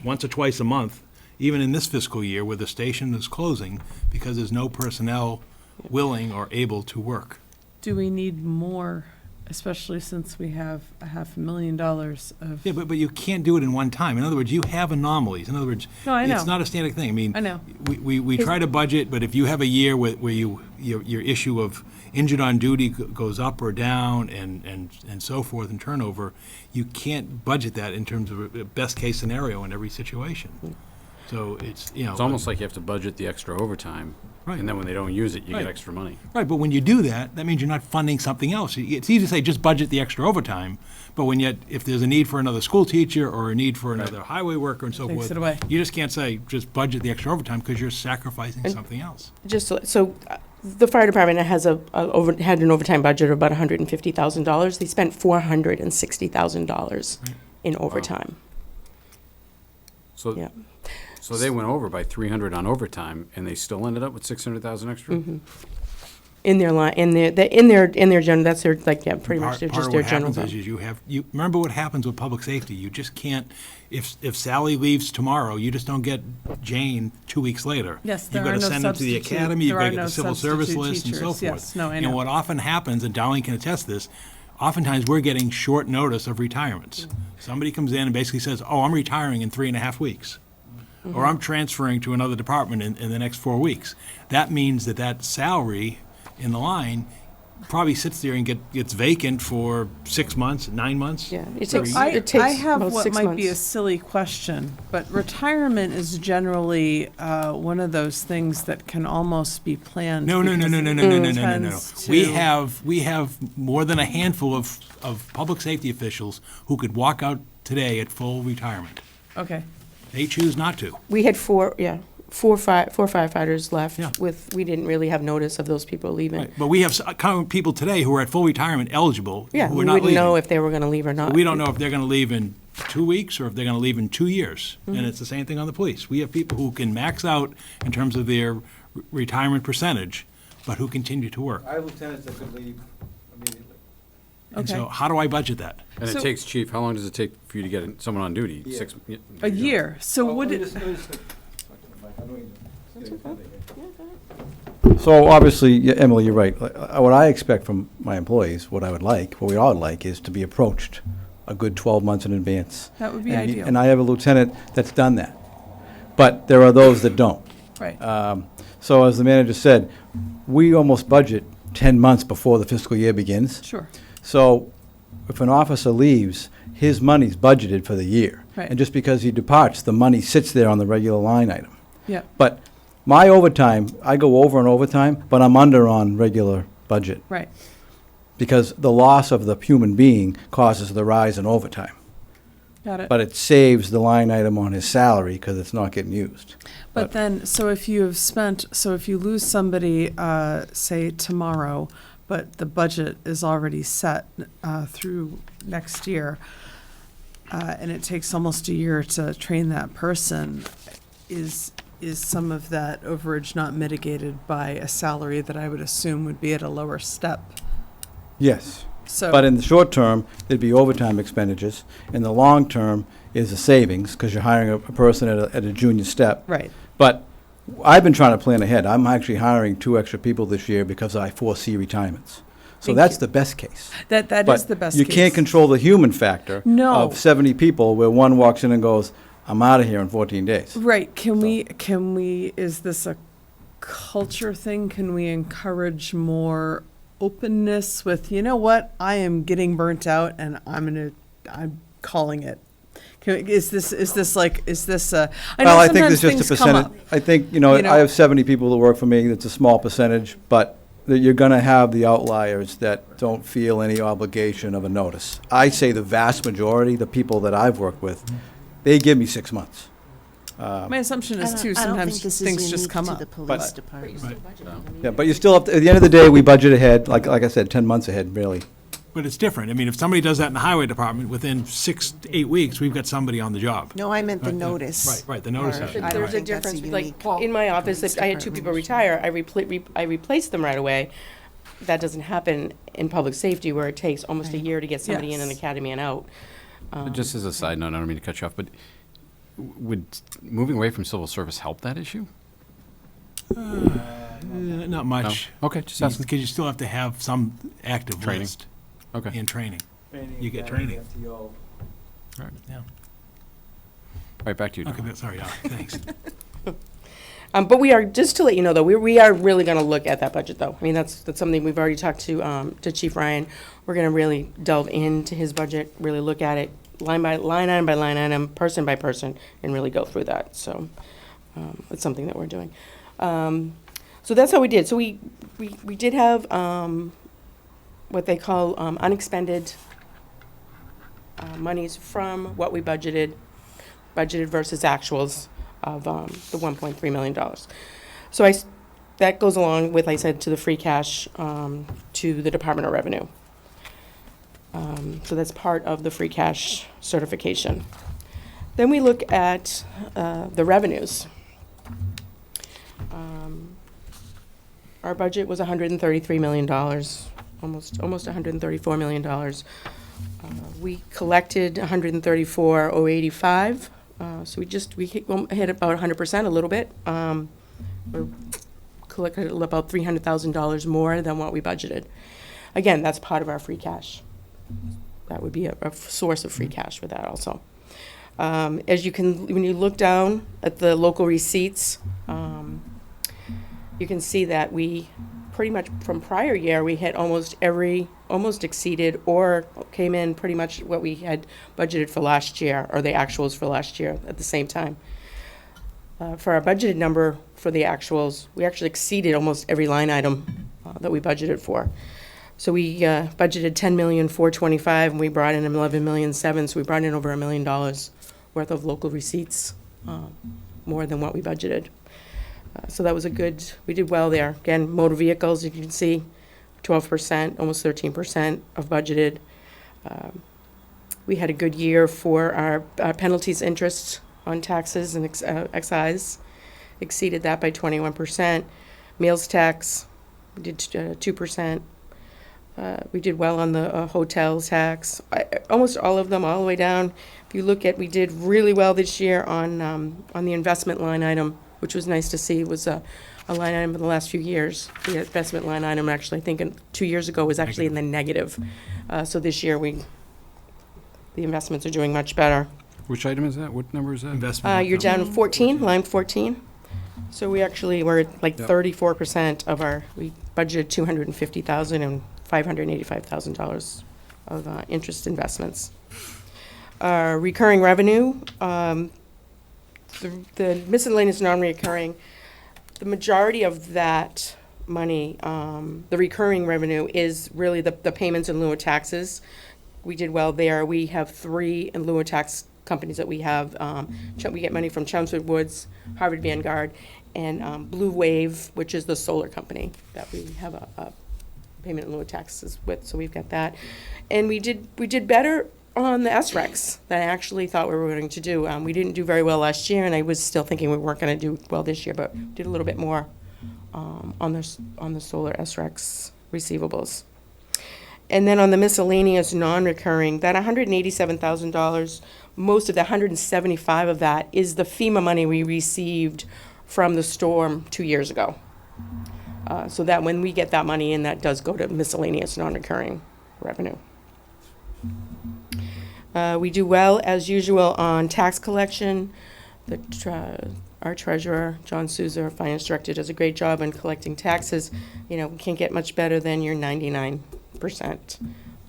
once or twice a month, even in this fiscal year, where the station is closing because there's no personnel willing or able to work. Do we need more, especially since we have $500,000 of... Yeah, but you can't do it in one time. In other words, you have anomalies. In other words, No, I know. It's not a standard thing. I mean, I know. We try to budget, but if you have a year where your issue of injured on duty goes up or down and so forth and turnover, you can't budget that in terms of a best case scenario in every situation. So it's almost like you have to budget the extra overtime. Right. And then when they don't use it, you Right. get extra money. Right, but when you do that, that means you're not funding something else. It's easy to say just budget the extra overtime, but if there's a need for another school teacher or a need for another highway worker and so Takes forth, it away. you just can't say just budget the extra overtime because you're sacrificing something else. Just so the fire department had an overtime budget of about $150,000. They spent $460,000 in overtime. So, yeah. So they went over by 300 on overtime, and they still ended up with 600,000 extra. Mm-hmm. In their line, in their general, that's their pretty much they're just their general. Part of what happens is you remember what happens with public safety. You just can't. If Sally leaves tomorrow, you just don't get Jane 2 weeks later. Yes, you've got to send them to the academy. You've got to get the civil service list and so forth. Yes, no, I know. And what often happens, and Darlene can attest this, oftentimes we're getting short notice of retirements. Somebody comes in and basically says, "Oh, I'm retiring in 3.5 weeks." Mm-hmm. Or I'm transferring to another department in the next 4 weeks. That means that salary in the line probably sits there and gets vacant for 6 months, 9 months. Yeah, I have what might be a silly question, but retirement is generally one of those things that can almost be planned. No. Tends We have more than a handful of public safety officials who could walk out today at full retirement. Okay. They choose not to. We had 4, yeah. four firefighters left Yeah. we didn't really have notice of those people leaving. Right, but we have current people today who are at full retirement eligible, Yeah, who we are not wouldn't leaving. know if they were going to leave or not. We don't know if they're going to leave in 2 weeks or if they're going to leave in 2 years. Mhm. And it's the same thing on the police. We have people who can max out in terms of their retirement percentage, but who continue to work. I have lieutenants that could leave immediately. And so Okay. how do I budget that? And So- it takes, chief, how long does it take for you to get someone on duty? Yeah. A year. So would it? So obviously, yeah, Emily, you're right. What I expect from my employees, what we all would like, is to be approached a good 12 months in advance. That would be And ideal. And I have a lieutenant that's done that. But there are those that don't. Right. So as the manager said, we almost budget 10 months before the fiscal year begins. Sure. So if an officer leaves, his money's budgeted for the year. Right. And just because he departs, the money sits there on the regular line item. Yeah. But my overtime, I go over on overtime, but I'm under on regular budget. Right. Because the loss of the human being causes the rise in overtime. Got it. But it saves the line item on his salary because it's not getting used. But then, so if you lose somebody, say tomorrow, but the budget is already set through next year, and it takes almost a year to train that person, is some of that overage not mitigated by a salary that I would assume would be at a lower step? Yes. So- But in the short term, it'd be overtime expenditures. In the long term is a savings because you're hiring a person at a junior step. Right. But I've been trying to plan ahead. I'm actually hiring 2 extra people this year because I foresee retirements. So Thank that's you. the best case. That But is the best you case. can't control the human factor No. of 70 people where one walks in and goes, I'm out of here in 14 days. Right, can we, is this a culture thing? Can we encourage more openness with, you know what, I am getting burnt out and I'm calling it? Is this I know Well, I think sometimes there's just a things come percentage. up. I think, I have 70 people that work for me. That's a small percentage, but that you're going to have the outliers that don't feel any obligation of a notice. I say the vast majority, the people that I've worked with, they give me 6 months. My assumption is too, I don't sometimes think this is things just unique come to up. the police department. Yeah, but you still have to, at the end of the day, we budget ahead, like I said, 10 months ahead, really. But it's different. I mean, if somebody does that in the highway department, within 6 to 8 weeks, we've got somebody on the job. No, I meant the Right, yeah. notice. Right, the notice part. section. I don't There's a think that's difference, like, unique in my office, if I had 2 people police retire, I replace them right away. That doesn't happen in public safety where it takes almost a year to get somebody in an Yes. academy and out. Just as a side note, I don't mean to cut you off, but would moving away from civil service help that issue? Not much. No? Okay, just asking. Because you still have to have some active Training. list. Okay. And training. You get training. All right. Yeah. All right, back to you, John. Okay, sorry, thanks. But we are, just to let you know, though, we are really going to look at that budget, though. I mean, that's something we've already talked to Chief Ryan. We're going to really delve into his budget, really look at it line by line, item by line item, person by person, and really go through that. So it's something that we're doing. So that's how we did. So we did have what they call unexpended monies from what we budgeted versus actuals of the $1.3 million. So that goes along with, I said, to the free cash to the Department of Revenue. So that's part of the free cash certification. Then we look at the revenues. Our budget was $133 million, almost $134 million. We collected $134,085. So we hit about 100% a little bit. We collected about $300,000 more than what we budgeted. Again, that's part of our free cash. That would be a source of free cash for that also. As you can, when you look down at the local receipts, you can see that we pretty much from prior year, we hit almost exceeded or came in pretty much what we had budgeted for last year, or the actuals for last year at the same time. For our budgeted number for the actuals, we actually exceeded almost every line item that we budgeted for. So we budgeted $10,425,000 and we brought in $11,007,000, so we brought in over $1 million worth of local receipts, more than what we budgeted. So that was we did well there. Again, motor vehicles, you can see 12%, almost 13% of budgeted. We had a good year for our penalties, interest on taxes and excise. Exceeded that by 21%. Meals tax, we did 2%. We did well on the hotel tax. Almost all of them, all the way down. If you look at, we did really well this year on the investment line item, which was nice to see. It was a line item in the last few years. The investment line item, actually, I think 2 years ago, was actually in the negative. So this year, the investments are doing much better. Which item is that? What number is that? Investment. You're down to 14, line 14. So we actually were at like 34% of we budgeted $250,000 and $585,000 of interest investments. Recurring revenue, the miscellaneous non-recurring, the majority of that money, the recurring revenue is really the payments in lieu of taxes. We did well there. We have 3 in lieu of tax companies that we have. We get money from Chelmsford Woods, Harvard Vanguard, and Blue Wave, which is the solar company that we have a payment in lieu of taxes with. So we've got that, and we did better on the SRECs than I actually thought we were going to do. We didn't do very well last year, and I was still thinking we weren't going to do well this year, but did a little bit more on the solar SRECs receivables. And then on the miscellaneous non-recurring, that $187,000, most of the 175 of that is the FEMA money we received from the storm 2 years ago. So that when we get that money in, that does go to miscellaneous non-recurring revenue. We do well, as usual, on tax collection. Our treasurer, John Souza, our finance director, does a great job in collecting taxes. We can't get much better than your 99%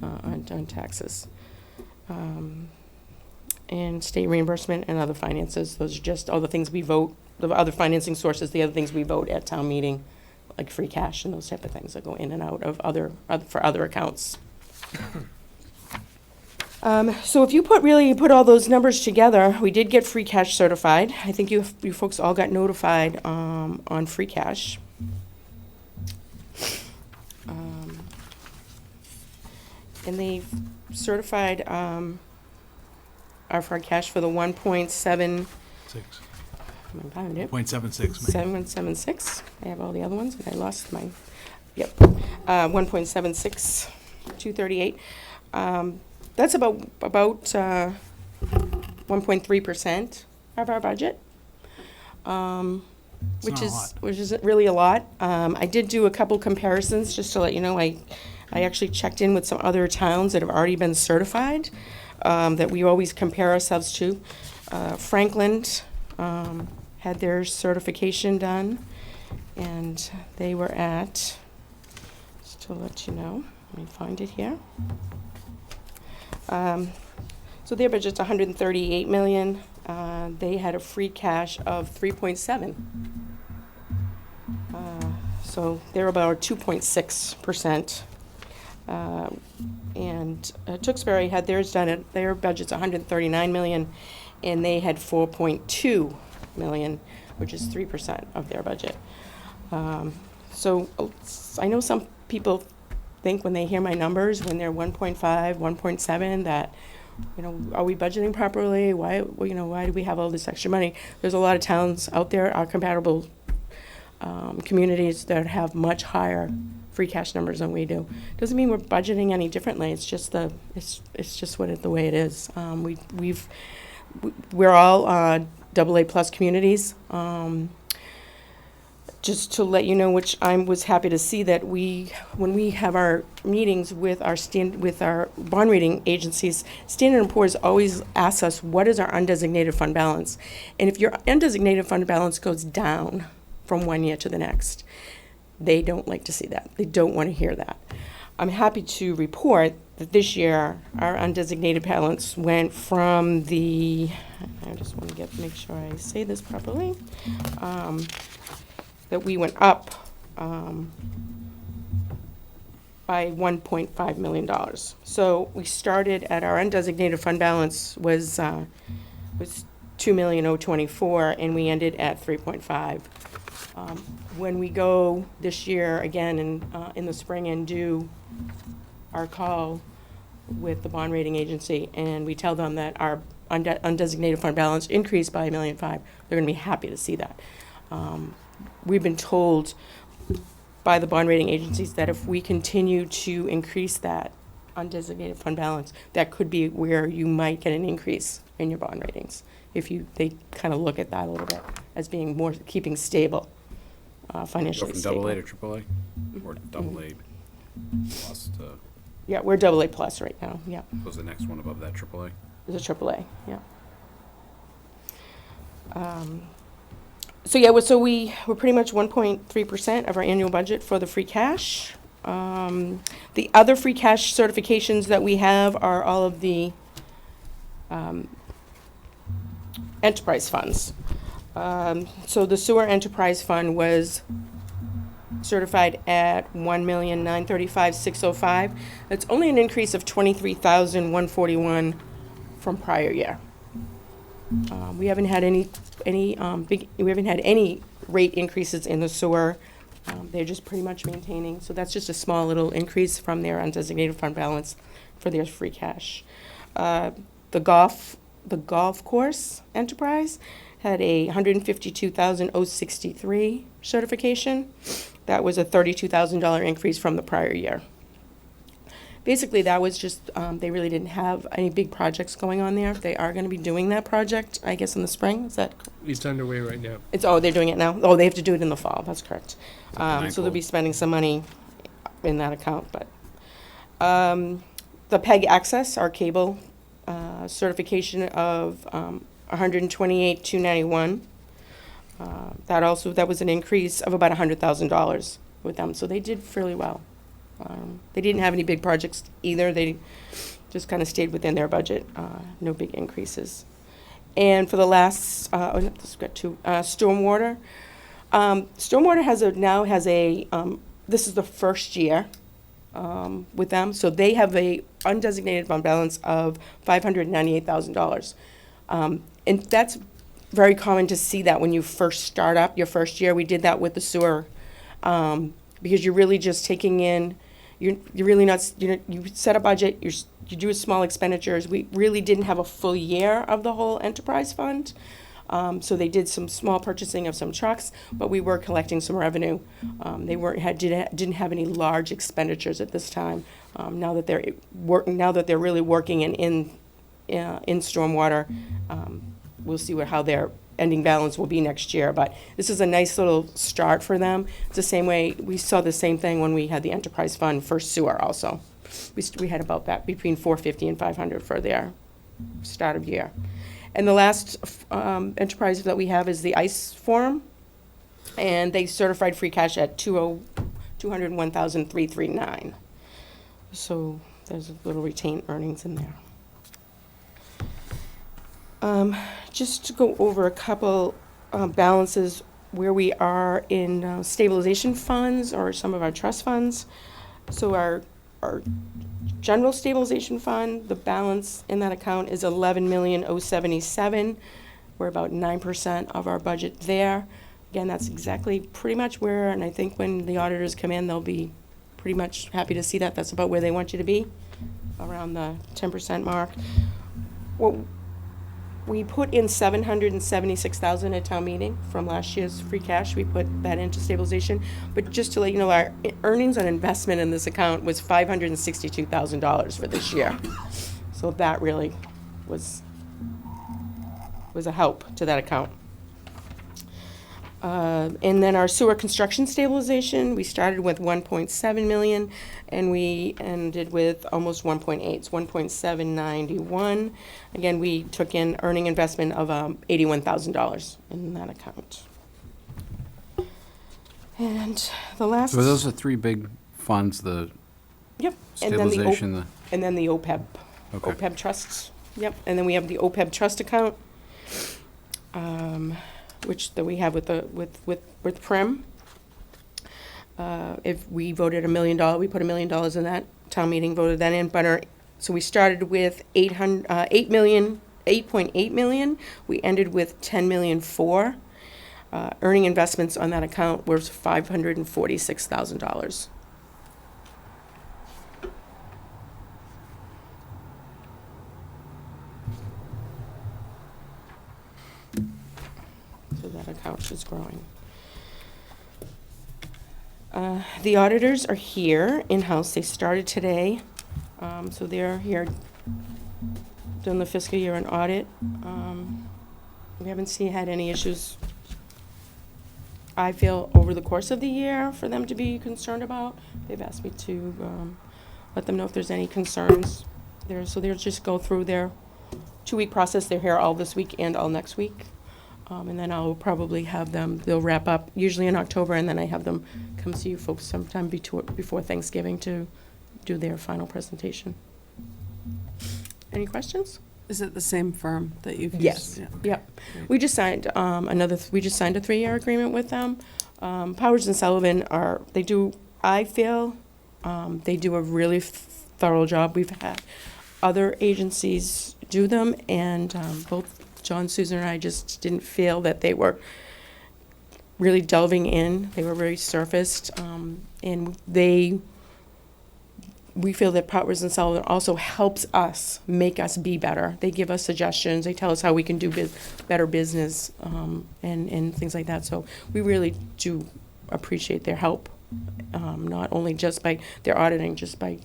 on taxes. And state reimbursement and other finances. Those are just all the things we vote, the other financing sources, the other things we vote at town meeting, like free cash and those type of things that go in and out of for other accounts. So if you put all those numbers together, we did get free cash certified. I think you folks all got notified on free cash. And they certified our free cash for the 1.7. 0.76. 776. I have all the other ones, and I lost my. Yep. 1.76, 238. That's about 1.3% of our budget, which isn't really a lot. I did do a couple comparisons just to let you know. I actually checked in with some other towns that have already been certified that we always compare ourselves to. Franklin had their certification done, and they were at, just to let you know, let me find it here. So their budget's $138 million. They had a free cash of 3.7. So they're about 2.6%. And Tewksbury had theirs done at, their budget's $139 million, and they had 4.2 million, which is 3% of their budget. So I know some people think when they hear my numbers, when they're 1.5, 1.7, that, are we budgeting properly? Why do we have all this extra money? There's a lot of towns out there, our compatible communities, that have much higher free cash numbers than we do. Doesn't mean we're budgeting any differently. It's just the way it is. We're all AA+ communities. Just to let you know, which I was happy to see, that when we have our meetings with our bond rating agencies, Standard & Poor's always asks us, what is our undesignated fund balance? And if your undesignated fund balance goes down from one year to the next, they don't like to see that. They don't want to hear that. I'm happy to report that this year our undesignated balance went from I just want to make sure I say this properly, that we went up by $1.5 million. So we started at our undesignated fund balance was 2,024,024, and we ended at 3.5. When we go this year again in the spring and do our call with the bond rating agency, and we tell them that our undesignated fund balance increased by $1.5 million, they're going to be happy to see that. We've been told by the bond rating agencies that if we continue to increase that undesignated fund balance, that could be where you might get an increase in your bond ratings. They kind of look at that a little bit as being more, keeping stable, financially Go from stable. double A to triple A, or double A plus to, Yeah, we're double A plus right now, yeah. was the next one above that triple A? It's a triple A, yeah. So yeah, we're pretty much 1.3% of our annual budget for the free cash. The other free cash certifications that we have are all of the enterprise funds. So the sewer enterprise fund was certified at $1,935,605. That's only an increase of $23,141 from prior year. We haven't had any rate increases in the sewer. They're just pretty much maintaining. So that's just a small little increase from their undesignated fund balance for their free cash. The golf course enterprise had a $152,063 certification. That was a $32,000 increase from the prior year. Basically, that was just, they really didn't have any big projects going on there. They are going to be doing that project, I guess, in the spring. Is that? It's underway right now. They're doing it now? Oh, they have to do it in the fall. That's correct. Ninth So they'll be hole. spending some money in that account, but. The PEG Access, our cable, certification of $128,291. That was an increase of about $100,000 with them, so they did fairly well. They didn't have any big projects either. They just kind of stayed within their budget. No big increases. And for the last, Stormwater. Stormwater now has a. This is the first year with them, so they have a undesignated fund balance of $598,000, and that's very common to see that when you first start up your first year. We did that with the sewer, because you're really just taking in. You're really not, you set a budget, you do small expenditures. We really didn't have a full year of the whole enterprise fund. So they did some small purchasing of some trucks, but we were collecting some revenue. They didn't have any large expenditures at this time. Now that they're really working in stormwater, we'll see how their ending balance will be next year. But this is a nice little start for them. It's the same way we saw the same thing when we had the enterprise fund for sewer. Also, we had about that between $450 and $500 for their start of year. And the last enterprise that we have is the ICE Forum, and they certified free cash at $201,339. So there's a little retained earnings in there. Just to go over a couple balances where we are in stabilization funds or some of our trust funds. So our general stabilization fund, the balance in that account is $11,077,000. We're about 9% of our budget there. Again, that's exactly pretty much where, and I think when the auditors come in, they'll be pretty much happy to see that. That's about where they want you to be, around the 10% mark. Well, we put in $776,000 at town meeting from last year's free cash. We put that into stabilization. But just to let you know, our earnings on investment in this account was $562,000 for this year. So that really was a help to that account. And then our sewer construction stabilization, we started with 1.7 million and we ended with almost 1.8. It's 1.791. Again, we took in earning investment of $81,000 in that account. And the last. So those are three big funds, the Yep. stabilization, and then the OPEB. Okay. OPEB trusts. Yep. And then we have the OPEB trust account, which that we have with Prim. If we voted $1 million, we put $1 million in that. Town meeting voted that in. So we started with $8,000,000 8.8 million. We ended with 10,000,004. Earning investments on that account were $546,000. So that account is growing. The auditors are here in-house. They started today. So they're here doing the fiscal year and audit. We haven't had any issues, I feel, over the course of the year for them to be concerned about. They've asked me to let them know if there's any concerns there. So they'll just go through their 2-week process. They're here all this week and all next week. And then I'll probably have them, they'll wrap up usually in October, and then I have them come see you folks sometime before Thanksgiving to do their final presentation. Any questions? Is it the same firm that you've Yes. used? Yep. We just signed we just signed a 3-year agreement with them. Powers and Sullivan they do a really thorough job. We've had other agencies do them, and both John, Susan, and I just didn't feel that they were really delving in. They were very surfaced, and we feel that Powers and Sullivan also helps us make us be better. They give us suggestions. They tell us how we can do better business, and things like that. So we really do appreciate their help, not only just by their auditing, just by,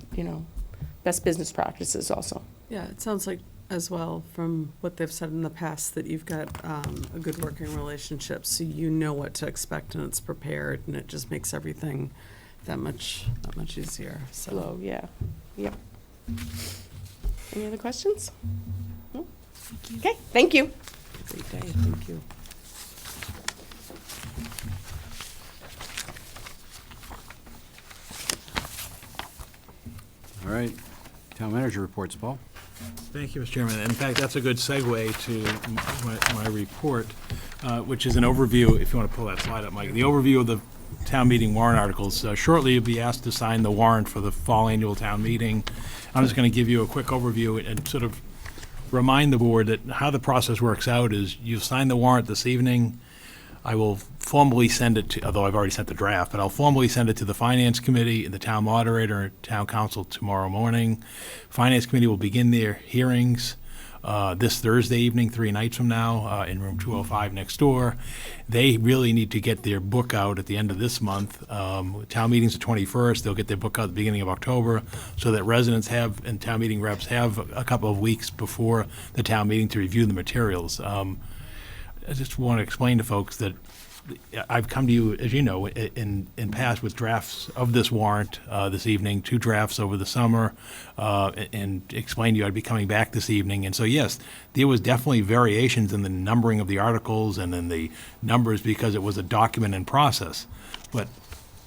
best business practices also. Yeah, it sounds like as well from what they've said in the past that you've got a good working relationship, so you know what to expect and it's prepared, and it just makes everything that much easier. So Hello, yeah. Yep. Any other questions? No? Okay, thank you. great day. Thank you. All right. Town manager reports, Paul. Thank you, Mr. Chairman. In fact, that's a good segue to my report, which is an overview, if you want to pull that slide up, Mike, the overview of the town meeting warrant articles. Shortly, you'll be asked to sign the warrant for the fall annual town meeting. I'm just going to give you a quick overview and sort of remind the board that how the process works out is you sign the warrant this evening. I will formally send it to, although I've already sent the draft, but I'll formally send it to the Finance Committee and the Town Moderator and Town Council tomorrow morning. Finance Committee will begin their hearings this Thursday evening, 3 nights from now, in room 205 next door. They really need to get their book out at the end of this month. Town meeting's the 21st. They'll get their book out at the beginning of October so that residents have, and town meeting reps have a couple of weeks before the town meeting to review the materials. I just want to explain to folks that I've come to you, as you know, in past with drafts of this warrant this evening, 2 drafts over the summer, and explained to you I'd be coming back this evening. And so, yes, there was definitely variations in the numbering of the articles and in the numbers because it was a document in process. But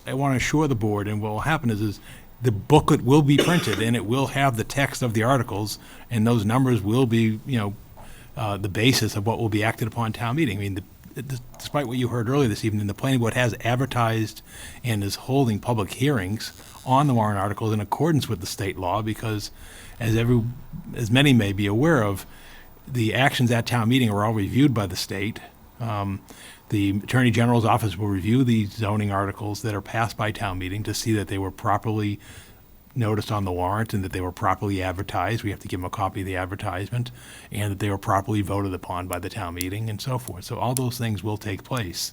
I want to assure the board, and what will happen is the booklet will be printed, and it will have the text of the articles, and those numbers will be, the basis of what will be acted upon town meeting. I mean, despite what you heard earlier this evening, the planning board has advertised and is holding public hearings on the warrant articles in accordance with the state law because, as many may be aware of, the actions at town meeting are all reviewed by the state. The Attorney General's office will review the zoning articles that are passed by town meeting to see that they were properly noticed on the warrant and that they were properly advertised. We have to give them a copy of the advertisement, and that they were properly voted upon by the town meeting and so forth. So all those things will take place.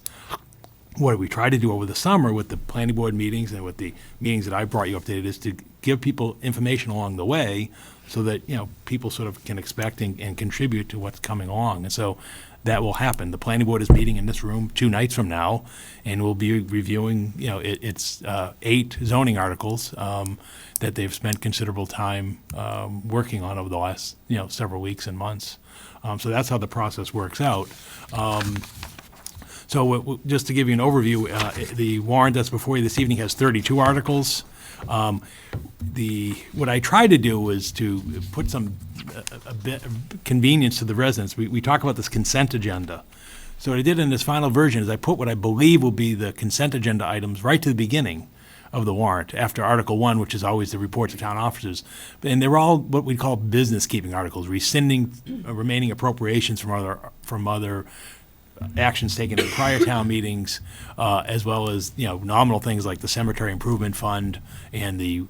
What we try to do over the summer with the planning board meetings and with the meetings that I brought you up to date is to give people information along the way so that, people sort of can expect and contribute to what's coming along. And so that will happen. The planning board is meeting in this room 2 nights from now, and we'll be reviewing, it's 8 zoning articles that they've spent considerable time working on over the last, several weeks and months. So that's how the process works out. So just to give you an overview, the warrant that's before you this evening has 32 articles. What I tried to do was to put a bit of convenience to the residents. We talk about this consent agenda. So what I did in this final version is I put what I believe will be the consent agenda items right to the beginning. of the warrant, after Article 1, which is always the reports of town officers. And they're all what we call business-keeping articles, rescinding remaining appropriations from other actions taken in prior town meetings, as well as, nominal things like the cemetery improvement fund and the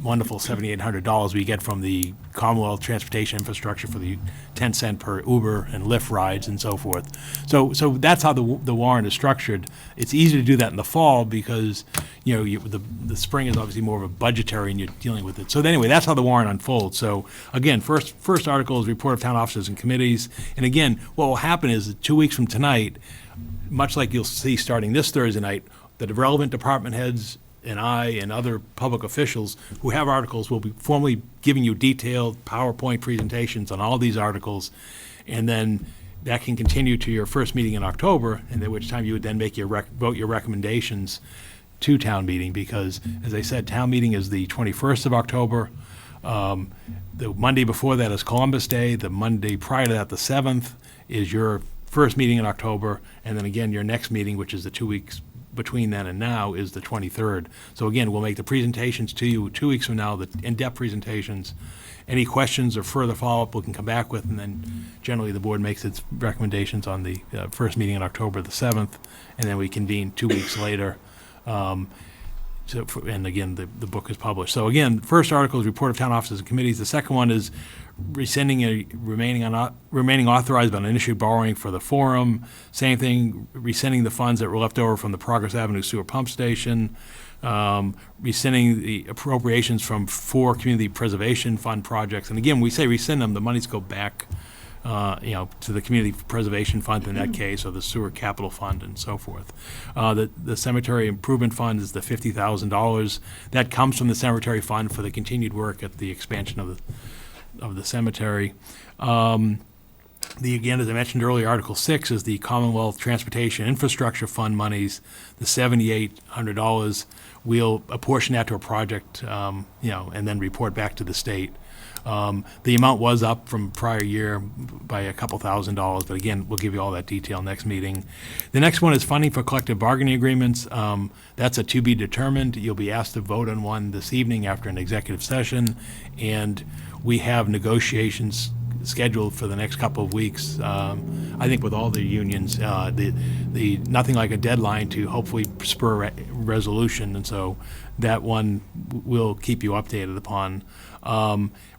wonderful $7,800 we get from the Commonwealth Transportation Infrastructure for the 10 cent per Uber and Lyft rides and so forth. So that's how the warrant is structured. It's easy to do that in the fall because, the spring is obviously more of a budgetary and you're dealing with it. So anyway, that's how the warrant unfolds. So again, first article is report of town officers and committees. And again, what will happen is that 2 weeks from tonight, much like you'll see starting this Thursday night, that the relevant department heads and I and other public officials who have articles will be formally giving you detailed PowerPoint presentations on all these articles, and then that can continue to your first meeting in October, and at which time you would then make vote your recommendations to town meeting, because, as I said, town meeting is the 21st of October. The Monday before that is Columbus Day. The Monday prior to that, the 7th, is your first meeting in October, and then again, your next meeting, which is the 2 weeks between then and now, is the 23rd. So again, we'll make the presentations to you 2 weeks from now, the in-depth presentations. Any questions or further follow-up we can come back with, and then generally the board makes its recommendations on the first meeting in October the 7th, and then we convene 2 weeks later. And again, the book is published. So again, the first article is report of town officers and committees. The second one is rescinding a remaining authorized but unissued borrowing for the forum. Same thing, rescinding the funds that were left over from the Progress Avenue Sewer Pump Station. Rescinding the appropriations from 4 community preservation fund projects. And again, we say rescind them, the monies go back to the Community Preservation Fund in that case, or the Sewer Capital Fund and so forth. The Cemetery Improvement Fund is the $50,000. That comes from the Cemetery Fund for the continued work at the expansion of the cemetery. Again, as I mentioned earlier, Article 6 is the Commonwealth Transportation Infrastructure Fund monies, the $7,800. We'll apportion that to a project, and then report back to the state. The amount was up from prior year by a couple $1,000s, but again, we'll give you all that detail next meeting. The next one is funding for collective bargaining agreements. That's a to be determined. You'll be asked to vote on one this evening after an executive session, and we have negotiations scheduled for the next couple of weeks. I think with all the unions, the nothing like a deadline to hopefully spur resolution, and so that one will keep you updated upon.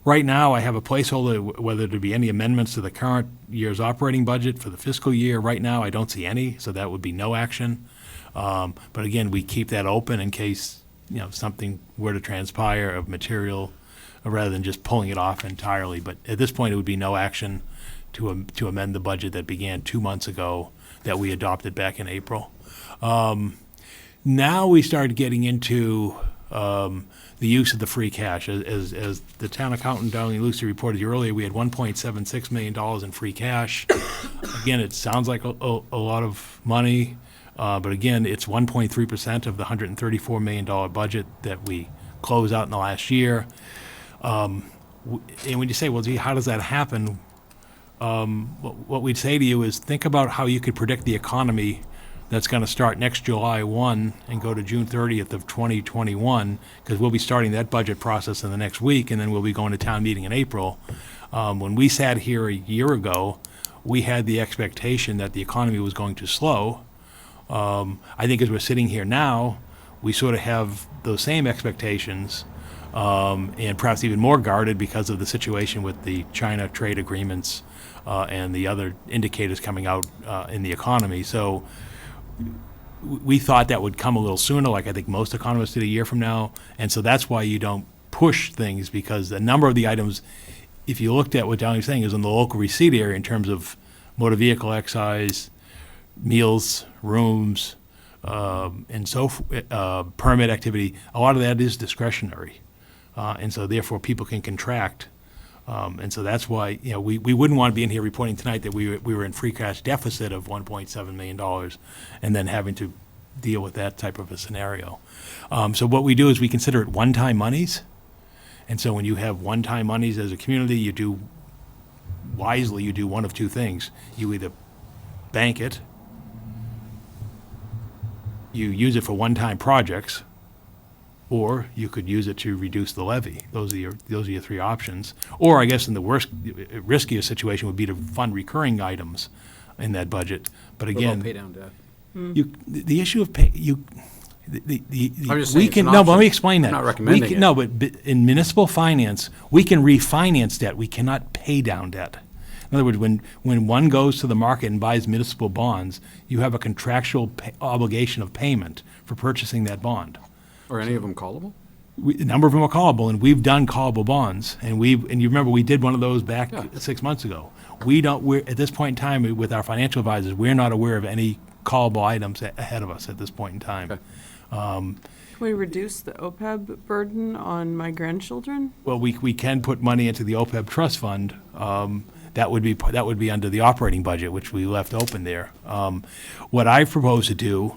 Right now, I have a placeholder whether there be any amendments to the current year's operating budget for the fiscal year. Right now, I don't see any, so that would be no action. But again, we keep that open in case something were to transpire of material, rather than just pulling it off entirely. But at this point, it would be no action to amend the budget that began 2 months ago that we adopted back in April. Now we started getting into the use of the free cash. As the town accountant, Darlene Lucy, reported you earlier, we had $1.76 million in free cash. Again, it sounds like a lot of money, but again, it's 1.3% of the $134 million budget that we closed out in the last year. And when you say, well, gee, how does that happen? What we'd say to you is think about how you could predict the economy that's going to start next July 1 and go to June 30th of 2021, because we'll be starting that budget process in the next week, and then we'll be going to town meeting in April. When we sat here a year ago, we had the expectation that the economy was going to slow. I think as we're sitting here now, we sort of have those same expectations, and perhaps even more guarded because of the situation with the China trade agreements and the other indicators coming out in the economy. So we thought that would come a little sooner, like I think most economists did a year from now. And so that's why you don't push things, because a number of the items, if you looked at what Downey's saying, is in the local receipt area in terms of motor vehicle excise, meals, rooms, and so permit activity. A lot of that is discretionary. And so therefore people can contract. And so that's why we wouldn't want to be in here reporting tonight that we were in free cash deficit of $1.7 million and then having to deal with that type of a scenario. So what we do is we consider it one-time monies. And so when you have one-time monies as a community, you do one of two things. You either bank it, you use it for one-time projects, or you could use it to reduce the levy. Those are your three options. Or I guess in the riskiest situation would be to fund recurring items in that budget. But again, pay down debt? the issue of pay, I'm just saying we it's can, an no, but let me option. explain that. I'm not recommending We can- it. No, but in municipal finance, we can refinance debt. We cannot pay down debt. In other words, when one goes to the market and buys municipal bonds, you have a contractual obligation of payment for purchasing that bond. Are any of them callable? A number of them are callable, and we've done callable bonds, and you remember we did one of those back 6 months ago. We're at this point in time with our financial advisors, we're not aware of any callable items ahead of us at this point in time. Okay. Can we reduce the OPEB burden on my grandchildren? Well, we can put money into the OPEB trust fund. That would be under the operating budget, which we left open there. What I propose to do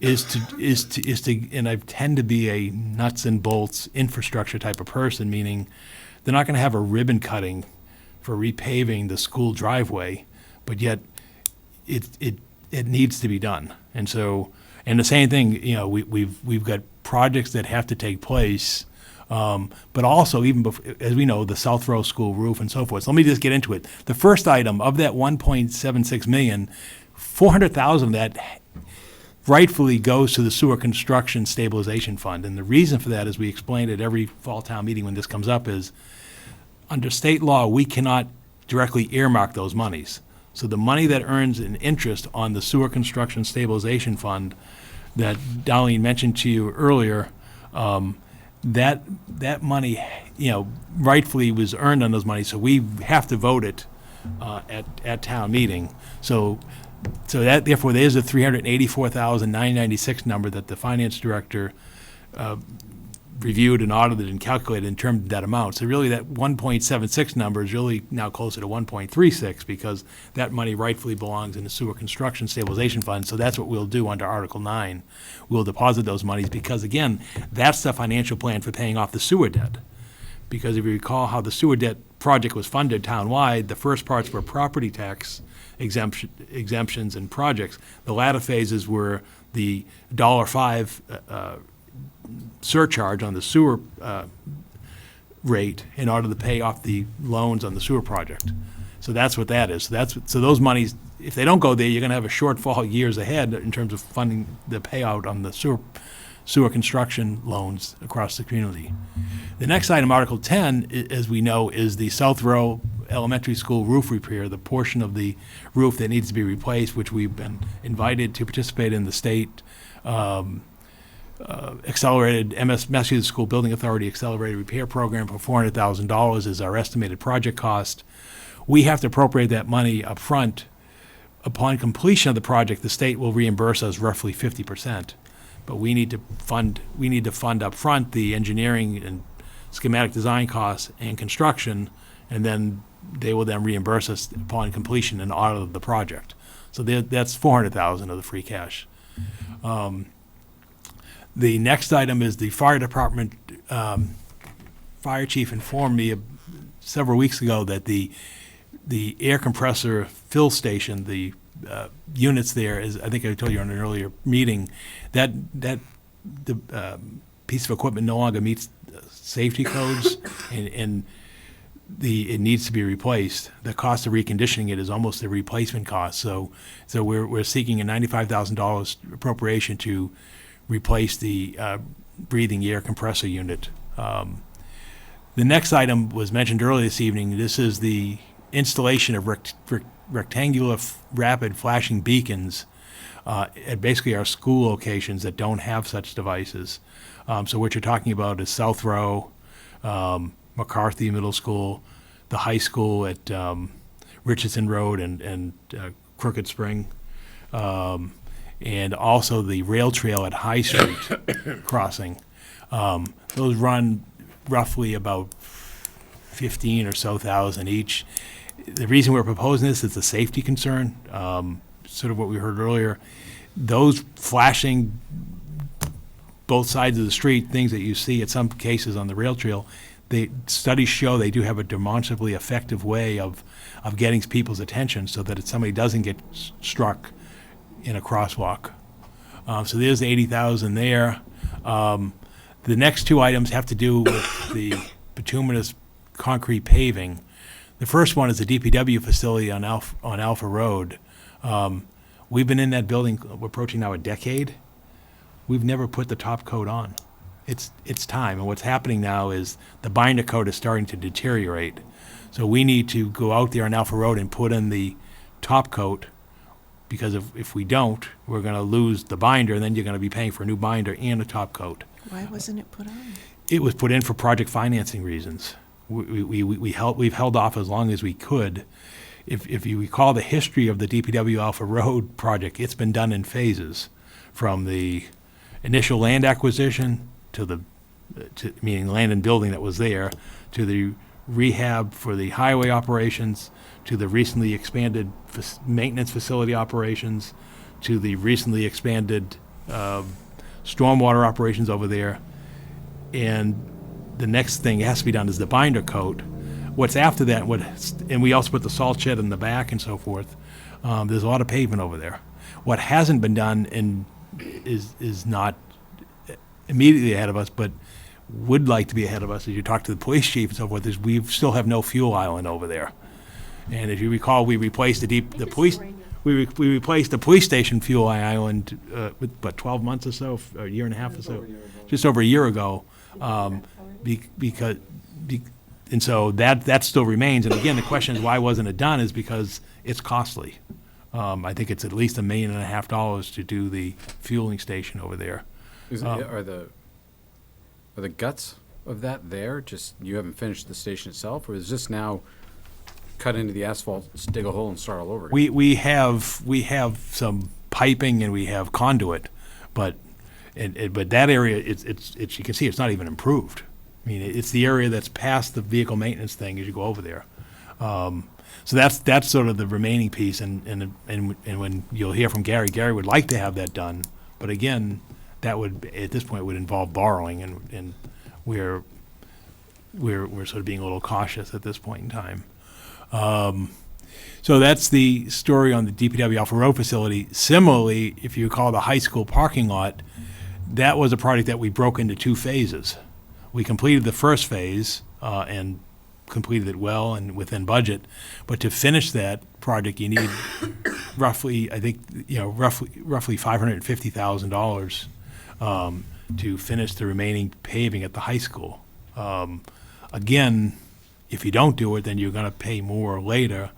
is to, and I tend to be a nuts and bolts infrastructure type of person, meaning they're not going to have a ribbon cutting for repaving the school driveway, but yet it needs to be done. And so, and the same thing, we've got projects that have to take place, but also even as we know, the South Row School roof and so forth. So let me just get into it. The first item of that 1.76 million, 400,000 of that rightfully goes to the sewer construction stabilization fund. And the reason for that, as we explained at every fall town meeting when this comes up, is under state law, we cannot directly earmark those monies. So the money that earns an interest on the sewer construction stabilization fund that Darlene mentioned to you earlier, that money, rightfully was earned on those monies, so we have to vote it at town meeting. So that, therefore, there's a $384,996 number that the finance director reviewed and audited and calculated in terms of that amount. So really, that 1.76 number is really now closer to 1.36 because that money rightfully belongs in the sewer construction stabilization fund. So that's what we'll do under Article 9. We'll deposit those monies because, again, that's the financial plan for paying off the sewer debt. Because if you recall how the sewer debt project was funded townwide, the first parts were property tax exemptions and projects. The latter phases were the $1.05 surcharge on the sewer rate in order to pay off the loans on the sewer project. So that's what that is. So those monies, if they don't go there, you're going to have a shortfall years ahead in terms of funding the payout on the sewer construction loans across the community. The next item, Article 10, as we know, is the South Row Elementary School roof repair, the portion of the roof that needs to be replaced, which we've been invited to participate in the state accelerated Massachusetts School Building Authority accelerated repair program for $400,000 is our estimated project cost. We have to appropriate that money up front. Upon completion of the project, the state will reimburse us roughly 50%. But we need to fund up front the engineering and schematic design costs and construction, and then they will then reimburse us upon completion and audit of the project. So that's $400,000 of the free cash. The next item is the fire department. Fire chief informed me several weeks ago that the air compressor fill station, the units there, is, I think I told you on an earlier meeting, that the piece of equipment no longer meets safety codes, and it needs to be replaced. The cost of reconditioning it is almost the replacement cost. So we're seeking a $95,000 appropriation to replace the breathing air compressor unit. The next item was mentioned earlier this evening. This is the installation of rectangular rapid flashing beacons at basically our school locations that don't have such devices. So what you're talking about is South Row, McCarthy Middle School, the high school at Richardson Road and Crooked Spring, and also the rail trail at High Street crossing. Those run roughly about 15 or so thousand each. The reason we're proposing this is a safety concern, sort of what we heard earlier. Those flashing both sides of the street, things that you see at some cases on the rail trail, studies show they do have a demonstrably effective way of getting people's attention so that if somebody doesn't get struck in a crosswalk. So there's 80,000 there. The next two items have to do with the bituminous concrete paving. The first one is the DPW facility on Alpha Road. We've been in that building, we're approaching now a decade. We've never put the top coat on. It's time, and what's happening now is the binder coat is starting to deteriorate. So we need to go out there on Alpha Road and put in the top coat, because if we don't, we're gonna lose the binder, and then you're gonna be paying for a new binder and a top coat. Why wasn't it put on? It was put in for project financing reasons. We've held off as long as we could. If you recall the history of the DPW Alpha Road project, it's been done in phases, from the initial land acquisition meaning land and building that was there, to the rehab for the highway operations, to the recently expanded maintenance facility operations, to the recently expanded stormwater operations over there. And the next thing that has to be done is the binder coat. What's after that, and we also put the salt shed in the back and so forth. There's a lot of pavement over there. What hasn't been done and is not immediately ahead of us, but would like to be ahead of us, as you talk to the police chief and so forth, is we still have no fuel island over there. And if you recall, we replaced we replaced the police station fuel island, 12 months or so, a year and a half or so, just over a year ago, and so that still remains. And again, the question is, why wasn't it done? Is because it's costly. I think it's at least $1.5 million to do the fueling station over there. Are the guts of that there? Just you haven't finished the station itself, or is this now cut into the asphalt, dig a hole, and start all over again? We have some piping and we have conduit, but that area, it's you can see it's not even improved. I mean, it's the area that's past the vehicle maintenance thing as you go over there. So that's sort of the remaining piece, and when you'll hear from Gary would like to have that done, but again, that would, at this point, would involve borrowing, and we're sort of being a little cautious at this point in time. So that's the story on the DPW Alpha Road facility. Similarly, if you recall the high school parking lot, that was a project that we broke into two phases. We completed the first phase and completed it well and within budget, but to finish that project, you need roughly $550,000 to finish the remaining paving at the high school. Again, if you don't do it, then you're going to pay more later.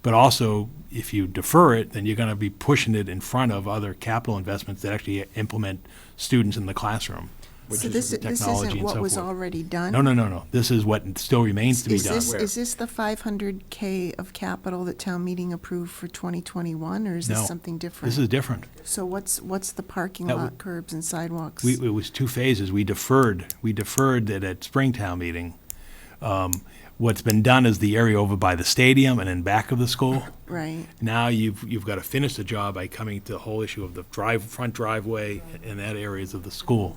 But also, if you defer it, then you're going to be pushing it in front of other capital investments that actually implement students in the classroom, which So is this technology isn't and what so was forth. already done? No. This is what still remains to be done. Is this the 500K of capital that town meeting approved for 2021, or is No. this something different? This is different. So what's the parking That lot, curbs, and sidewalks? It was two phases. We deferred it at Springtown meeting. What's been done is the area over by the stadium and in back of the school. Right. Now you've got to finish the job by coming to the whole issue of the front driveway and that areas of the school.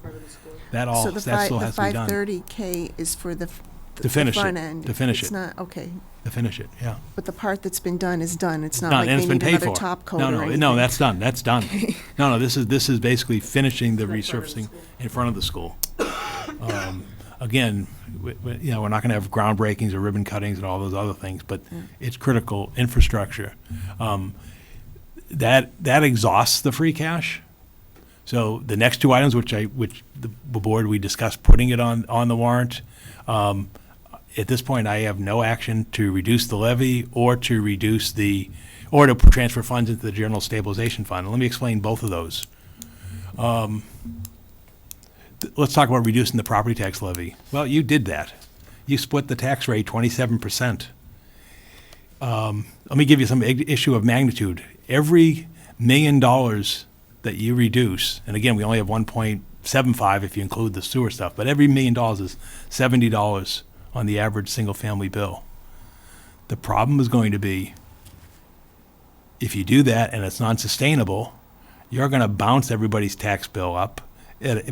That still has to be done. So the 530K is for the To finish front it, end? to finish It's it. not, okay. To finish it, yeah. But the part that's been done is done. It's not Done, like and they it's been need paid another for. top coat or anything? No, that's done, No, this is basically finishing the resurfacing in front of the school. Again, we're not going to have groundbreakings or ribbon cuttings and all those other things, but it's critical infrastructure. That exhausts the free cash. So the next two items, which the board, we discussed putting it on the warrant. At this point, I have no action to reduce the levy or to transfer funds into the general stabilization fund. Let me explain both of those. Let's talk about reducing the property tax levy. Well, you did that. You split the tax rate 27%. Let me give you some issue of magnitude. Every $1 million that you reduce, and again, we only have 1.75 if you include the sewer stuff, but every $1 million is $70 on the average single-family bill. The problem is going to be, if you do that and it's non-sustainable, you're going to bounce everybody's tax bill up,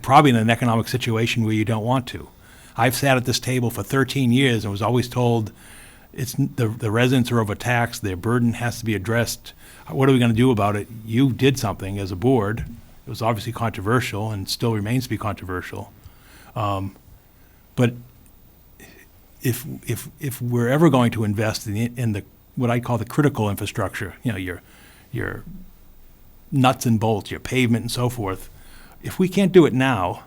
probably in an economic situation where you don't want to. I've sat at this table for 13 years and was always told the residents are overtaxed, their burden has to be addressed. What are we going to do about it? You did something as a board. It was obviously controversial and still remains to be controversial. But if we're ever going to invest in the what I call the critical infrastructure, your nuts and bolts, your pavement and so forth, if we can't do it now,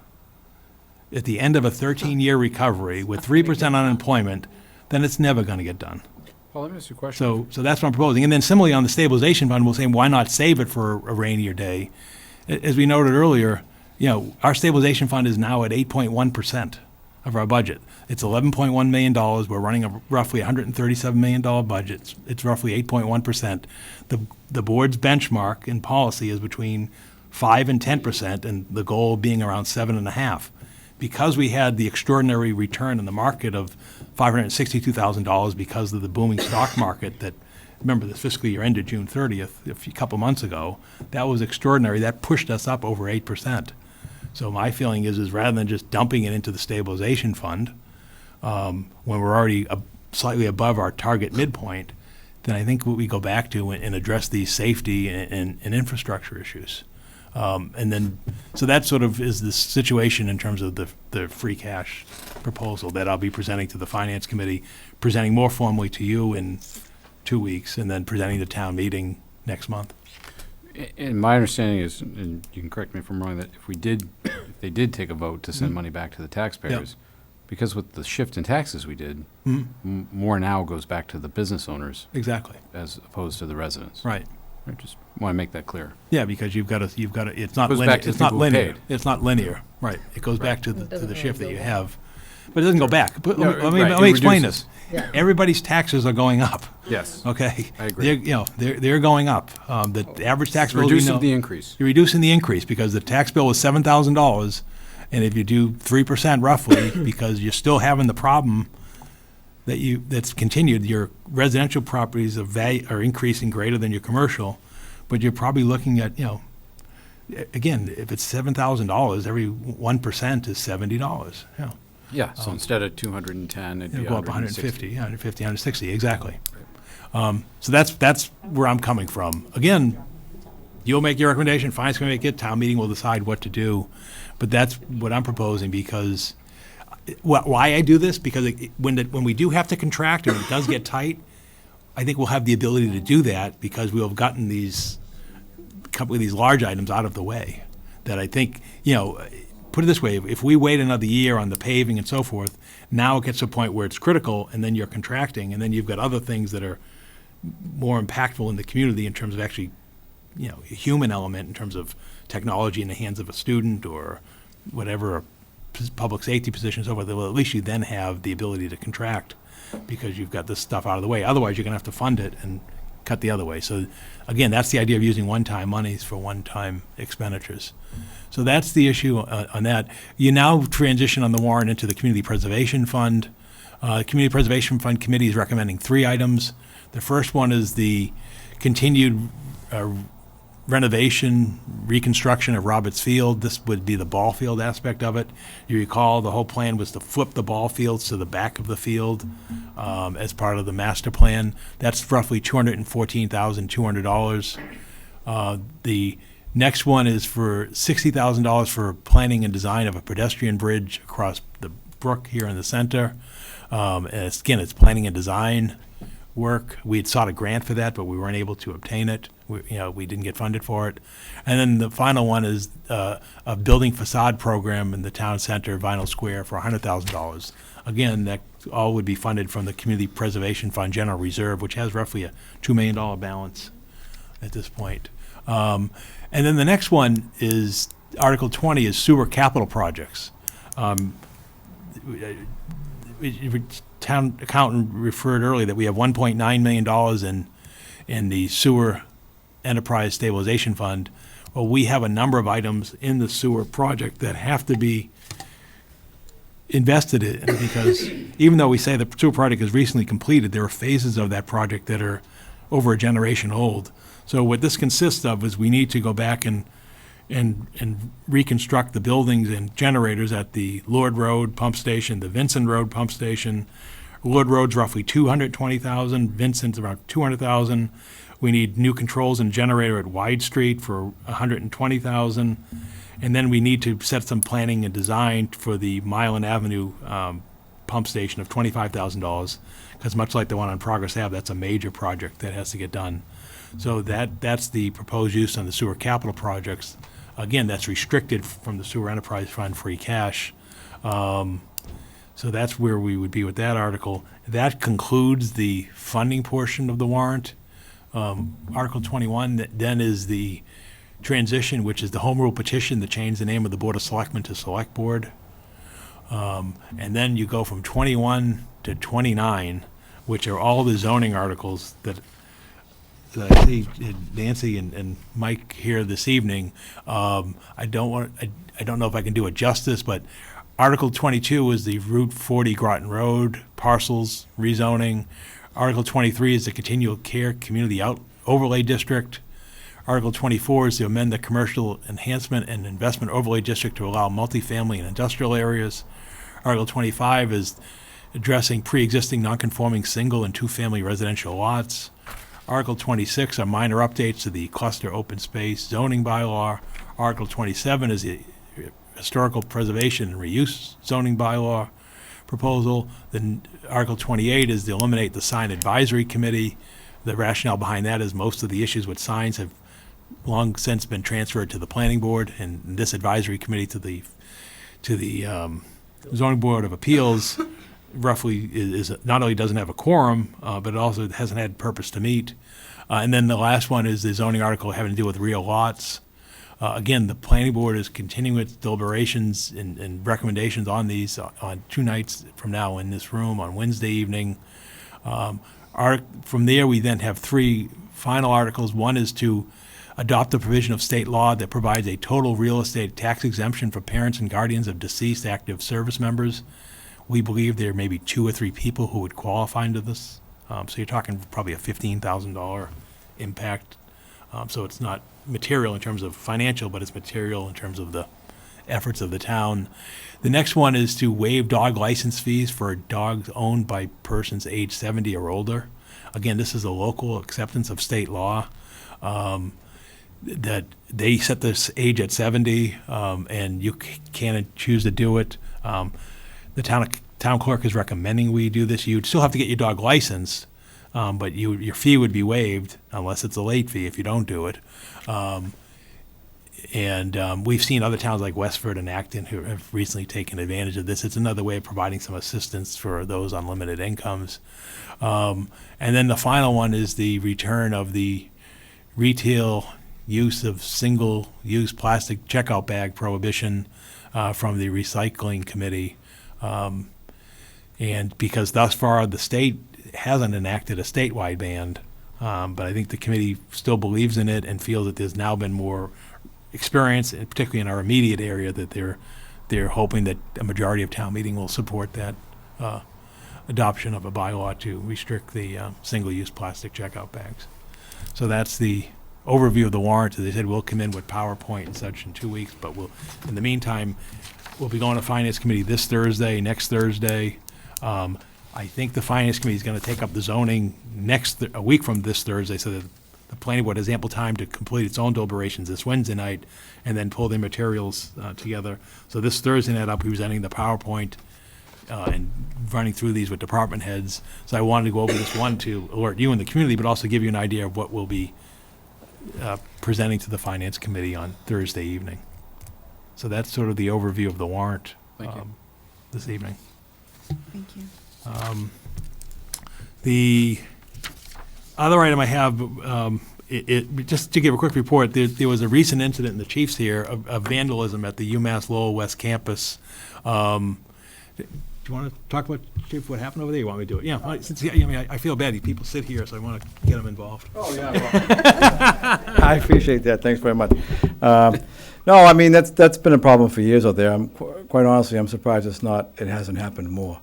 at the end of a 13-year recovery with 3% unemployment, then it's never going to get done. Paul, let me ask you a question. So that's what I'm proposing. And then similarly on the stabilization fund, we'll say, why not save it for a rainier day? As we noted earlier, our stabilization fund is now at 8.1% of our budget. It's $11.1 million. We're running a roughly $137 million budget. It's roughly 8.1%. The board's benchmark in policy is between 5 and 10%, and the goal being around 7.5%. Because we had the extraordinary return in the market of $562,000 because of the booming stock market that, remember, the fiscal year ended June 30th, a couple months ago, that was extraordinary. That pushed us up over 8%. So my feeling is rather than just dumping it into the stabilization fund, when we're already slightly above our target midpoint, then I think we go back to and address these safety and infrastructure issues. And then, so that sort of is the situation in terms of the free cash proposal that I'll be presenting to the Finance Committee, presenting more formally to you in 2 weeks, and then presenting to town meeting next month. And my understanding is, and you can correct me if I'm wrong, that if they did take a vote to send money back to the taxpayers, because with the shift in taxes we did, more now goes back to the business owners. Exactly. As opposed to the residents. Right. I just want to make that clear. Yeah, because you've got to, it's not Goes linear. back to It's the not people who linear. paid. It's not linear, right. It goes back to the shift that you have. But it doesn't go back. But No, let me right, let me it explain reduces. this. Everybody's taxes are going up. Yes. Okay? I agree. They're going up. The average tax bill, Reducing the increase. You're reducing the increase because the tax bill was $7,000, and if you do 3% roughly, because you're still having the problem that's continued, your residential properties of value are increasing greater than your commercial, but you're probably looking at, again, if it's $7,000, every 1% is $70. Yeah, so instead of 210, it'd be It'll go up 160. 150, 160, exactly. So that's where I'm coming from. Again, you'll make your recommendation, Finance Committee make it, town meeting will decide what to do. But that's what I'm proposing because, why I do this, because when we do have to contract and it does get tight, I think we'll have the ability to do that because we'll have gotten a couple of these large items out of the way. That I think, put it this way, if we wait another year on the paving and so forth, now it gets to a point where it's critical and then you're contracting and then you've got other things that are more impactful in the community in terms of actually, a human element in terms of technology in the hands of a student or whatever, public safety position and so forth. Well, at least you then have the ability to contract because you've got this stuff out of the way. Otherwise, you're going to have to fund it and cut the other way. So again, that's the idea of using one-time monies for one-time expenditures. So that's the issue on that. You now transition on the warrant into the Community Preservation Fund. Community Preservation Fund Committee is recommending 3 items. The first one is the continued renovation, reconstruction of Roberts Field. This would be the ball field aspect of it. You recall the whole plan was to flip the ball fields to the back of the field as part of the master plan. That's roughly $214,200. The next one is for $60,000 for planning and design of a pedestrian bridge across the brook here in the center. And it's planning and design work. We had sought a grant for that, but we weren't able to obtain it. We didn't get funded for it. And then the final one is a building facade program in the town center, Vinyl Square, for $100,000. Again, that all would be funded from the Community Preservation Fund General Reserve, which has roughly a $2 million balance at this point. And then the next one is, Article 20 is sewer capital projects. Town accountant referred earlier that we have $1.9 million in the sewer enterprise stabilization fund. Well, we have a number of items in the sewer project that have to be invested in because even though we say the sewer project is recently completed, there are phases of that project that are over a generation old. So what this consists of is we need to go back and reconstruct the buildings and generators at the Lord Road pump station, the Vincent Road pump station. Lord Road's roughly $220,000, Vincent's around $200,000. We need new controls and generator at Wide Street for $120,000. And then we need to set some planning and design for the Milan Avenue pump station of $25,000, because much like the one on Progress Ave, that's a major project that has to get done. So that's the proposed use on the sewer capital projects. Again, that's restricted from the sewer enterprise fund free cash. So that's where we would be with that article. That concludes the funding portion of the warrant. Article 21 then is the transition, which is the home rule petition that changed the name of the Board of Selectmen to Select Board. And then you go from 21 to 29, which are all the zoning articles that I see Nancy and Mike here this evening. I don't know if I can do it justice, but Article 22 is the Route 40 Groton Road parcels rezoning. Article 23 is the Continual Care Community Overlay District. Article 24 is to amend the Commercial Enhancement and Investment Overlay District to allow multifamily and industrial areas. Article 25 is addressing pre-existing non-conforming single and two-family residential lots. Article 26 are minor updates to the cluster open space zoning bylaw. Article 27 is the historical preservation and reuse zoning bylaw proposal. Then Article 28 is to eliminate the sign advisory committee. The rationale behind that is most of the issues with signs have long since been transferred to the planning board, and this advisory committee to the zoning board of appeals roughly is not only doesn't have a quorum, but it also hasn't had purpose to meet. And then the last one is the zoning article having to do with real lots. Again, the planning board is continuing its deliberations and recommendations on these on 2 nights from now in this room on Wednesday evening. From there, we then have 3 final articles. One is to adopt the provision of state law that provides a total real estate tax exemption for parents and guardians of deceased active service members. We believe there may be 2 or 3 people who would qualify under this. So you're talking probably a $15,000 impact. So it's not material in terms of financial, but it's material in terms of the efforts of the town. The next one is to waive dog license fees for dogs owned by persons age 70 or older. Again, this is a local acceptance of state law. That they set this age at 70, and you can't choose to do it. The town clerk is recommending we do this. You'd still have to get your dog licensed, but your fee would be waived unless it's a late fee if you don't do it. We've seen other towns like Westford and Acton who have recently taken advantage of this. It's another way of providing some assistance for those on limited incomes. And then the final one is the return of the retail use of single-use plastic checkout bag prohibition from the recycling committee. And because thus far the state hasn't enacted a statewide ban, but I think the committee still believes in it and feels that there's now been more experience, and particularly in our immediate area, that they're hoping that a majority of town meeting will support that adoption of a bylaw to restrict the single-use plastic checkout bags. So that's the overview of the warrant. As they said, we'll come in with PowerPoint and such in 2 weeks, but in the meantime, we'll be going to Finance Committee this Thursday, next Thursday. I think the Finance Committee is going to take up the zoning a week from this Thursday, so that the planning board has ample time to complete its own deliberations this Wednesday night and then pull their materials together. So this Thursday night, I'll be presenting the PowerPoint and running through these with department heads. So I wanted to go over this one to alert you and the community, but also give you an idea of what we'll be presenting to the Finance Committee on Thursday evening. So that's sort of the overview of the warrant this evening. Thank you. The other item I have, just to give a quick report, there was a recent incident in the Chiefs here of vandalism at the UMass Lowell West campus. Do you want to talk about, Chief, what happened over there? You want me to do it? Yeah, I feel bad. People sit here, so I want to get them involved. Oh, yeah. Well, I appreciate that. Thanks very much. No, I mean, that's been a problem for years out there. Quite honestly, I'm surprised it hasn't happened more.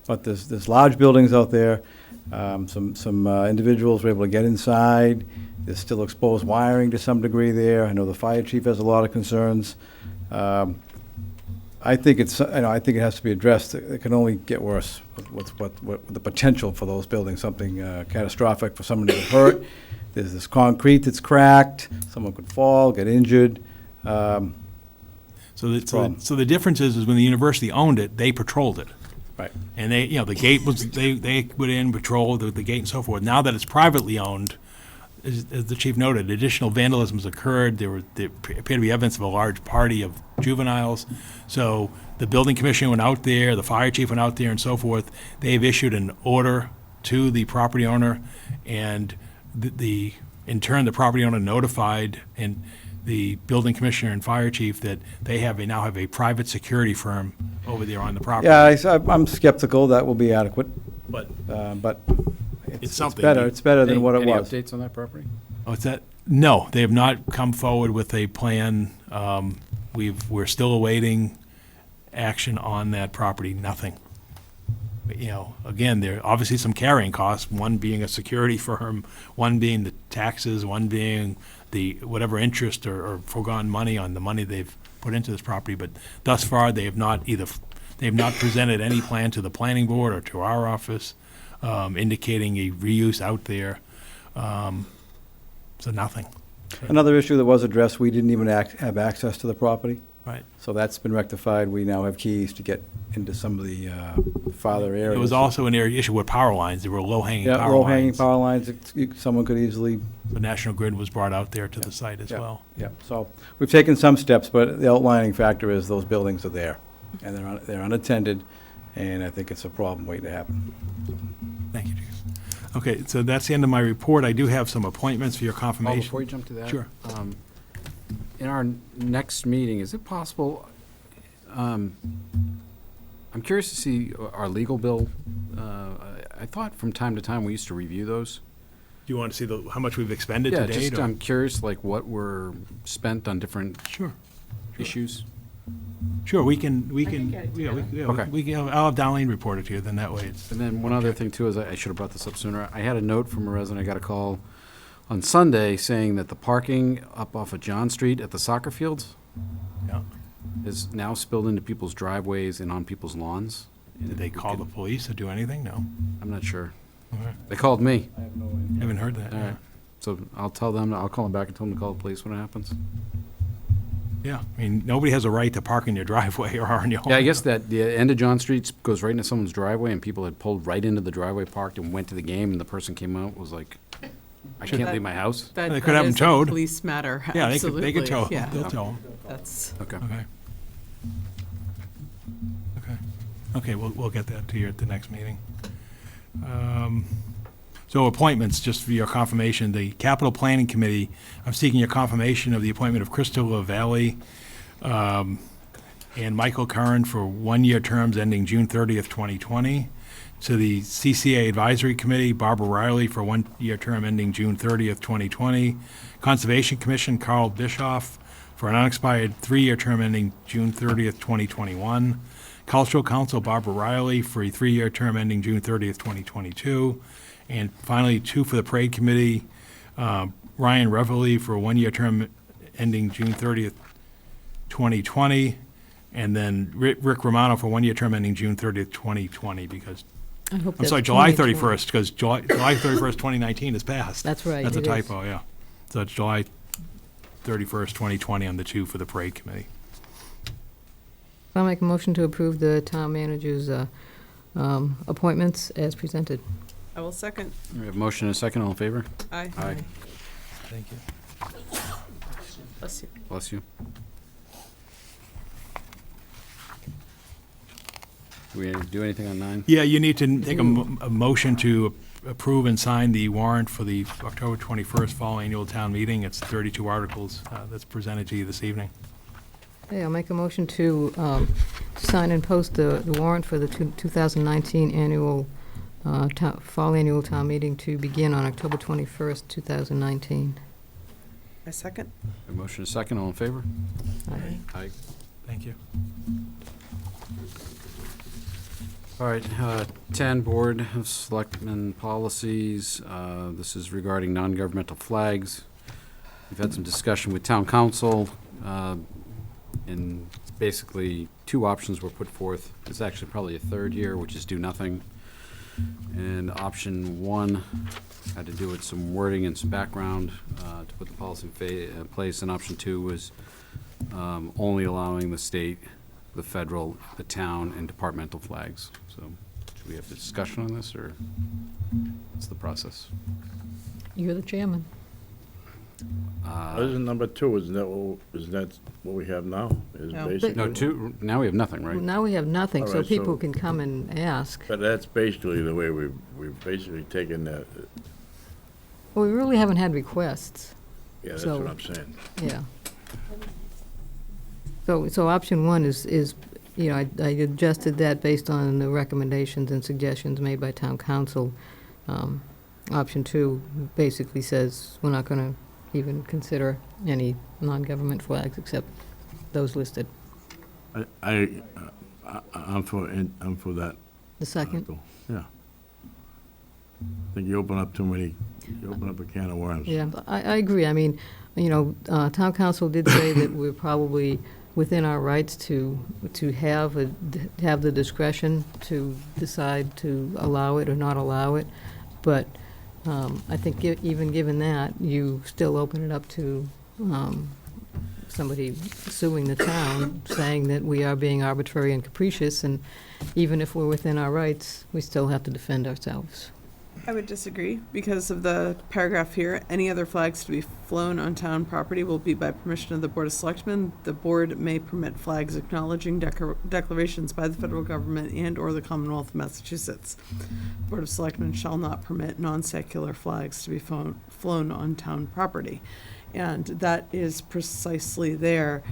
But there's large buildings out there. Some individuals were able to get inside. There's still exposed wiring to some degree there. I know the fire chief has a lot of concerns. I think it has to be addressed. It can only get worse with the potential for those buildings, something catastrophic for someone to get hurt. There's this concrete that's cracked. Someone could fall, get injured. So the difference is when the university owned it, they patrolled it. Right. And they, the gate was, they went in, patrolled the gate and so forth. Now that it's privately owned, as the chief noted, additional vandalism has occurred. There appeared to be evidence of a large party of juveniles. So the building commissioner went out there, the fire chief went out there and so forth. They've issued an order to the property owner, and in turn, the property owner notified and the building commissioner and fire chief that they now have a private security firm over there on the property. Yeah, I'm skeptical that will be adequate, But it's something. better. It's better than Any- what it any was. updates on that property? What's that? No, they have not come forward with a plan. We're still awaiting action on that property, nothing. Again, there are obviously some carrying costs, one being a security firm, one being the taxes, one being the whatever interest or foregone money on the money they've put into this property. But thus far, they have not presented any plan to the planning board or to our office indicating a reuse out there. So nothing. Another issue that was addressed, we didn't even have access to the property. Right. So that's been rectified. We now have keys to get into some of the farther areas. There was also an issue with power lines. There were low-hanging power lines. Yeah, low-hanging power lines. Someone could easily. The National Grid was brought out there to the site as well. Yeah, so we've taken some steps, but the outlining factor is those buildings are there, and they're unattended, and I think it's a problem waiting to happen. Thank you, Chief. Okay, so that's the end of my report. I do have some appointments for your confirmation. Before you jump to that. Sure. In our next meeting, is it possible, I'm curious to see our legal bill. I thought from time to time we used to review those. Do you want to see how much we've expended Yeah, to date? just I'm curious, like what were spent on different issues. Sure, we can, get it together. I'll have Darlene report it to you, then that way it's. And then one other thing too is I should have brought this up sooner. I had a note from a resident. I got a call on Sunday saying that the parking up off of John Street at the soccer fields is now spilled into people's driveways and on people's lawns. Did they call the police or do anything? No. I'm not sure. All right. They called me. Haven't heard that. All right. So I'll call them back and tell them to call the police when it happens. Yeah, I mean, nobody has a right to park in your driveway or on your home. Yeah, I guess that the end of John Street goes right into someone's driveway, and people had pulled right into the driveway, parked, and went to the game, and the person came out, was like, I can't leave my house. That, They could that have 'em is a towed. police matter, Yeah, absolutely. they could tow. Yeah. They'll tow 'em. That's. Okay. Okay, we'll get that to you at the next meeting. So appointments, just for your confirmation, the Capital Planning Committee, I'm seeking your confirmation of the appointment of Crystal LaValle and Michael Curran for one-year terms ending June 30th, 2020. To the CCA Advisory Committee, Barbara Riley for one-year term ending June 30th, 2020. Conservation Commission, Carl Bischoff for an unexpired three-year term ending June 30th, 2021. Cultural Council, Barbara Riley for a three-year term ending June 30th, 2022. And finally, two for the Parade Committee, Ryan Reveley for a one-year term ending June 30th, 2020. And then Rick Romano for one-year term ending June 30th, 2020, because, I hope I'm that's sorry, July 2020. 31st, because July 31st, 2019 is passed. That's right, That's a it is. typo, yeah. So it's July 31st, 2020 on the two for the Parade Committee. I'll make a motion to approve the town manager's appointments as presented. I will second. We have a motion and a second. All in favor? Aye. Aye. Thank you. Bless you. Bless you. Do we do anything on 9? Yeah, you need to take a motion to approve and sign the warrant for the October 21st fall annual town meeting. It's 32 articles that's presented to you this evening. Okay, I'll make a motion to sign and post the warrant for the 2019 annual, fall annual town meeting to begin on October 21st, 2019. I second. A motion and a second. All in favor? Aye. Aye. Thank you. All right, 10, Board of Selectmen policies. This is regarding non-governmental flags. We've had some discussion with town council, and basically 2 options were put forth. It's actually probably a third here, which is do nothing. And option 1 had to do with some wording and some background to put the policy in place, and option 2 was only allowing the state, the federal, the town, and departmental flags. So should we have a discussion on this, or what's the process? You're the chairman. Isn't number two, isn't that what we have now? Is No. basically? No, now we have nothing, right? Now we have nothing, All so right, people so- can come and ask. But that's basically the way we've basically taken that, Well, we really haven't had requests. yeah, that's So- what I'm saying. Yeah. So option one is, you know, I adjusted that based on the recommendations and suggestions made by town council. Option two basically says we're not gonna even consider any non-government flags except those listed. I'm for that. The second? article. Yeah. I think you open up a can of worms. Yeah, I agree. I mean, you know, town council did say that we're probably within our rights to have the discretion to decide to allow it or not allow it. But I think even given that, you still open it up to somebody suing the town, saying that we are being arbitrary and capricious, and even if we're within our rights, we still have to defend ourselves. I would disagree because of the paragraph here. Any other flags to be flown on town property will be by permission of the Board of Selectmen. The board may permit flags acknowledging declarations by the federal government and/or the Commonwealth of Massachusetts. The Board of Selectmen shall not permit non-secular flags to be flown on town property. And that is precisely there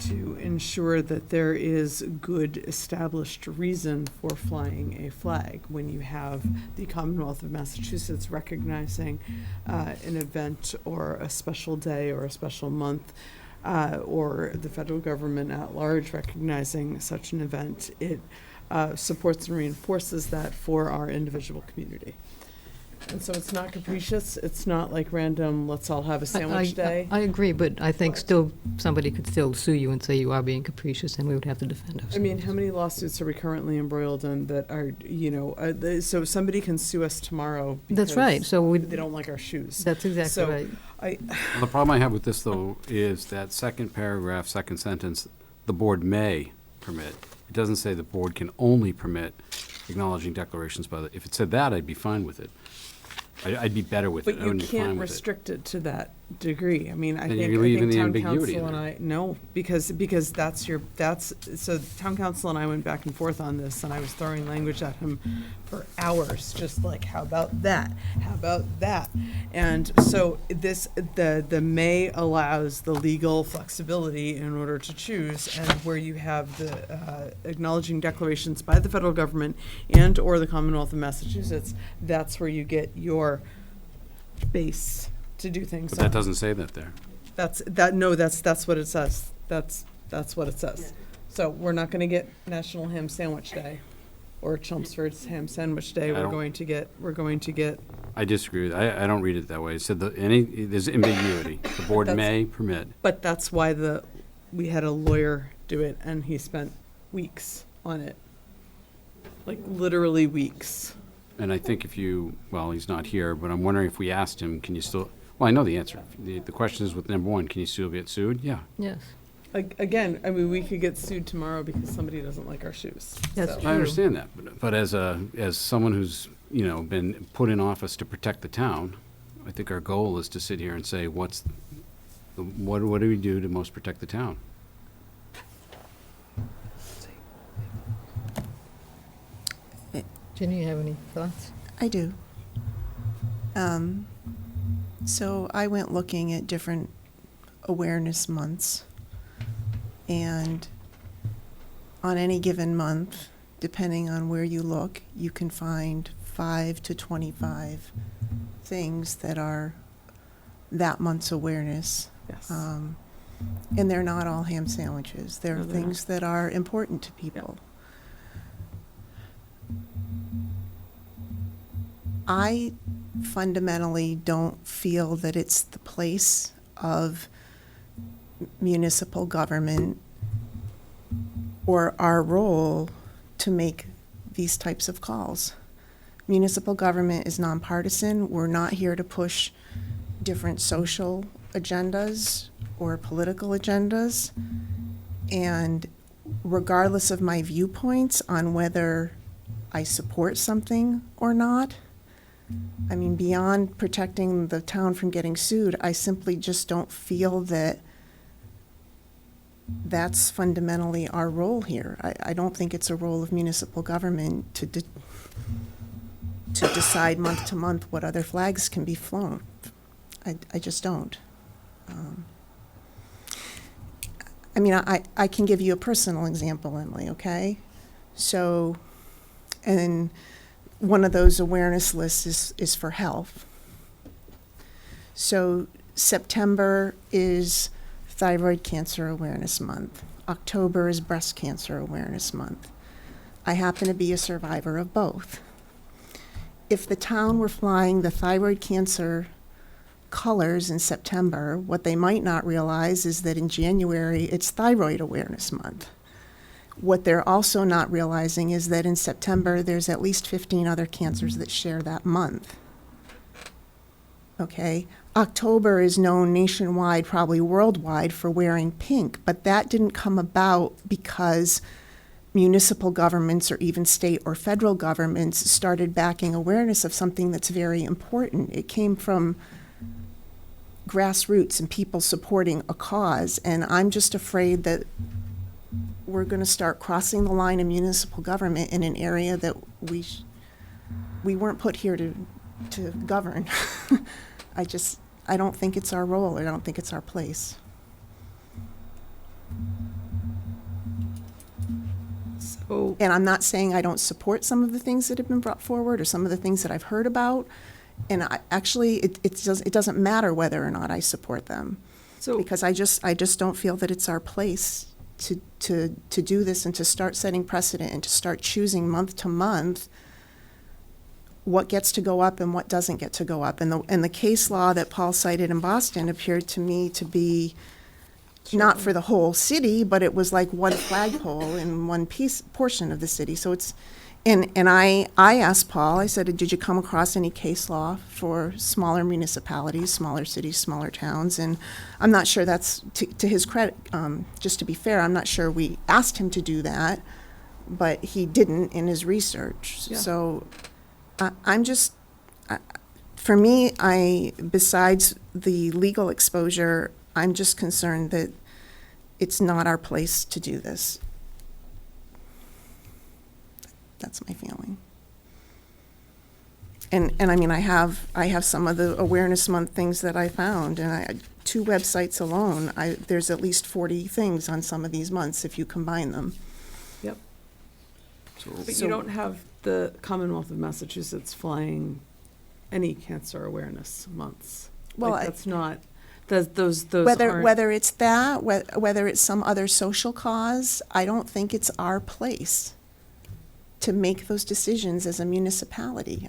to ensure that there is good established reason for flying a flag. When you have the Commonwealth of Massachusetts recognizing an event or a special day or a special month, or the federal government at large recognizing such an event, it supports and reinforces that for our individual community. And so it's not capricious, it's not like random, let's all have a sandwich day. I agree, but I think still, somebody could still sue you and say you are being capricious, and we would have to defend ourselves. I mean, how many lawsuits are we currently embroiled in that are, you know, so somebody can sue us tomorrow That's right, because so they don't like our shoes. That's exactly So right. Well, the problem I have with this, though, is that second paragraph, second sentence, the board may permit. It doesn't say the board can only permit acknowledging declarations by the, if it said that, I'd be fine with it. I'd be better with it. But I you wouldn't be fine can't with it. restrict it to that degree. I mean, I Then think, you're leaving the town ambiguity council in and there. no, because so town council and I went back and forth on this, and I was throwing language at him for hours, just like, how about that? How about that? And so the may allows the legal flexibility in order to choose, and where you have the acknowledging declarations by the federal government and/or the Commonwealth of Massachusetts, that's where you get your base to do things But that on. doesn't say that there. That's what it says. That's what it says. So we're not gonna get National Ham Sandwich Day or Chelmsford's Ham Sandwich Day. I We're don't- going to get, I disagree with, I don't read it that way. It said there's ambiguity. The board That's- may permit. but that's why we had a lawyer do it, and he spent weeks on it. Like literally weeks. And I think well, he's not here, but I'm wondering if we asked him, can you still, well, I know the answer. The question is with number one, can you still get sued? Yeah. Yes. Again, I mean, we could get sued tomorrow because somebody doesn't like our shoes. That's So- true. I understand that, but as someone who's, been put in office to protect the town, I think our goal is to sit here and say, what do we do to most protect the town? Jenny, you have any thoughts? I do. So I went looking at different awareness months, and on any given month, depending on where you look, you can find 5 to 25 things that are that month's awareness. Yes. And they're not all ham sandwiches. They're No, they're not. things that are important to people. I fundamentally don't feel that it's the place of municipal government or our role to make these types of calls. Municipal government is nonpartisan. We're not here to push different social agendas or political agendas. And regardless of my viewpoints on whether I support something or not, I mean, beyond protecting the town from getting sued, I simply just don't feel that that's fundamentally our role here. I don't think it's a role of municipal government to decide month to month what other flags can be flown. I just don't. I mean, I can give you a personal example, Emily, okay? So, and one of those awareness lists is for health. So September is Thyroid Cancer Awareness Month. October is Breast Cancer Awareness Month. I happen to be a survivor of both. If the town were flying the thyroid cancer colors in September, what they might not realize is that in January, it's Thyroid Awareness Month. What they're also not realizing is that in September, there's at least 15 other cancers that share that month. Okay? October is known nationwide, probably worldwide, for wearing pink, but that didn't come about because municipal governments or even state or federal governments started backing awareness of something that's very important. It came from grassroots and people supporting a cause, and I'm just afraid that we're going to start crossing the line of municipal government in an area that we weren't put here to govern. I don't think it's our role, or I don't think it's our place. So, and I'm not saying I don't support some of the things that have been brought forward or some of the things that I've heard about. And it doesn't matter whether or not I support them. So, because I just don't feel that it's our place to do this and to start setting precedent and to start choosing month to month what gets to go up and what doesn't get to go up. And the case law that Paul cited in Boston appeared to me to be not for the whole city, but it was like one flagpole in one portion of the city. So it's, and I asked Paul, I said, did you come across any case law for smaller municipalities, smaller cities, smaller towns? And I'm not sure that's, to his credit, just to be fair, I'm not sure we asked him to do that, but he didn't in his research. Yeah. So I'm just, for me, besides the legal exposure, I'm just concerned that it's not our place to do this. That's my feeling. And I mean, I have some of the Awareness Month things that I found, and 2 websites alone, there's at least 40 things on some of these months if you combine them. Yep. But you don't have the Commonwealth of Massachusetts flying any cancer awareness months. Well, like, that's not. Those whether it's that, whether it's some other social cause, I don't think it's our place to make those decisions as a municipality.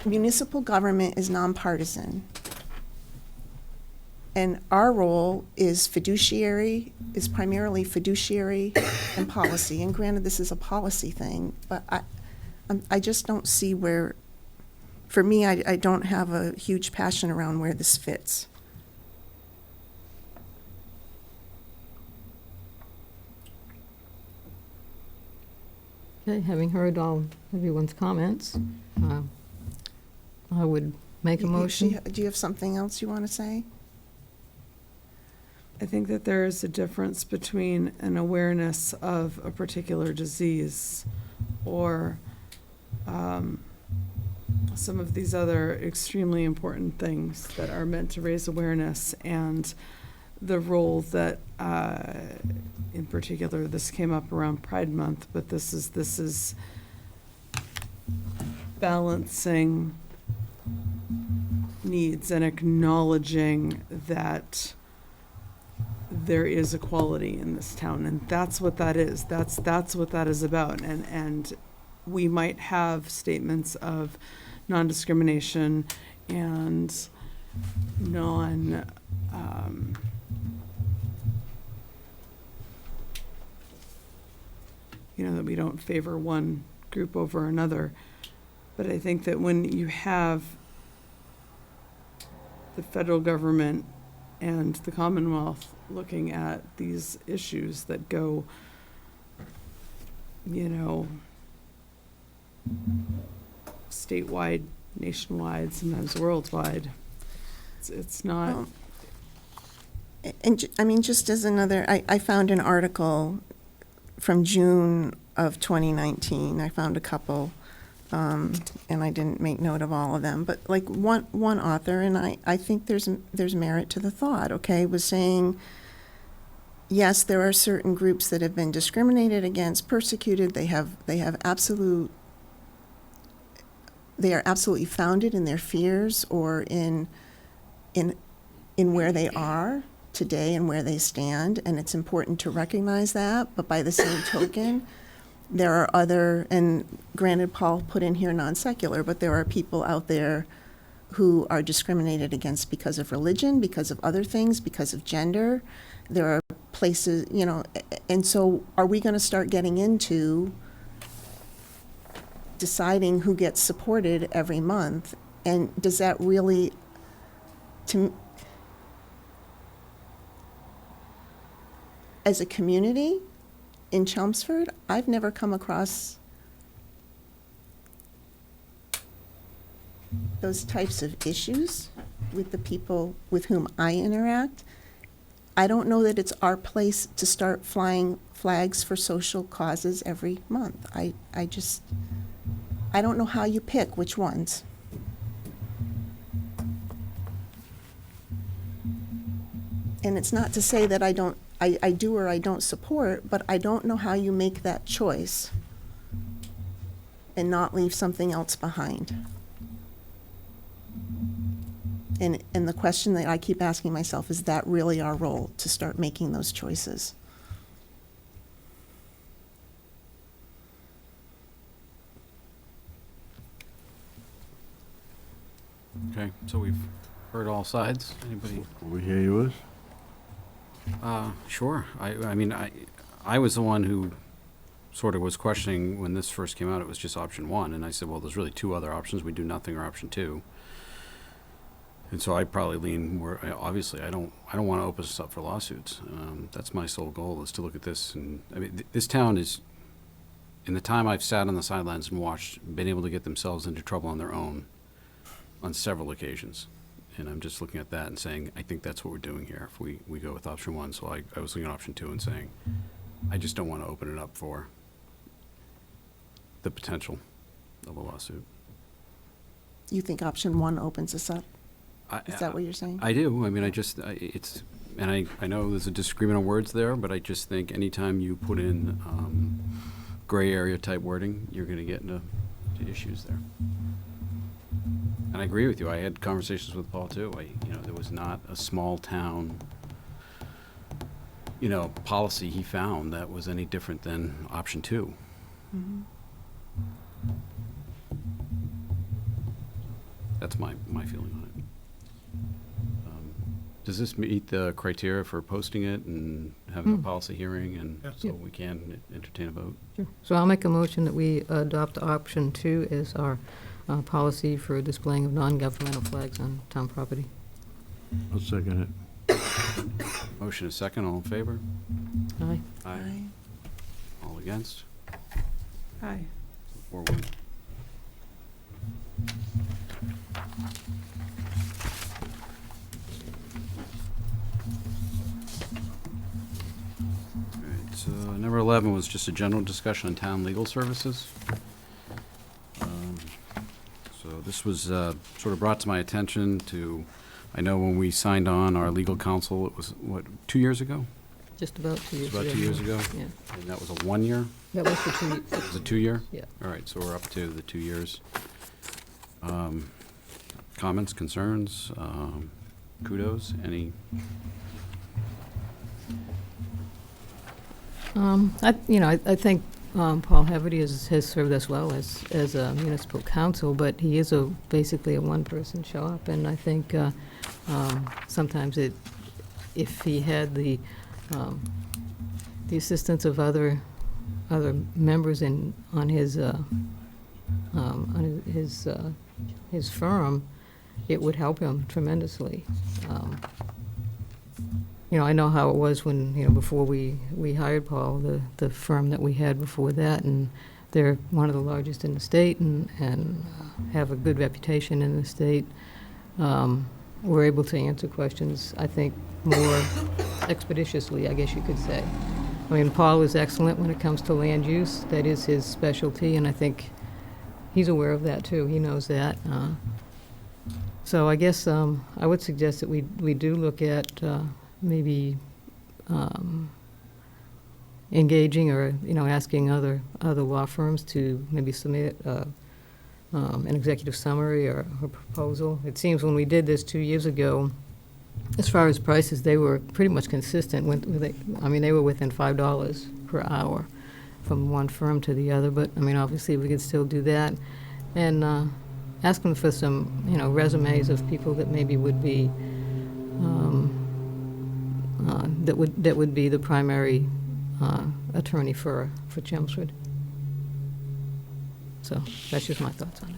Municipal government is nonpartisan. And our role is primarily fiduciary and policy. And granted, this is a policy thing, but I just don't see where, for me, I don't have a huge passion around where this fits. Okay, having heard everyone's comments, I would make a motion. Do you have something else you want to say? I think that there is a difference between an awareness of a particular disease or some of these other extremely important things that are meant to raise awareness, and the role that, in particular, this came up around Pride Month, but this is balancing needs and acknowledging that there is equality in this town, and that's what that is. That's what that is about. And we might have statements of non-discrimination and that we don't favor one group over another. But I think that when you have the federal government and the Commonwealth looking at these issues that go, you know, statewide, nationwide, sometimes worldwide. It's not. Well, I mean, just as another, I found an article from June of 2019. I found a couple, and I didn't make note of all of them, but like one author, and I think there's merit to the thought, okay, was saying, yes, there are certain groups that have been discriminated against, persecuted, they are absolutely founded in their fears or in where they are today and where they stand, and it's important to recognize that. But by the same token, there are other, and granted, Paul put in here non-secular, but there are people out there who are discriminated against because of religion, because of other things, because of gender. There are places, you know, and so are we going to start getting into deciding who gets supported every month? And does that really, as a community in Chelmsford, I've never come across those types of issues with the people with whom I interact. I don't know that it's our place to start flying flags for social causes every month. I don't know how you pick which ones. And it's not to say that I do or I don't support, but I don't know how you make that choice and not leave something else behind. And the question that I keep asking myself, is that really our role to start making those choices? Okay, so we've heard all sides. Anybody? We hear yours? Sure. I mean, I was the one who sort of was questioning when this first came out. It was just option one, and I said, well, there's really two other options. We do nothing or option two. And so I probably lean where, obviously, I don't want to open this up for lawsuits. That's my sole goal, is to look at this. And I mean, this town is, in the time I've sat on the sidelines and watched, been able to get themselves into trouble on their own on several occasions. And I'm just looking at that and saying, I think that's what we're doing here if we go with option one. So I was looking at option two and saying, I just don't want to open it up for the potential of a lawsuit. You think option one opens us up? Is that what you're saying? I do. I mean, I know there's a disagreement on words there, but I just think anytime you put in gray area type wording, you're going to get into issues there. And I agree with you. I had conversations with Paul too. There was not a small town, policy he found that was any different than option two. Mm-hmm. That's my feeling on it. Does this meet the criteria for posting it and having a policy hearing, and so we can entertain a vote? Sure. So I'll make a motion that we adopt option two as our policy for displaying of non-governmental flags on town property. I'll second it. Motion is second. All in favor? Aye. Aye. All against? Aye. 4-1. So number 11 was just a general discussion on town legal services. So this was sort of brought to my attention I know when we signed on our legal counsel, it was, 2 years ago? Just about 2 years ago. About 2 years ago? Yeah. And that was a 1 year? That was for 2 years. It was a 2 year? Yeah. All right, so we're up to the 2 years. Comments, concerns, kudos, any? I think Paul Haverty has served us well as a municipal council, but he is basically a one-person shop, and I think sometimes if he had the assistance of other members on his firm, it would help him tremendously. I know how it was when, before we hired Paul, the firm that we had before that, and they're one of the largest in the state and have a good reputation in the state. We're able to answer questions, I think, more expeditiously, I guess you could say. I mean, Paul is excellent when it comes to land use. That is his specialty, and I think he's aware of that, too. He knows that. So I guess I would suggest that we do look at maybe engaging or, asking other law firms to maybe submit an executive summary or a proposal. It seems when we did this 2 years ago, as far as prices, they were pretty much consistent. They were within $5 per hour from one firm to the other. But, obviously, we could still do that. And ask them for some, resumes of people that maybe would be, that would be the primary attorney for Chelmsford. So that's just my thoughts on it.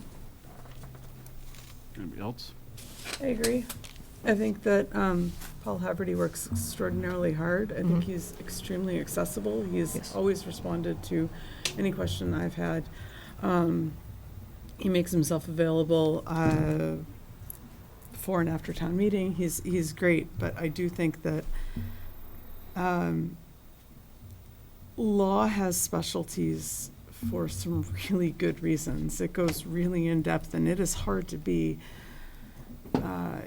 Anybody else? I agree. I think that Paul Haverty works extraordinarily hard. I think he's extremely accessible. He's always responded to any question I've had. He makes himself available before and after town meeting. He's great, but I do think that law has specialties for some really good reasons. It goes really in depth, and it is hard to be.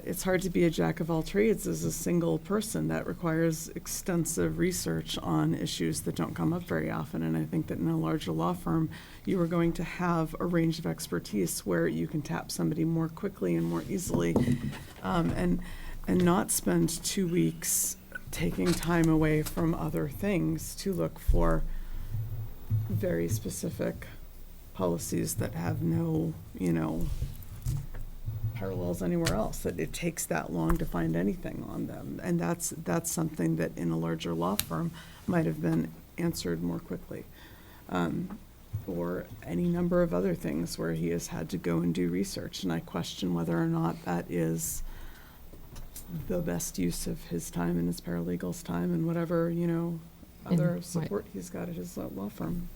It's hard to be a jack of all trades as a single person. That requires extensive research on issues that don't come up very often. And I think that in a larger law firm, you are going to have a range of expertise where you can tap somebody more quickly and more easily, and not spend 2 weeks taking time away from other things to look for very specific policies that have no, parallels anywhere else, that it takes that long to find anything on them. And that's something that in a larger law firm might have been answered more quickly. Or any number of other things where he has had to go and do research. And I question whether or not that is the best use of his time and his paralegal's time and whatever, other support he's got at his law firm.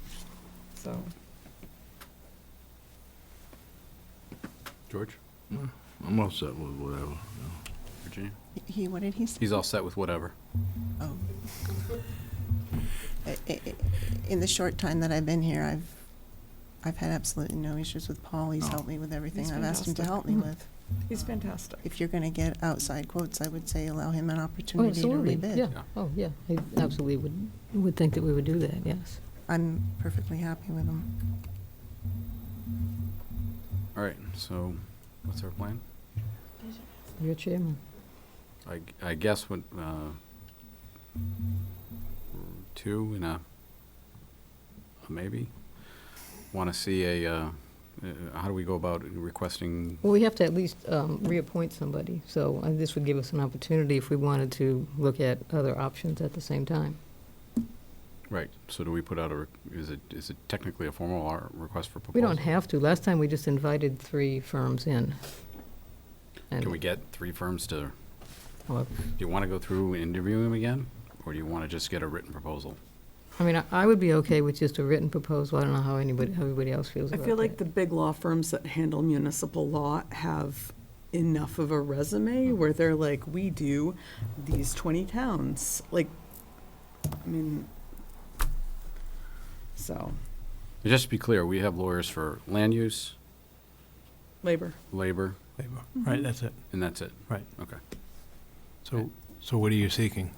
So. George? I'm all set with whatever. Virginia? What did he say? He's all set with whatever. Oh. In the short time that I've been here, I've had absolutely no issues with Paul. He's helped me with everything He's I've asked him to help me with. He's fantastic. If you're going to get outside quotes, I would say allow him an opportunity to rebid. Yeah. Oh, yeah. I absolutely would think that we would do that, yes. I'm perfectly happy with him. All right, so what's our plan? You're chairman. I guess what, 2 and a maybe? Want to see how do we go about requesting? Well, we have to at least reappoint somebody, so this would give us an opportunity if we wanted to look at other options at the same time. Right, so do we put out is it technically a formal request for proposal? We don't have to. Last time we just invited 3 firms in. And Can we get 3 firms to, well, do you want to go through and interview them again? Or do you want to just get a written proposal? I would be okay with just a written proposal. I don't know how everybody else feels about I that. feel like the big law firms that handle municipal law have enough of a resume where they're like, we do these 20 towns. So. Just to be clear, we have lawyers for land use, Labor. labor, Right, that's it. and that's it? Right. Okay. So what are you seeking?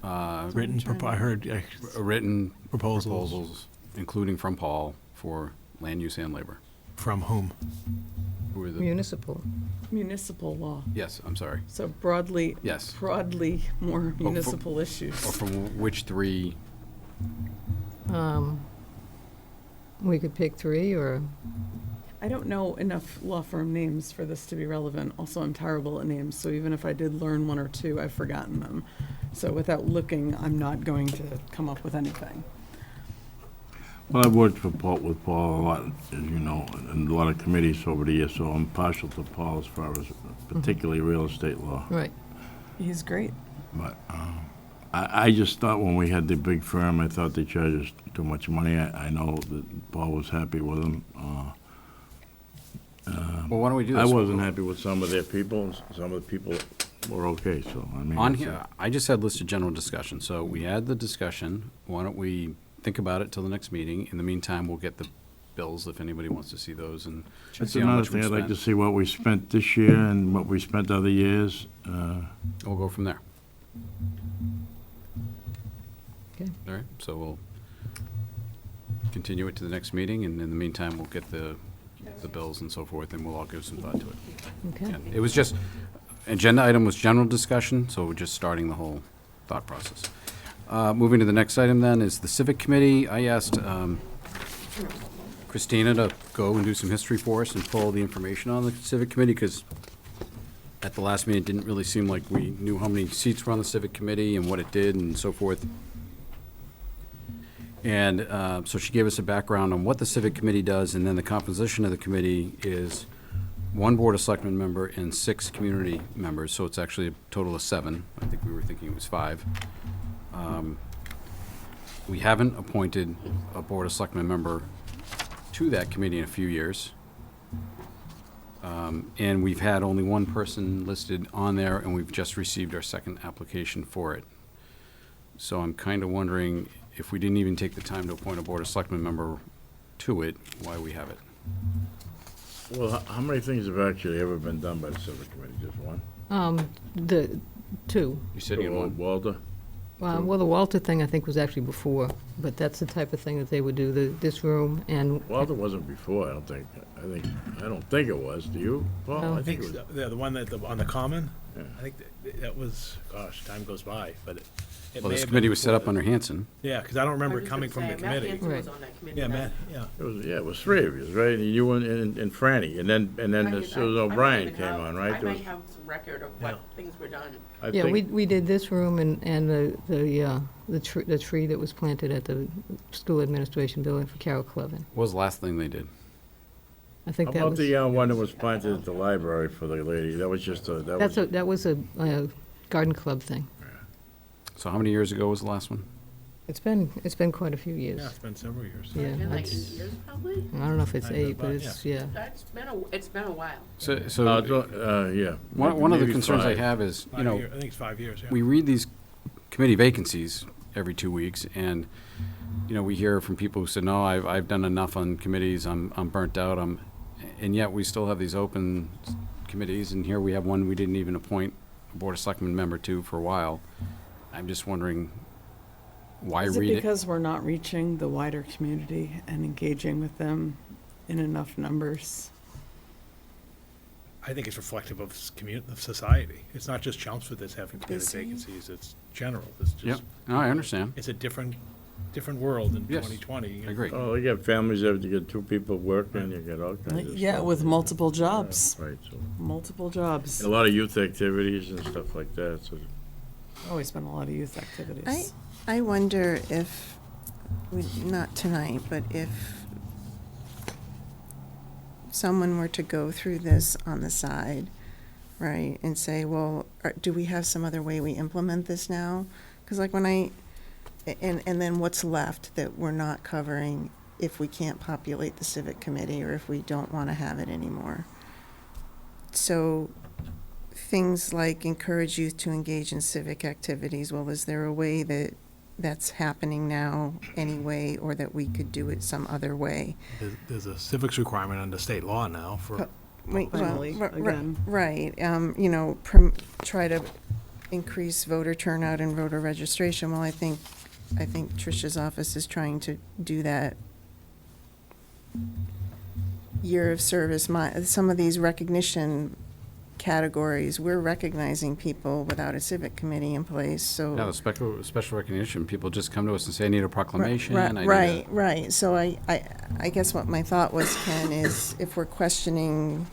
Written, I heard Written proposals. proposals, including from Paul, for land use and labor. From whom? Who are the? Municipal. Municipal law. Yes, I'm sorry. So broadly. Yes. Broadly more for- municipal issues. Or from which 3? We could pick 3, or I don't know enough law firm names for this to be relevant. Also, I'm terrible at names, so even if I did learn 1 or 2, I've forgotten them. So without looking, I'm not going to come up with anything. Well, I've worked with Paul a lot, as you know, in a lot of committees over the years, so I'm partial to Paul as far as particularly real estate law. Right. He's great. But I just thought when we had the big firm, I thought they charged us too much money. I know that Paul was happy with them. Well, why don't we do I this? wasn't happy with some of their people, and some of the people were okay, so, I mean. On it's, here, I just had listed general discussion, so we had the discussion. Why don't we think about it till the next meeting? In the meantime, we'll get the bills if anybody wants to see those and That's see how another much we thing, I'd like to spent. see what we spent this year and what we spent other years. We'll go from there. Okay. All right, so we'll continue it to the next meeting, and in the meantime, we'll get the bills and so forth, and we'll all give some thought to it. Okay. And it was just, agenda item was general discussion, so we're just starting the whole thought process. Moving to the next item then is the Civic Committee. I asked Christina to go and do some history for us and pull the information on the Civic Committee, because at the last meeting, it didn't really seem like we knew how many seats were on the Civic Committee and what it did and so forth. And so she gave us a background on what the Civic Committee does, and then the composition of the committee is one Board of Selectmen member and 6 community members, so it's actually a total of 7. I think we were thinking it was 5. We haven't appointed a Board of Selectmen member to that committee in a few years. And we've had only one person listed on there, and we've just received our second application for it. So I'm kind of wondering, if we didn't even take the time to appoint a Board of Selectmen member to it, why we have it. Well, how many things have actually ever been done by the Civic Committee? Just one? The 2. You said you had one. Walter? Well, the Walter thing, I think, was actually before, but that's the type of thing that they would do, this room and. Walter wasn't before, I don't think. I don't think it was. Do you, Paul? No. I think it was. the one that, on the Common, Yeah. I think that was, gosh, time goes by, but it Well, may this have committee been was set before up the- under Hanson. Yeah, because I don't remember it coming from the committee. Right. Yeah, Matt, yeah. It was 3 of you, right? You and Franny, and then O'Brien came on, right? I There might was- have some record of what things were done. I Yeah, think- we did this room and the tree that was planted at the school administration building for Carol Clevin. What was the last thing they did? I think How that about was. the one that was planted at the library for the lady? That was just a, That was a garden club thing. So how many years ago was the last one? It's been quite a few years. Yeah, it's been several years. Yeah, Been like 8 it's- years probably? I don't know if it's I 8, but know, it's, yeah. It's been a while. So yeah. one of the Maybe concerns I 5. have is, you know, I think it's 5 years, yeah. we read these committee vacancies every 2 weeks, and, you know, we hear from people who say, no, I've done enough on committees, I'm burnt out, and yet we still have these open committees, and here we have one we didn't even appoint a Board of Selectmen member to for a while. I'm just wondering, why Is it read it? because we're not reaching the wider community and engaging with them in enough numbers? I think it's reflective of of society. It's not just Chelmsford that's having community Is he? vacancies, it's general. It's Yep, just, no, I understand. it's a different world in Yes, 2020. I agree. Oh, you got families that you get 2 people working, you get all kinds of Yeah, stuff. with multiple jobs. Right, so. Multiple jobs. A lot of youth activities and stuff like that, so. Always been a lot of youth activities. I wonder if, not tonight, but if someone were to go through this on the side, right, and say, well, do we have some other way we implement this now? Because like when and then what's left that we're not covering if we can't populate the civic committee or if we don't want to have it anymore? So things like encourage youth to engage in civic activities, well, is there a way that's happening now anyway, or that we could do it some other way? There's a civics requirement under state law now for, Wait, well, Finally, again. right, you know, try to increase voter turnout and voter registration. Well, I think Tricia's office is trying to do that. Year of service, some of these recognition categories, we're recognizing people without a civic committee in place, so. Yeah, the special recognition, people just come to us and say, I need a proclamation. I need a-" Right. So I guess what my thought was, Ken, is if we're questioning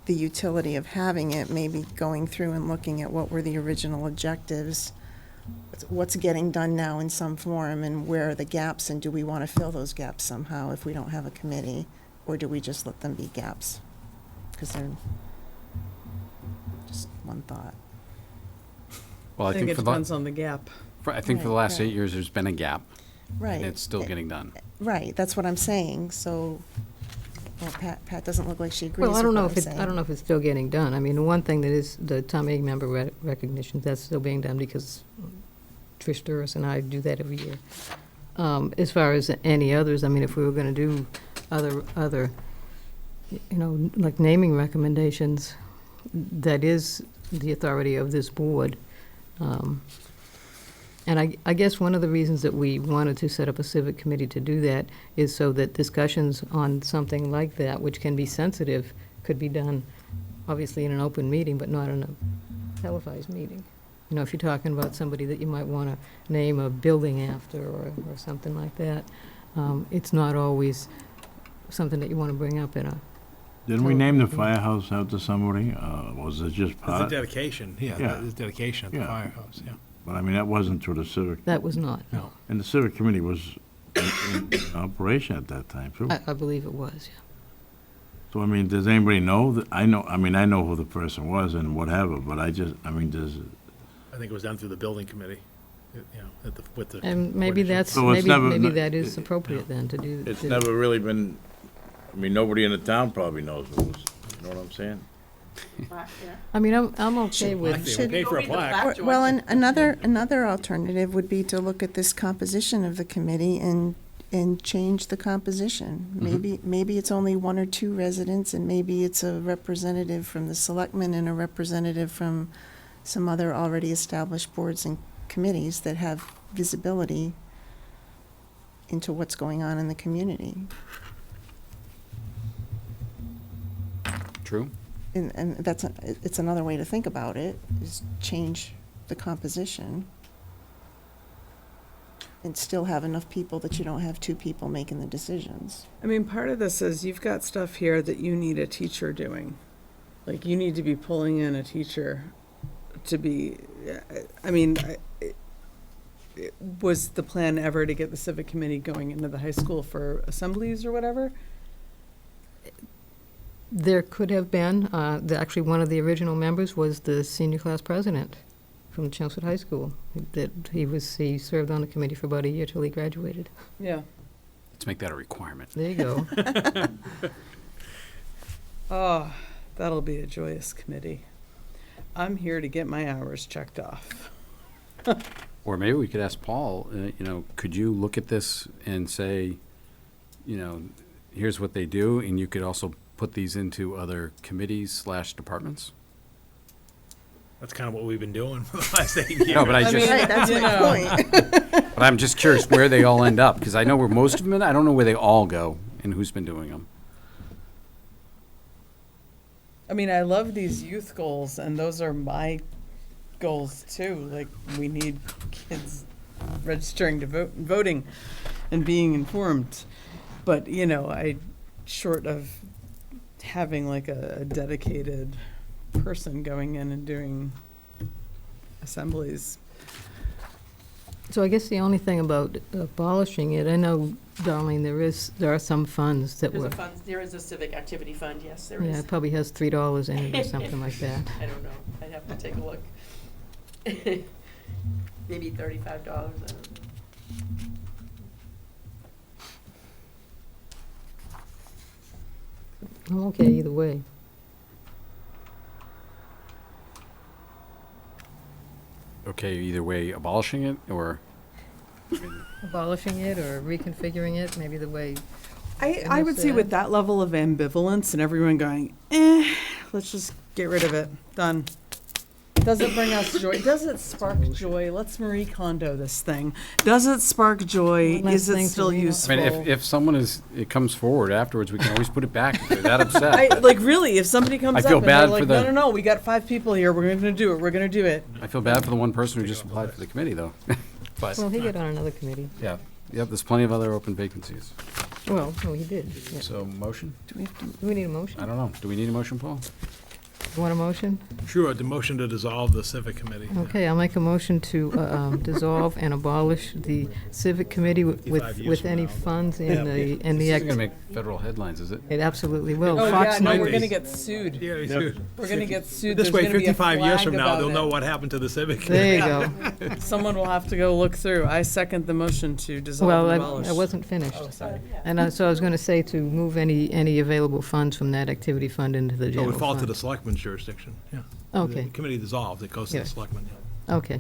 the utility of having it, maybe going through and looking at what were the original objectives what's getting done now in some form, and where are the gaps, and do we want to fill those gaps somehow if we don't have a committee, or do we just let them be gaps? Because they're just one thought. Well, I think it for the- depends on the gap. I think for the Right, last right. 8 years, there's been a gap. Right. And it's still getting done. Right, that's what I'm saying, so, well, Pat doesn't look like she agrees Well, with I don't know what if I'm it, saying. I don't know if it's still getting done. I mean, the one thing that is the town meeting member recognition, that's still being done because Trish Duras and I do that every year. As far as any others, I mean, if we were gonna do other, you know, like naming recommendations, that is the authority of this board. And I guess one of the reasons that we wanted to set up a civic committee to do that is so that discussions on something like that, which can be sensitive, could be done, obviously in an open meeting, but not in a televised meeting. You know, if you're talking about somebody that you might want to name a building after or something like that, it's not always something that you want to bring up in a. Didn't we name the firehouse after somebody? Was it just It's a part? dedication, yeah, there's dedication at the firehouse, yeah. But I mean, that wasn't through the civic. That was not, no. And the civic committee was in operation at that time, too. I believe it was, yeah. So, I mean, does anybody know that, I know who the person was and whatever, but I mean, does, I think it was done through the building committee, you know, with the. And maybe that's, So it's maybe, never- maybe that is appropriate then to do. it's to- never really been, I mean, nobody in the town probably knows who was, you know what I'm saying? I mean, I'm okay with. Should- Pay for a plaque. Well, and another alternative would be to look at this composition of the committee and change the composition. Maybe it's only 1 or 2 residents, and maybe it's a representative from the selectmen and a representative from some other already established boards and committees that have visibility into what's going on in the community. True. And it's another way to think about it, is change the composition and still have enough people that you don't have 2 people making the decisions. I mean, part of this is you've got stuff here that you need a teacher doing. Like, you need to be pulling in a teacher to be, I mean, was the plan ever to get the civic committee going into the high school for assemblies or whatever? There could have been, actually, one of the original members was the senior class president from Chelmsford High School. He served on the committee for about a year till he graduated. Yeah. Let's make that a requirement. There you go. Oh, that'll be a joyous committee. I'm here to get my hours checked off. Or maybe we could ask Paul, you know, could you look at this and say, you know, here's what they do, and you could also put these into other committees/departments? That's kind of what we've been doing for the last 8 years. No, but I just. Right, that's my point. But I'm just curious where they all end up, because I know where most of them, I don't know where they all go and who's been doing them. I mean, I love these youth goals, and those are my goals too. Like, we need kids registering to vote, voting and being informed. But, you know, short of having like a dedicated person going in and doing assemblies. So I guess the only thing about abolishing it, I know, Darlene, there are some funds that were. There is a civic activity fund, yes, there Yeah, it probably has $3 in it or something like that. I don't know, I'd have to take a look. Maybe $35, I don't know. I'm okay either way. Okay, either way, abolishing it, or? Abolishing it or reconfiguring it, maybe the way. I would say said. with that level of ambivalence and everyone going, let's just get rid of it, done. Does it bring us joy? Does it spark joy? Let's Marie Kondo this thing. Does it spark joy? One less Is it thing to still read off. useful? I mean, if someone it comes forward afterwards, we can always put it back if they're that upset. Like, really, if somebody comes I up feel and bad they're for like, the- no, we got 5 people here, we're gonna do it, we're gonna do it. I feel bad for the one person who just applied for the committee, though. But, Well, he got on another committee. yeah, there's plenty of other open vacancies. Well, no, he did. Yeah. So, motion? Do we need a motion? I don't know. Do we need a motion, Paul? You want a motion? Sure, the motion to dissolve the civic committee. Okay, I'll make a motion to dissolve and abolish the civic committee 55 years with from any now. funds Yeah. in This the isn't gonna act. make federal headlines, is it? It absolutely will. Oh, Fox yeah, no, News- we're gonna get sued. Yeah, We're gonna get sued. This There's way, gonna be a 55 years from flag now, they'll about know it. what happened to the civic There committee. you go. Someone will have to go look through. I second the motion to dissolve Well, and I abolish. wasn't finished. Oh, sorry. And so I was going to say to move any available funds from that activity fund into the It general would fall to fund. the selectmen's jurisdiction, yeah. Okay. The committee dissolved, it goes to Yeah. the selectmen, yeah. Okay.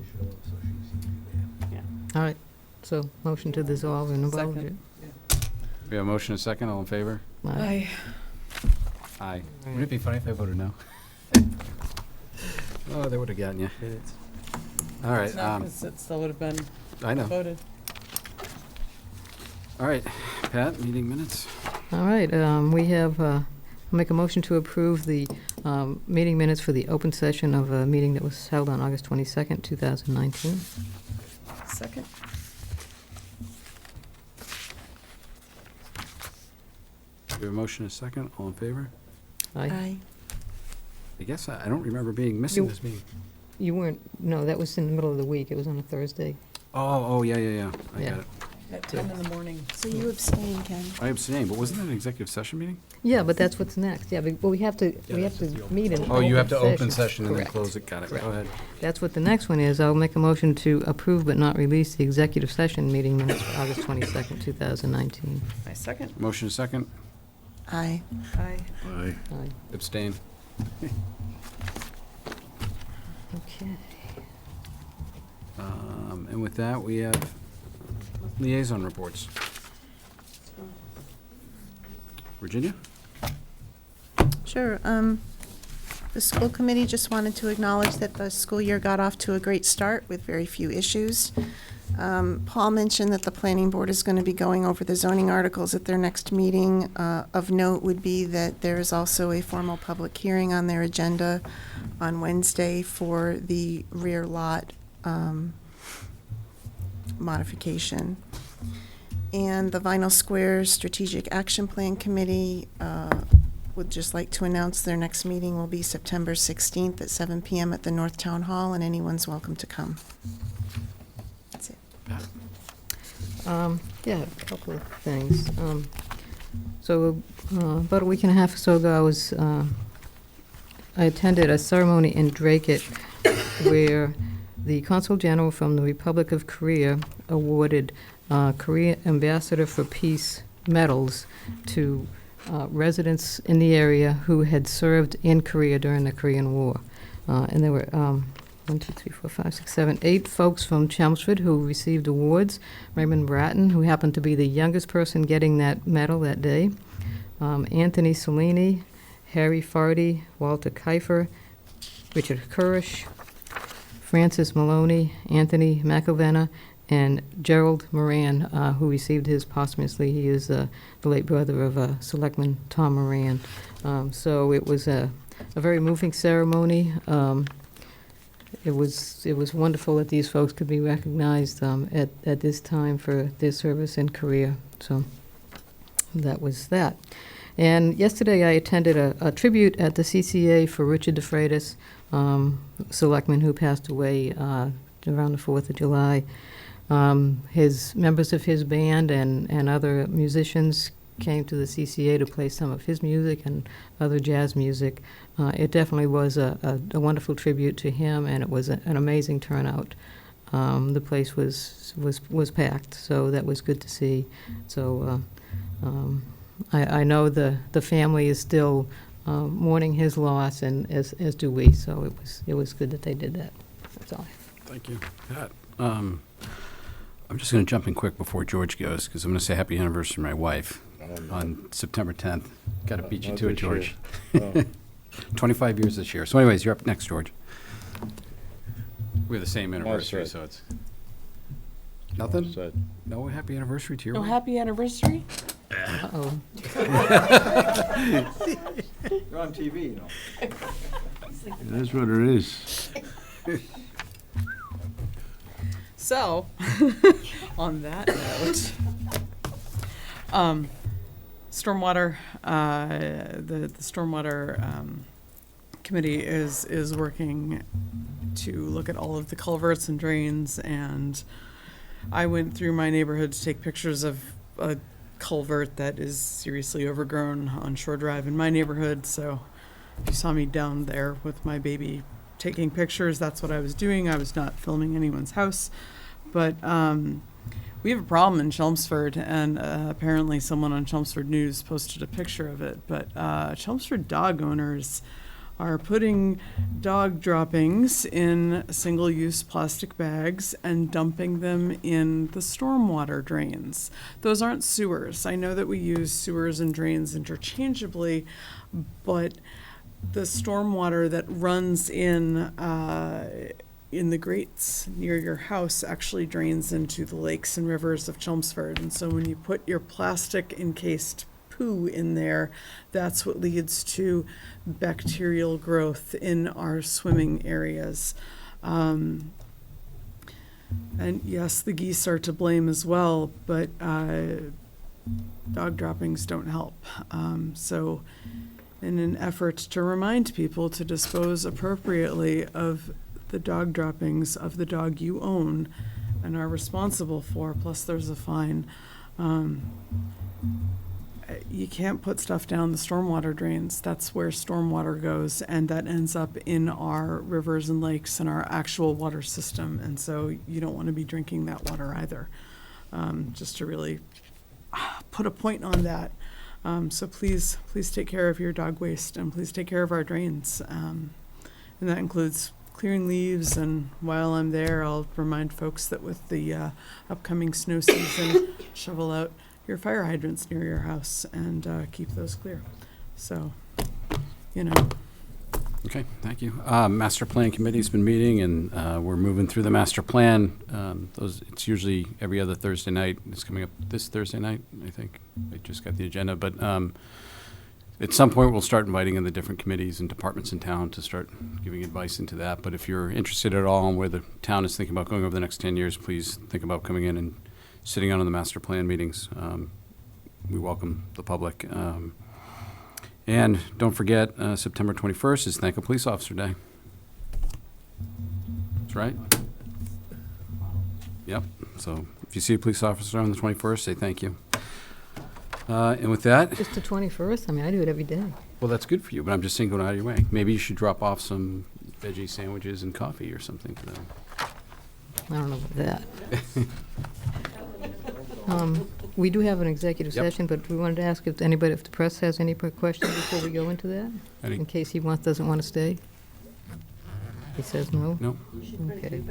All right. So motion to dissolve and abolish it. We have a motion and a second, all in favor? Aye. Aye. Wouldn't it be funny if I voted no? Oh, they would have gotten you. All right, No, 'cause it still would have been I know. voted. All right, Pat, meeting minutes? All right, we have, I'll make a motion to approve the meeting minutes for the open session of a meeting that was held on August 22nd, 2019. Second. We have a motion and a second, all in favor? Aye. I guess I don't remember being missing You- this meeting. You weren't, no, that was in the middle of the week. It was on a Thursday. Oh, yeah. I Yeah. got it. At 10 in the morning. So you abstain, Ken? I abstained, but wasn't that an executive session meeting? Yeah, but that's what's next. Yeah, but we have to meet in Oh, you have to open session and then Correct. close it, got it, go Correct. ahead. That's what the next one is. I'll make a motion to approve but not release the executive session meeting minutes for August 22nd, 2019. I second. Motion and second, Aye. Aye. Aye. Aye. abstain. Okay. And with that, we have liaison reports. Virginia? Sure. The school committee just wanted to acknowledge that the school year got off to a great start with very few issues. Paul mentioned that the planning board is going to be going over the zoning articles at their next meeting. Of note would be that there is also a formal public hearing on their agenda on Wednesday for the rear lot modification. And the Vinyl Square Strategic Action Plan Committee would just like to announce their next meeting will be September 16th at 7 PM at the North Town Hall, and anyone's welcome to come. That's it. Yeah, a couple of things. So about a week and a half or so ago, I attended a ceremony in Dracut where the Consul General from the Republic of Korea awarded Korea Ambassador for Peace medals to residents in the area who had served in Korea during the Korean War. And there were 8 folks from Chelmsford who received awards. Raymond Bratton, who happened to be the youngest person getting that medal that day. Anthony Cellini, Harry Fardy, Walter Kiefer, Richard Kurish, Francis Maloney, Anthony McElvenna, and Gerald Moran, who received his posthumously. He is the late brother of Selectman Tom Moran. So it was a very moving ceremony. It was wonderful that these folks could be recognized at this time for their service in Korea. So that was that. And yesterday I attended a tribute at the CCA for Richard DeFreitas, selectman who passed away around the 4th of July. His members of his band and other musicians came to the CCA to play some of his music and other jazz music. It definitely was a wonderful tribute to him, and it was an amazing turnout. The place was packed, so that was good to see. So I know the family is still mourning his loss, and as do we. So it was good that they did that. That's all. Thank you. Pat, I'm just going to jump in quick before George goes, because I'm going to say happy anniversary to my wife on September 10th. Got to beat you Not to it, this year. George. Oh. 25 years this year. So anyways, you're up next, George. We have the same anniversary, set. so it's... Nothing? set. No happy anniversary to your No wife? happy anniversary? Uh-oh. You're on TV, you know. It is what it is. So, on that note, stormwater, the stormwater committee is working to look at all of the culverts and drains, and I went through my neighborhood to take pictures of a culvert that is seriously overgrown on Shore Drive in my neighborhood. So if you saw me down there with my baby taking pictures, that's what I was doing. I was not filming anyone's house. But we have a problem in Chelmsford, and apparently someone on Chelmsford News posted a picture of it. But Chelmsford dog owners are putting dog droppings in single-use plastic bags and dumping them in the stormwater drains. Those aren't sewers. I know that we use sewers and drains interchangeably, but the stormwater that runs in the grates near your house actually drains into the lakes and rivers of Chelmsford. And so when you put your plastic encased poo in there, that's what leads to bacterial growth in our swimming areas. And yes, the geese are to blame as well, but dog droppings don't help. So in an effort to remind people to dispose appropriately of the dog droppings of the dog you own and are responsible for, plus there's a fine, you can't put stuff down the stormwater drains. That's where stormwater goes, and that ends up in our rivers and lakes and our actual water system. And so you don't want to be drinking that water either. Just to really put a point on that. So please take care of your dog waste, and please take care of our drains. And that includes clearing leaves, and while I'm there, I'll remind folks that with the upcoming snow season, shovel out your fire hydrants near your house and keep those clear. So, you know. Okay, thank you. Master Plan Committee's been meeting, and we're moving through the master plan. It's usually every other Thursday night. It's coming up this Thursday night, I think. I just got the agenda, but at some point we'll start inviting in the different committees and departments in town to start giving advice into that. But if you're interested at all in where the town is thinking about going over the next 10 years, please think about coming in and sitting on the master plan meetings. We welcome the public. And don't forget, September 21st is Thank a Police Officer Day. That's right. Yep. So if you see a police officer on the 21st, say thank you. And with that, Just the 21st? I mean, I do it every day. well, that's good for you, but I'm just saying go out of your way. Maybe you should drop off some veggie sandwiches and coffee or something to them. I don't know about that. We do have an executive Yep. session, but we wanted to ask if the press has any questions before we go into that? Any- In case he doesn't want to stay? He says no? No. Okay.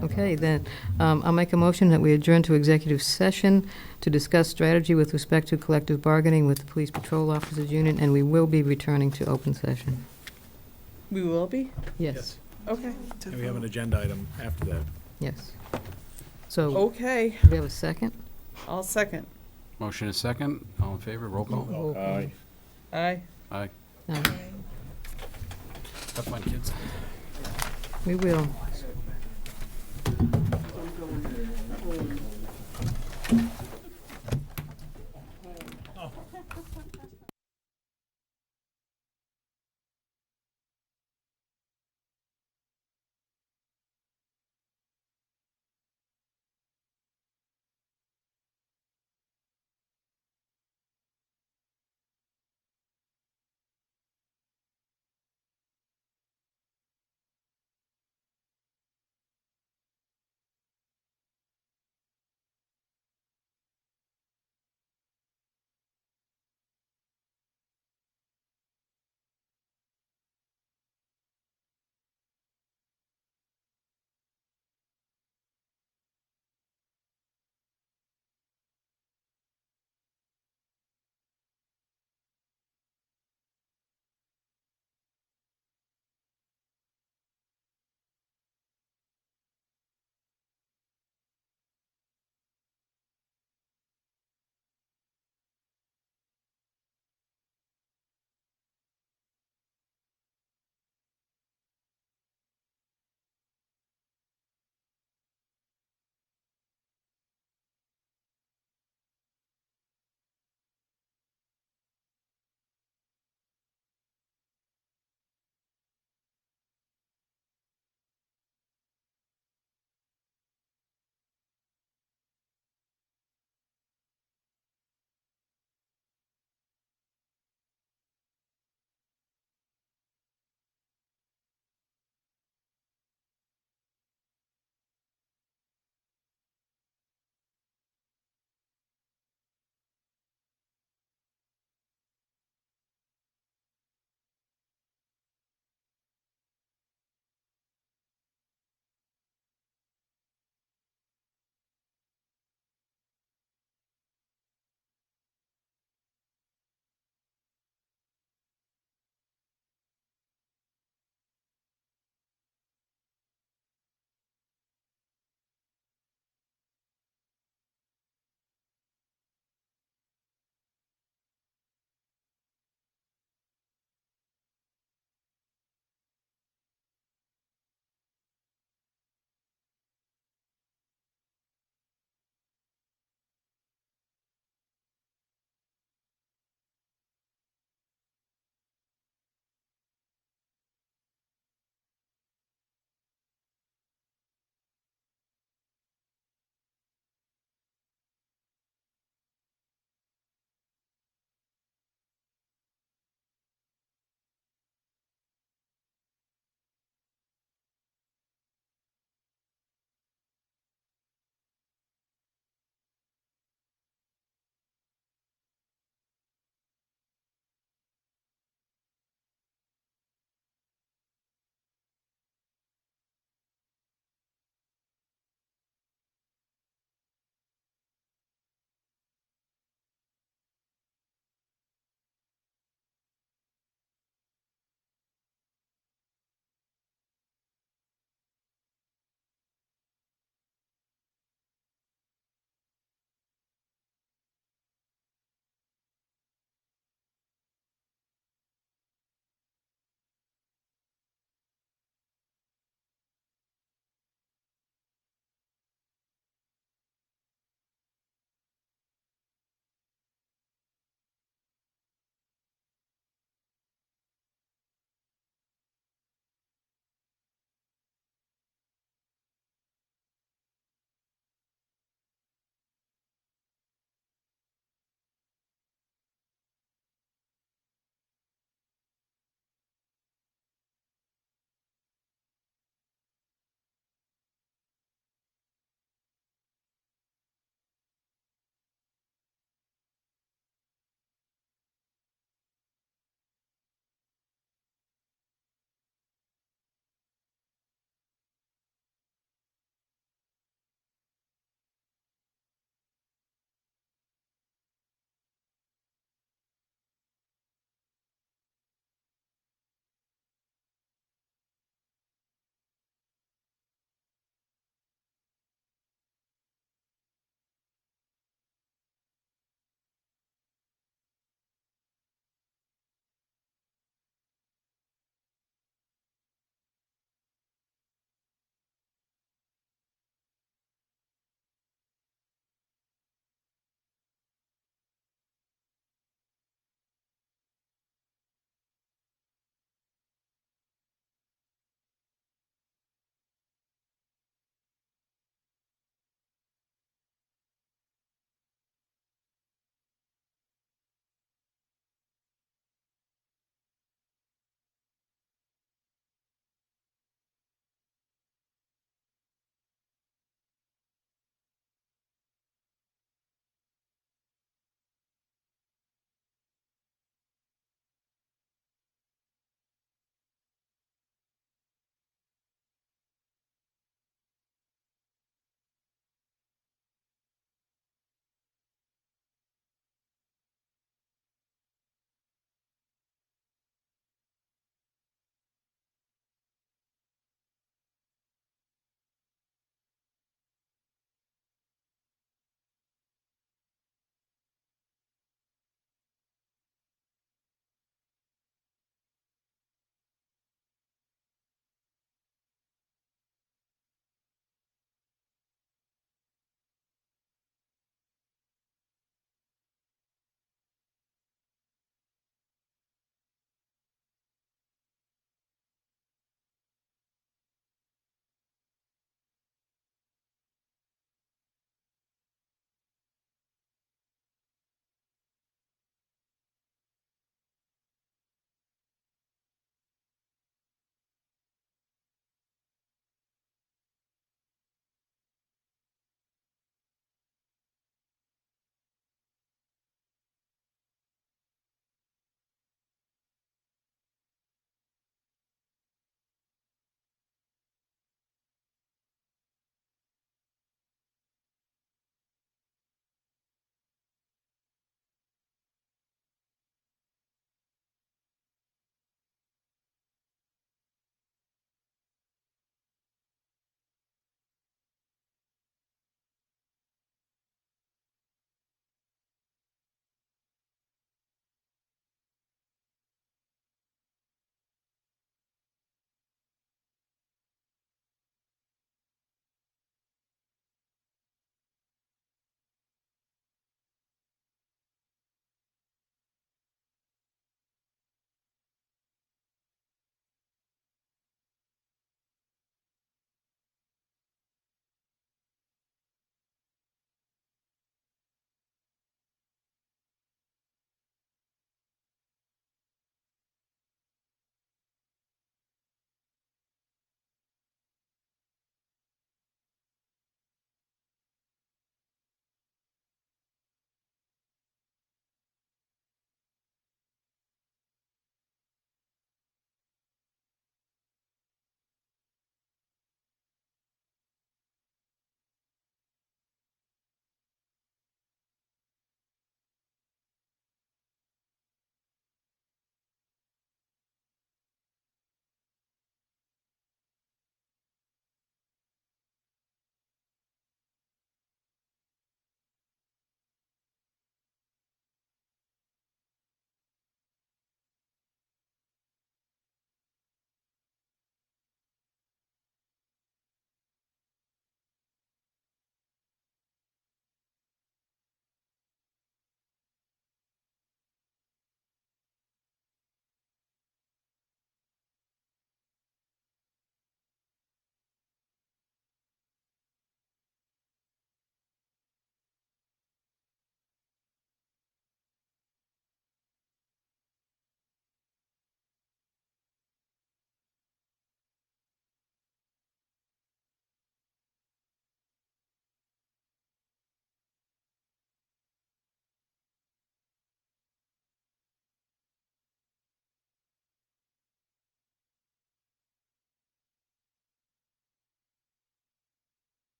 Okay, then, I'll make a motion that we adjourn to executive session to discuss strategy with respect to collective bargaining with the Police Patrol Officers Union, and we will be returning to open session. We will be? Yes, Okay. And we have an agenda item after that. yes. So, Okay, do we have a second? I'll second. Motion is second. All in favor? Roll call. Roll call. Aye. Aye. Aye. No, Have fun, kids. we will.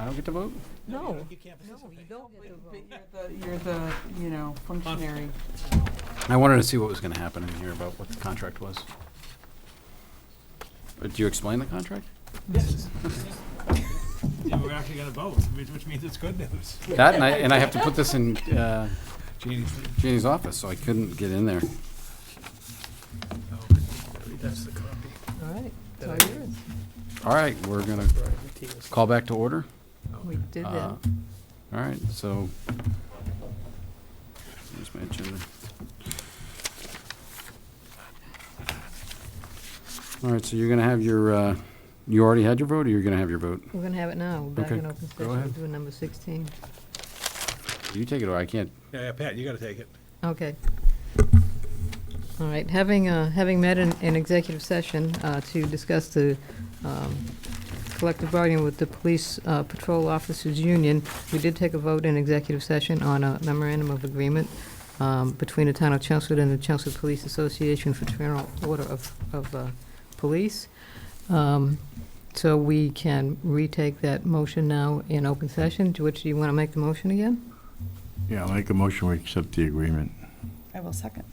I don't get to vote? No. You can't participate. You're the, functionary. I wanted to see what was going to happen in here about what the contract was. Do you explain the contract? Yes. Yeah, we're actually gonna vote, which means it's good news. That, and I have to put this in Jeannie's. Jeannie's office, so I couldn't get in there. That's the copy. All right, it's all yours. All right, we're going to call back to order. We did that. All right, so, here's my agenda. All right, so you're going to have your, you already had your vote, or you're going to have your vote? We're going to have it now. We're back Okay, in open go session. ahead. We're doing number 16. You take it, or I can't. Yeah, Pat, you gotta take it. Okay. All right, having met in executive session to discuss the collective bargaining with the Police Patrol Officers Union, we did take a vote in executive session on a memorandum of agreement between the town of Chelmsford and the Chelmsford Police Association for Fraternal Order of Police. So we can retake that motion now in open session. Which, do you want to make the motion again? Yeah, I'll make a motion, we accept the agreement. I will second.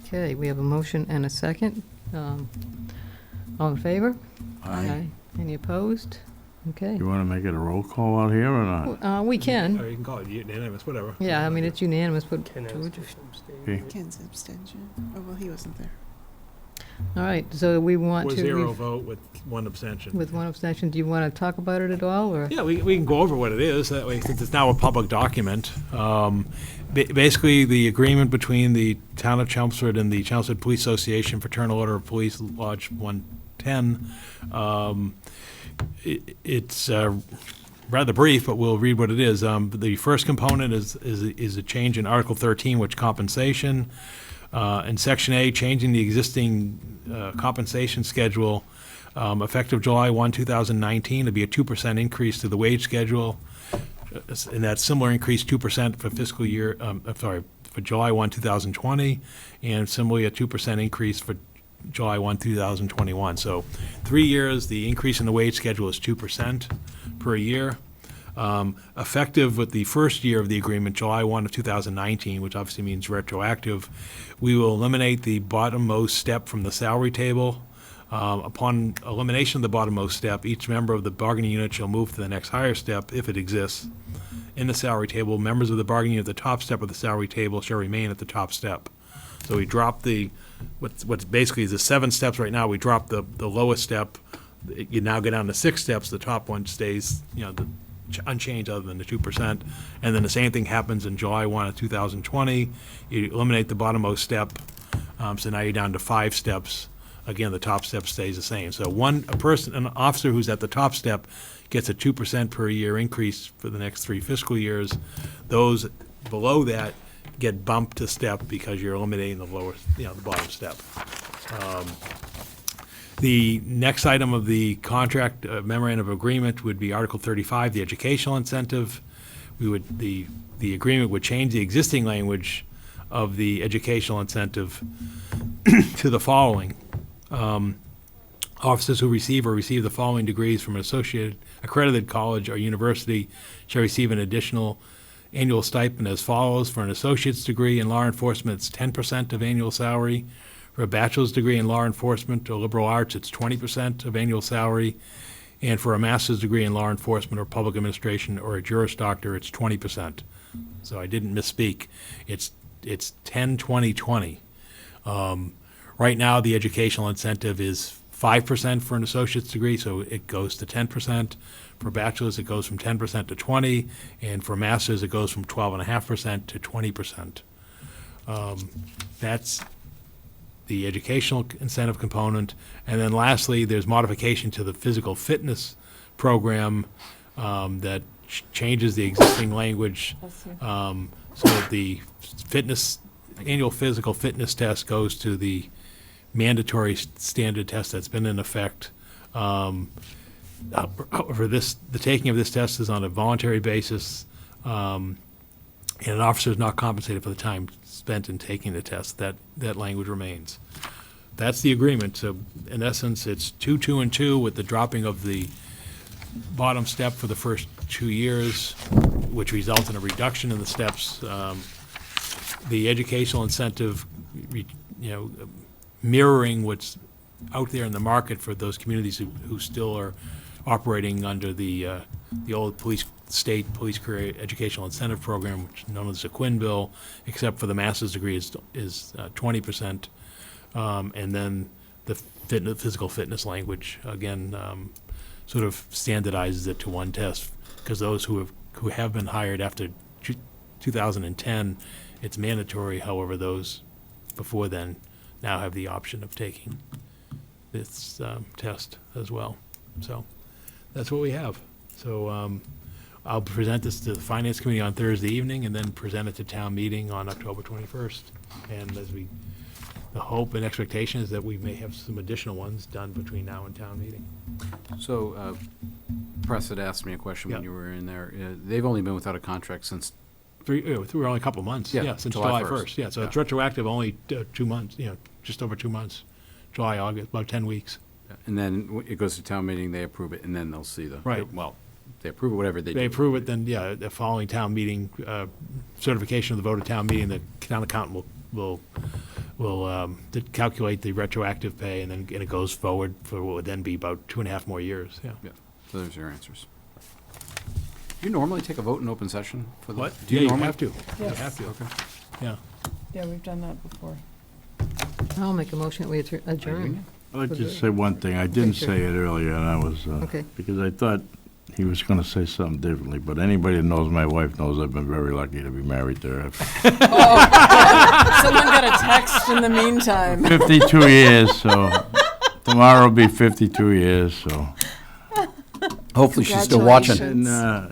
Okay, we have a motion and a second. All in favor? Aye. Any opposed? Okay. You want to make it a roll call out here or not? We can. Or you can call it unanimous, whatever. Yeah, I mean, it's unanimous, but Ken has George. to abstain. Okay. Ken's abstention. Oh, well, he wasn't there. All right, so we want to. 4-0 vote with one abstention. With one abstention. Do you want to talk about it at all, or? Yeah, we can go over what it is, that way, since it's now a public document. Basically, the agreement between the town of Chelmsford and the Chelmsford Police Association Fraternal Order of Police Lodge 110, it's rather brief, but we'll read what it is. The first component is a change in Article 13, which compensation. In Section A, changing the existing compensation schedule effective July 1, 2019, to be a 2% increase to the wage schedule, and that similar increase 2% for fiscal year, for July 1, 2020, and similarly a 2% increase for July 1, 2021. So 3 years, the increase in the wage schedule is 2% per year. Effective with the first year of the agreement, July 1 of 2019, which obviously means retroactive, we will eliminate the bottommost step from the salary table. Upon elimination of the bottommost step, each member of the bargaining unit shall move to the next higher step, if it exists, in the salary table. Members of the bargaining unit at the top step of the salary table shall remain at the top step. So we drop what's basically is the 7 steps right now. We drop the lowest step. You now get down to 6 steps. The top one stays, unchanged other than the 2%. And then the same thing happens in July 1 of 2020. You eliminate the bottommost step, so now you're down to 5 steps. Again, the top step stays the same. So an officer who's at the top step gets a 2% per year increase for the next 3 fiscal years. Those below that get bumped a step because you're eliminating the lower, the bottom step. The next item of the contract memorandum of agreement would be Article 35, the educational incentive. The agreement would change the existing language of the educational incentive to the following. Officers who receive the following degrees from an accredited college or university shall receive an additional annual stipend as follows. For an associate's degree in law enforcement, it's 10% of annual salary. For a bachelor's degree in law enforcement or liberal arts, it's 20% of annual salary. And for a master's degree in law enforcement or public administration or a Juris Doctor, it's 20%. So I didn't misspeak. It's 10, 20, 20. Right now, the educational incentive is 5% for an associate's degree, so it goes to 10%. For bachelor's, it goes from 10% to 20%, and for master's, it goes from 12.5% to 20%. That's the educational incentive component. And then lastly, there's modification to the physical fitness program that changes the existing language so that the annual physical fitness test goes to the mandatory standard test that's been in effect. However, the taking of this test is on a voluntary basis, and an officer is not compensated for the time spent in taking the test. That language remains. That's the agreement. So in essence, it's 2, 2, and 2 with the dropping of the bottom step for the first 2 years, which results in a reduction in the steps. The educational incentive, mirroring what's out there in the market for those communities who still are operating under the old state police career educational incentive program, which is known as the Quinn bill, except for the master's degree is 20%. And then the physical fitness language, again, sort of standardizes it to one test, because those who have been hired after 2010, it's mandatory. However, those before then now have the option of taking this test as well. So that's what we have. So I'll present this to the Finance Committee on Thursday evening, and then present it to town meeting on October 21st. And the hope and expectation is that we may have some additional ones done between now and town meeting. So, Press had asked me a question when you were in there. They've only been without a contract since through only a couple of months. Yeah, Since July July 1st. Yeah, so it's retroactive only 2 months, just over 2 months. July, August, about 10 weeks. And then it goes to town meeting, they approve it, and then they'll see Right. Well, they approve it, whatever they do. They approve it, then, the following town meeting, certification of the vote at town meeting, the town accountant will calculate the retroactive pay, and it goes forward for what would then be about 2.5 more years, yeah. Yeah, so there's your answers. Do you normally take a vote in open session for the? What? Do Yeah, you normally? have to. You Yes. have to. Okay. Yeah. Yeah, we've done that before. I'll make a motion that we adjourn. I'd like to just say one thing. I didn't sure. say it earlier, and I was, Okay. because I thought he was going to say something differently, but anybody that knows my wife knows I've been very lucky to be married to her. Someone got a text in the meantime. 52 years, so tomorrow will be 52 years, so. Hopefully she's still watching. And,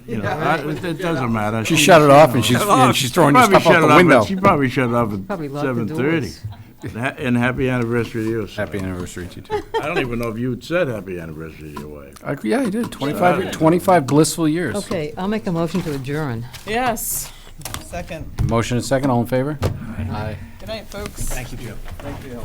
it doesn't matter. She shut it off and she's throwing your stuff out the window. She probably shut it off at Probably locked the 7:30. doors. And happy anniversary to you, sir. Happy anniversary to you too. I don't even know if you had said happy anniversary to your wife. Yeah, I did. 25 blissful years. Okay, I'll make a motion to adjourn. Yes. Second. Motion and second, all in favor? Aye. Good night, folks. Thank you, Jim. Thank you.